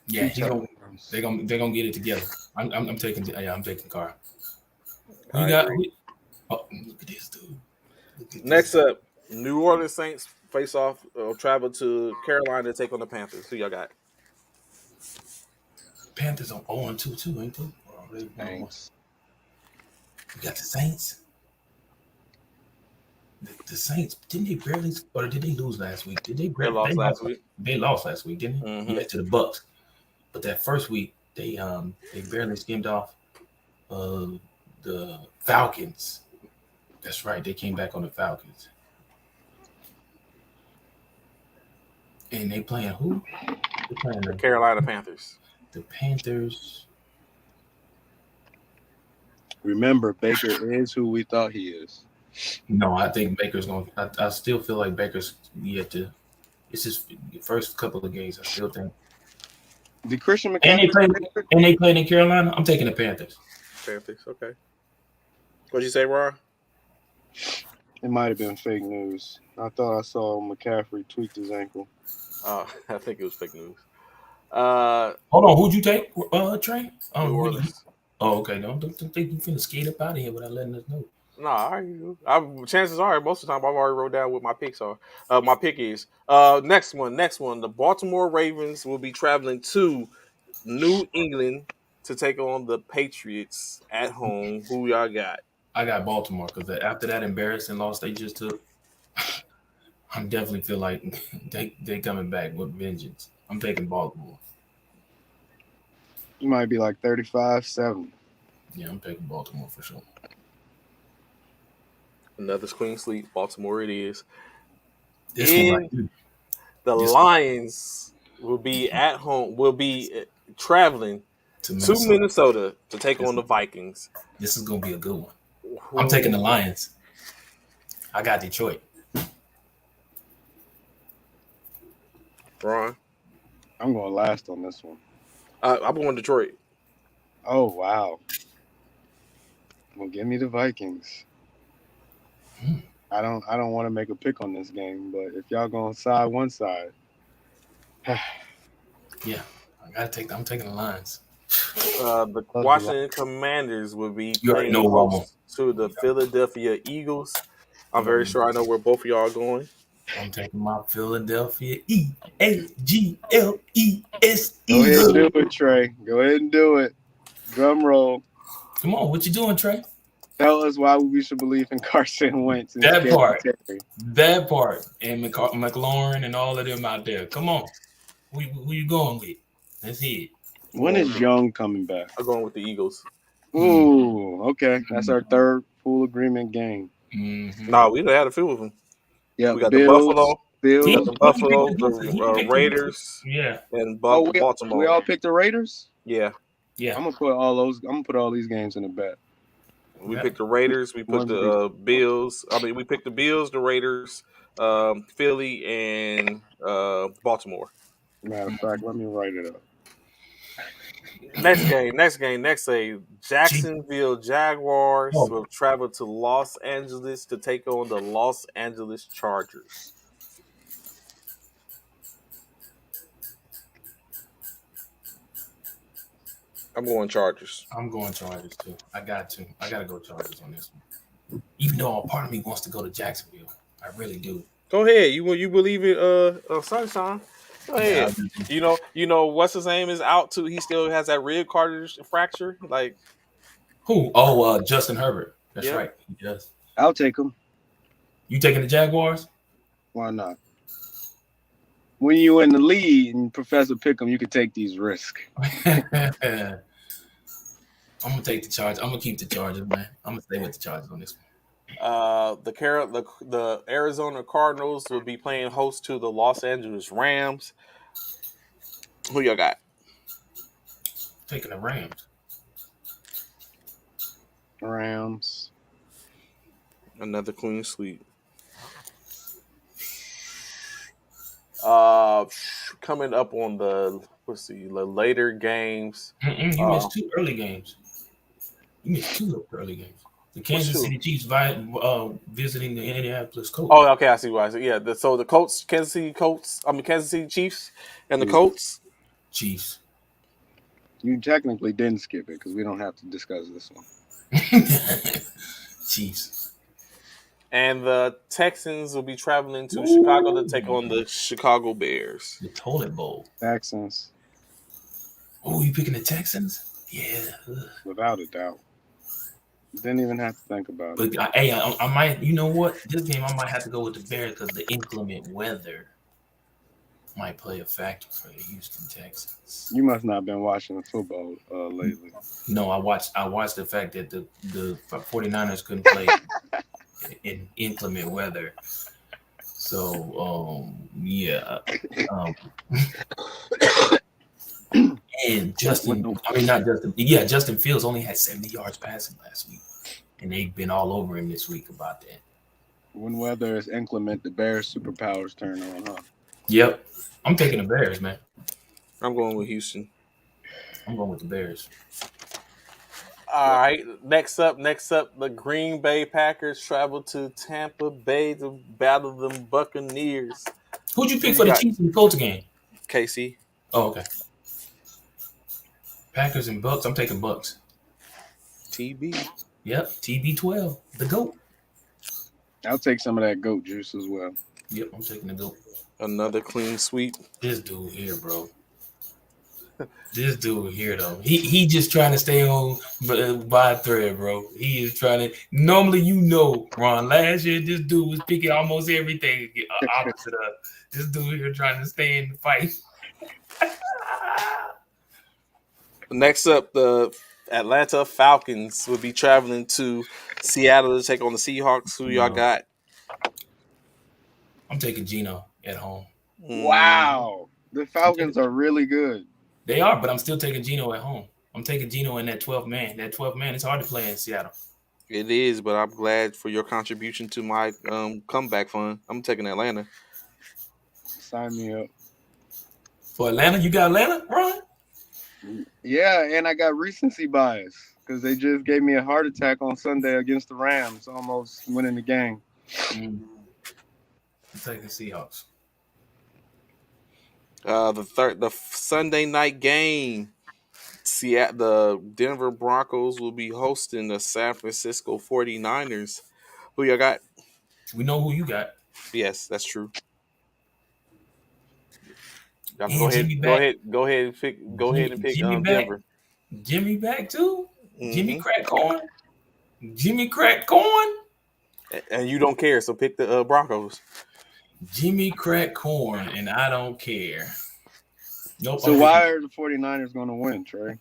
C: Yeah, he's gonna. They're gonna get it together. I'm taking. Yeah, I'm taking Carr. Who you
A: I
C: got?
A: agree.
C: Oh, look at this dude. Look at
A: Next
C: this.
A: up, New Orleans Saints face off, travel to Carolina to take on the Panthers. Who y'all got?
C: Panthers on 0-2 too, ain't they? Or are they 1-1?
B: Thanks.
C: We got the Saints. The Saints didn't they barely, or did they lose last week? Did they
A: They
C: barely?
A: lost last week.
C: They lost last week, didn't they?
A: Mm-hmm.
C: Yeah, to the Bucks. But that first week, they barely skimmed off the Falcons. That's right. They came back on the Falcons. And they playing who? They playing
A: The Carolina Panthers.
C: the Panthers.
B: Remember, Baker is who we thought he is.
C: No, I think Baker's going to. I still feel like Baker's yet to. It's his first couple of games. I still think.
B: Did Christian
C: And they
B: McCaffrey?
C: played. And they played in Carolina. I'm taking the Panthers.
A: Panthers. Okay. What'd you say, Ron?
B: It might have been fake news. I thought I saw McCaffrey tweaked his ankle.
A: I think it was fake news.
C: Hold on, who'd you take, Trey?
A: New Orleans.
C: Oh, okay. Don't think you finna skate up out of here without letting us know.
A: Nah, chances are most of the time I've already wrote down what my picks are. My pick is next one. The Baltimore Ravens will be traveling to New England to take on the Patriots at home. Who y'all got?
C: I got Baltimore because after that embarrassing loss they just took, I definitely feel like they coming back with vengeance. I'm taking Baltimore.
B: It might be like 35-7.
C: Yeah, I'm taking Baltimore for sure.
A: Another clean sweep. Baltimore it is.
C: This one right here.
A: The Lions will be at home. Will be traveling
C: to
A: Minnesota to take on the Vikings.
C: This is gonna be a good one. I'm taking the Lions. I got Detroit.
A: Ron,
B: I'm going last on this one.
A: I'm going Detroit.
B: Oh wow. Well, give me the Vikings. I don't want to make a pick on this game, but if y'all gonna side one side,
C: yeah, I'm taking the Lions.
A: The Washington Commanders will be playing to the Philadelphia Eagles. I'm very sure I know where both of y'all are going.
C: I'm taking my Philadelphia Eagles.
B: Go ahead and do it, Trey. Go ahead and do it. Drum roll.
C: Come on, what you doing, Trey?
B: Tell us why we should believe in Carson Wentz. And
C: That part, and McLaurin and all of them out there. Come on, who you going with? Let's hear it.
B: When is Young coming back?
A: I'm going with the Eagles.
B: Ooh, okay. That's our third full agreement game.
C: Mm-hmm.
A: No, we had a few of them.
B: Yeah,
A: we got
B: Bills,
A: the Buffalo, the Raiders,
B: yeah,
A: and Baltimore.
B: We all picked the Raiders.
A: Yeah.
B: I'm gonna put all these games in a bet.
A: We picked the Raiders. We put the Bills. We picked the Bills, the Raiders, Philly, and Baltimore.
B: Matter of fact, let me write it up.
A: Next say
C: Chief.
A: Jacksonville Jaguars
C: Oh,
A: will travel to Los Angeles to take on the Los Angeles Chargers. I'm going Chargers.
C: I'm going Chargers too. I got to. I got to go Chargers on this one. Even though a part of me wants to go to Jacksonville, I really do.
A: Go ahead. You believe it? Sunshine. Go
C: Yeah, I
A: ahead.
C: do.
A: You know what's his name is out too. He still has that rib cartilage fracture. Like,
C: Who? Oh, Justin Herbert. That's
A: yep.
C: right. He does.
B: I'll take them.
C: You taking the Jaguars?
B: Why not? When you in the lead and Professor Pick'em, you can take these risks.
C: I'm gonna take the Chargers. I'm gonna keep the Chargers, man. I'm gonna stay with the Chargers on this one.
A: The Arizona Cardinals will be playing host to the Los Angeles Rams. Who y'all got?
C: Taking the Rams.
B: Rams.
A: Another clean sweep. Coming up on the later games.
C: You missed two early games. You missed two early games. The Kansas City Chiefs visiting the Indianapolis Colts.
A: Oh, okay, I see why. Yeah, so the Colts, Kansas City Chiefs, and the Colts.
C: Chiefs.
B: You technically didn't skip it because we don't have to discuss this one.
C: Chiefs.
A: And the Texans will be traveling to Chicago to take on the Chicago Bears.
C: The Toilet Bowl.
B: Texans.
C: Oh, you picking the Texans? Yeah.
B: Without a doubt. Didn't even have to think about it.
C: But I might, you know what? This game I might have to go with the Bears because the inclement weather might play a factor for the Houston Texans.
B: You must not have been watching football lately.
C: No, I watched the fact that the 49ers couldn't play in inclement weather. So, yeah. And Justin Fields only had 70 yards passing last week. And they've been all over him this week about that.
B: When weather is inclement, the Bears' superpowers turn on, huh?
C: Yep. I'm taking the Bears, man.
A: I'm going with Houston.
C: I'm going with the Bears.
A: All right. Next up, the Green Bay Packers travel to Tampa Bay to battle them Buccaneers.
C: Who'd you pick for the Chiefs and Colts game?
A: KC.
C: Oh, okay. Packers and Bucks. I'm taking Bucks.
A: TB.
C: Yep. TB12. The GOAT.
B: I'll take some of that goat juice as well.
C: Yep. I'm taking the GOAT.
A: Another clean sweep.
C: This dude here, bro. This dude here, though, he just trying to stay on by a thread, bro. He is trying to. Normally, Ron. Last year, this dude was picking almost everything opposite of this dude here trying to stay in the fight.
A: Next up, the Atlanta Falcons will be traveling to Seattle to take on the Seahawks. Who y'all got?
C: I'm taking Geno at home.
B: Wow. The Falcons are really good.
C: They are, but I'm still taking Geno at home. I'm taking Geno in that 12 man. That 12 man, it's hard to play in Seattle.
A: It is, but I'm glad for your contribution to my comeback fund. I'm taking Atlanta.
B: Sign me up.
C: For Atlanta, you got Atlanta, Ron?
B: Yeah, and I got recency bias because they just gave me a heart attack on Sunday against the Rams, almost winning the game.
C: I'm taking Seahawks.
A: The Sunday night game, the Denver Broncos will be hosting the San Francisco 49ers. Who y'all got?
C: We know who you got.
A: Yes, that's true. Go ahead and pick Denver.
C: Jimmy back too? Mm-hmm. Jimmy crack corn? Jimmy crack corn?
A: And you don't care, so pick the Broncos.
C: Jimmy crack corn, and I don't care.
B: Nope. So why are the 49ers going to win, Trey?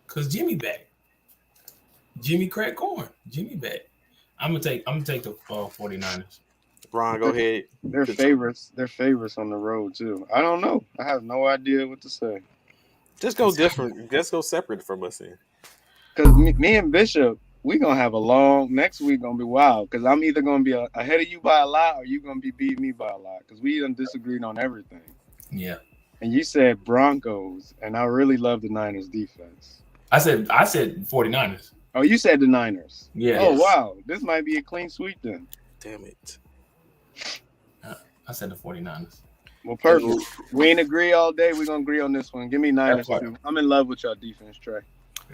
C: Because Jimmy back. Jimmy crack corn. Jimmy back. I'm gonna take the 49ers.
A: Ron, go ahead.
B: They're favorites. They're favorites on the road too. I don't know. I have no idea what to say.
A: Just go different. Just go separate from us here.
B: Because me and Bishop, we gonna have a long next week. Gonna be wild. Because I'm either gonna be ahead of you by a lot, or you gonna be beating me by a lot. Because we done disagreed on everything.
C: Yeah.
B: And you said Broncos, and I really love the Niners defense.
C: I said 49ers.
B: Oh, you said the Niners.
C: Yeah,
B: Oh
A: Yes.
B: wow, this might be a clean sweep then.
A: Damn it.
C: uh, I said the 49ers.
B: Well,
A: And
B: perfect. We ain't agree all day. We're gonna agree on this one. Give me
C: That
B: Niners
C: part.
B: too. I'm in love with your defense, Trey.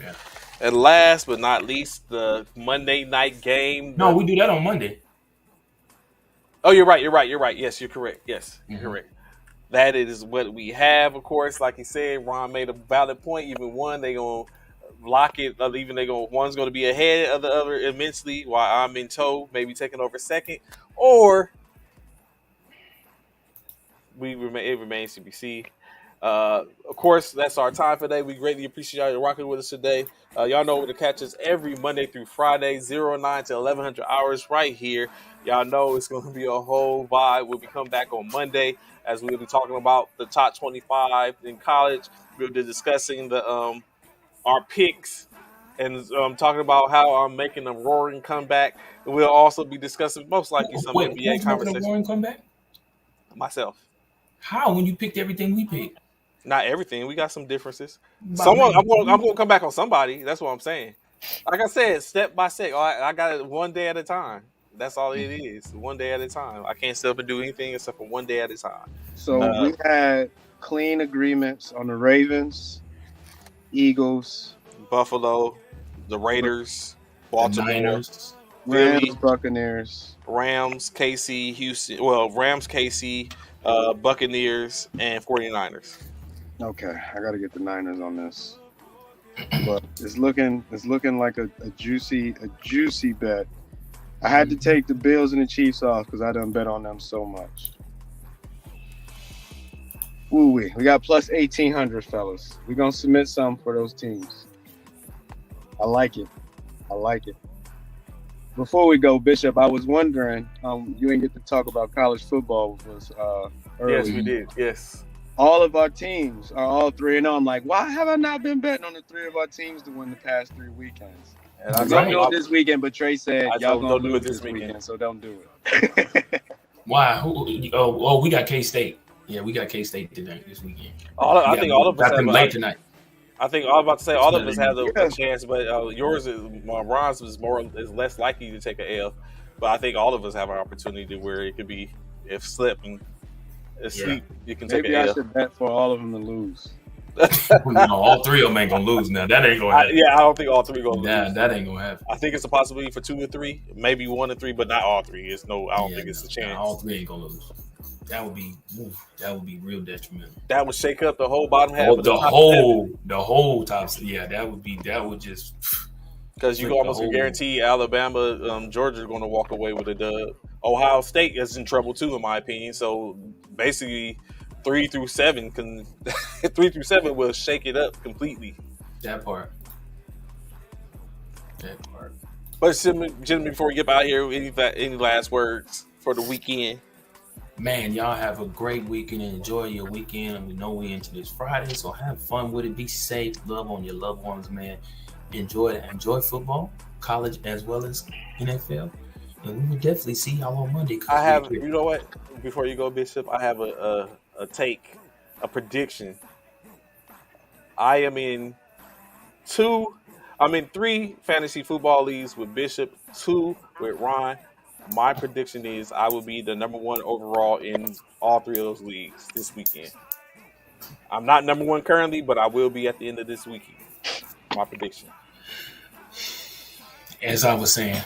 C: Yeah.
A: and last but not least, the Monday night game.
C: No, we do that on Monday.
A: Oh, you're right. You're right. You're right. Yes, you're correct. Yes, you're
C: Mm-hmm.
A: correct. That is what we have. Of course, like he said, Ron made a valid point. Even one, they gonna lock it. Even they gonna one's gonna be ahead of the other immensely, while I'm in tow, maybe taking over second, or it remains to be seen. Of course, that's our time for today. We greatly appreciate y'all rocking with us today. Y'all know where to catch us every Monday through Friday, 09 to 1100 hours right here. Y'all know it's going to be a whole vibe when we come back on Monday, as we'll be talking about the top 25 in college. We'll be discussing our picks and talking about how I'm making a roaring comeback. We'll also be discussing most likely some
C: Wait,
A: NBA
C: who's making a
A: conversation.
C: roaring comeback?
A: Myself.
C: How when you picked everything we picked?
A: Not everything. We got some differences.
C: About
A: Someone,
C: maybe
A: I'm
C: two.
A: going to come back on somebody. That's what I'm saying. Like I said, step by step. I got it one day at a time. That's all it is. One day at a time. I can't step and do anything except for one day at a time.
B: So
A: Uh,
B: we had clean agreements on the Ravens, Eagles,
A: Buffalo, the Raiders,
C: The
A: Baltimore,
C: Niners.
B: Rams,
A: Philly,
B: Buccaneers.
A: Rams, KC, Houston. Well, Rams, KC, Buccaneers, and 49ers.
B: Okay, I got to get the Niners on this, but it's looking like a juicy bet. I had to take the Bills and the Chiefs off because I done bet on them so much. Woo wee. We got plus 1800, fellas. We gonna submit some for those teams. I like it. I like it. Before we go, Bishop, I was wondering, you didn't get to talk about college football with us
A: Yes,
B: earlier.
A: we did. Yes.
B: All of our teams are all 3-0. I'm like, why have I not been betting on the three of our teams to win the past 3 weekends?
A: And
B: I
A: I
B: was gonna
A: told
C: Right.
A: him,
B: do it this weekend, but Trey said
A: I
B: y'all
A: told him,
B: gonna
A: don't do it
B: lose
A: this
B: this
A: weekend.
B: weekend, so don't do it.
C: Why? Oh, we got K State. Yeah, we got K State today this weekend.
A: I
C: We
A: think all of us
C: got
A: have.
C: them late tonight.
A: I think I was about to say all of us have a
B: Yeah.
A: chance, but yours is Ron's is less likely to take a L. But I think all of us have an opportunity where it could be if slip and if
C: Yeah.
A: sleep, you can take
B: Maybe
A: a
B: I
A: L.
B: should bet for all of them to lose.
C: No, all three of them ain't gonna lose now. That ain't gonna happen.
A: Yeah, I don't think all three gonna
C: Nah,
A: lose.
C: that ain't gonna happen.
A: I think it's a possibility for 2 or 3, maybe 1 or 3, but not all 3. It's no. I don't
C: Yeah,
A: think it's a
C: no, all
A: chance.
C: three ain't gonna lose. That would be real detrimental.
A: That would shake up the whole bottom half of the
C: The
A: top 7
C: whole top. Yeah, that would just
A: because you
C: flip
A: can
C: the
A: almost
C: whole.
A: guarantee Alabama, Georgia are going to walk away with a dub. Ohio State is in trouble too, in my opinion. So basically, 3 through 7 can 3 through 7 will shake it up completely.
C: That part. That part.
A: But gentlemen, before we get out of here, any last words for the weekend?
C: Man, y'all have a great weekend and enjoy your weekend. And we know we into this Friday, so have fun with it. Be safe, love on your loved ones, man. Enjoy football, college as well as NFL. And we will definitely see y'all on Monday.
A: I have, you know what? Before you go, Bishop, I have a prediction. I am in 3 fantasy football leagues with Bishop, 2 with Ron. My prediction is I will be the number 1 overall in all 3 of those leagues this weekend. I'm not number 1 currently, but I will be at the end of this weekend. My prediction.
C: As I was saying,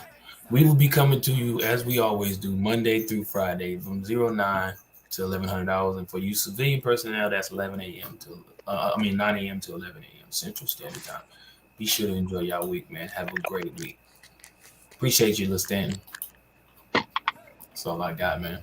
C: we will be coming to you as we always do, Monday through Friday from 09 to $1,100. And for you civilian personnel, that's 9 a.m. to 11 a.m. Central Standard Time. Be sure to enjoy y'all week, man. Have a great week. Appreciate you, Stanton. That's all I got, man.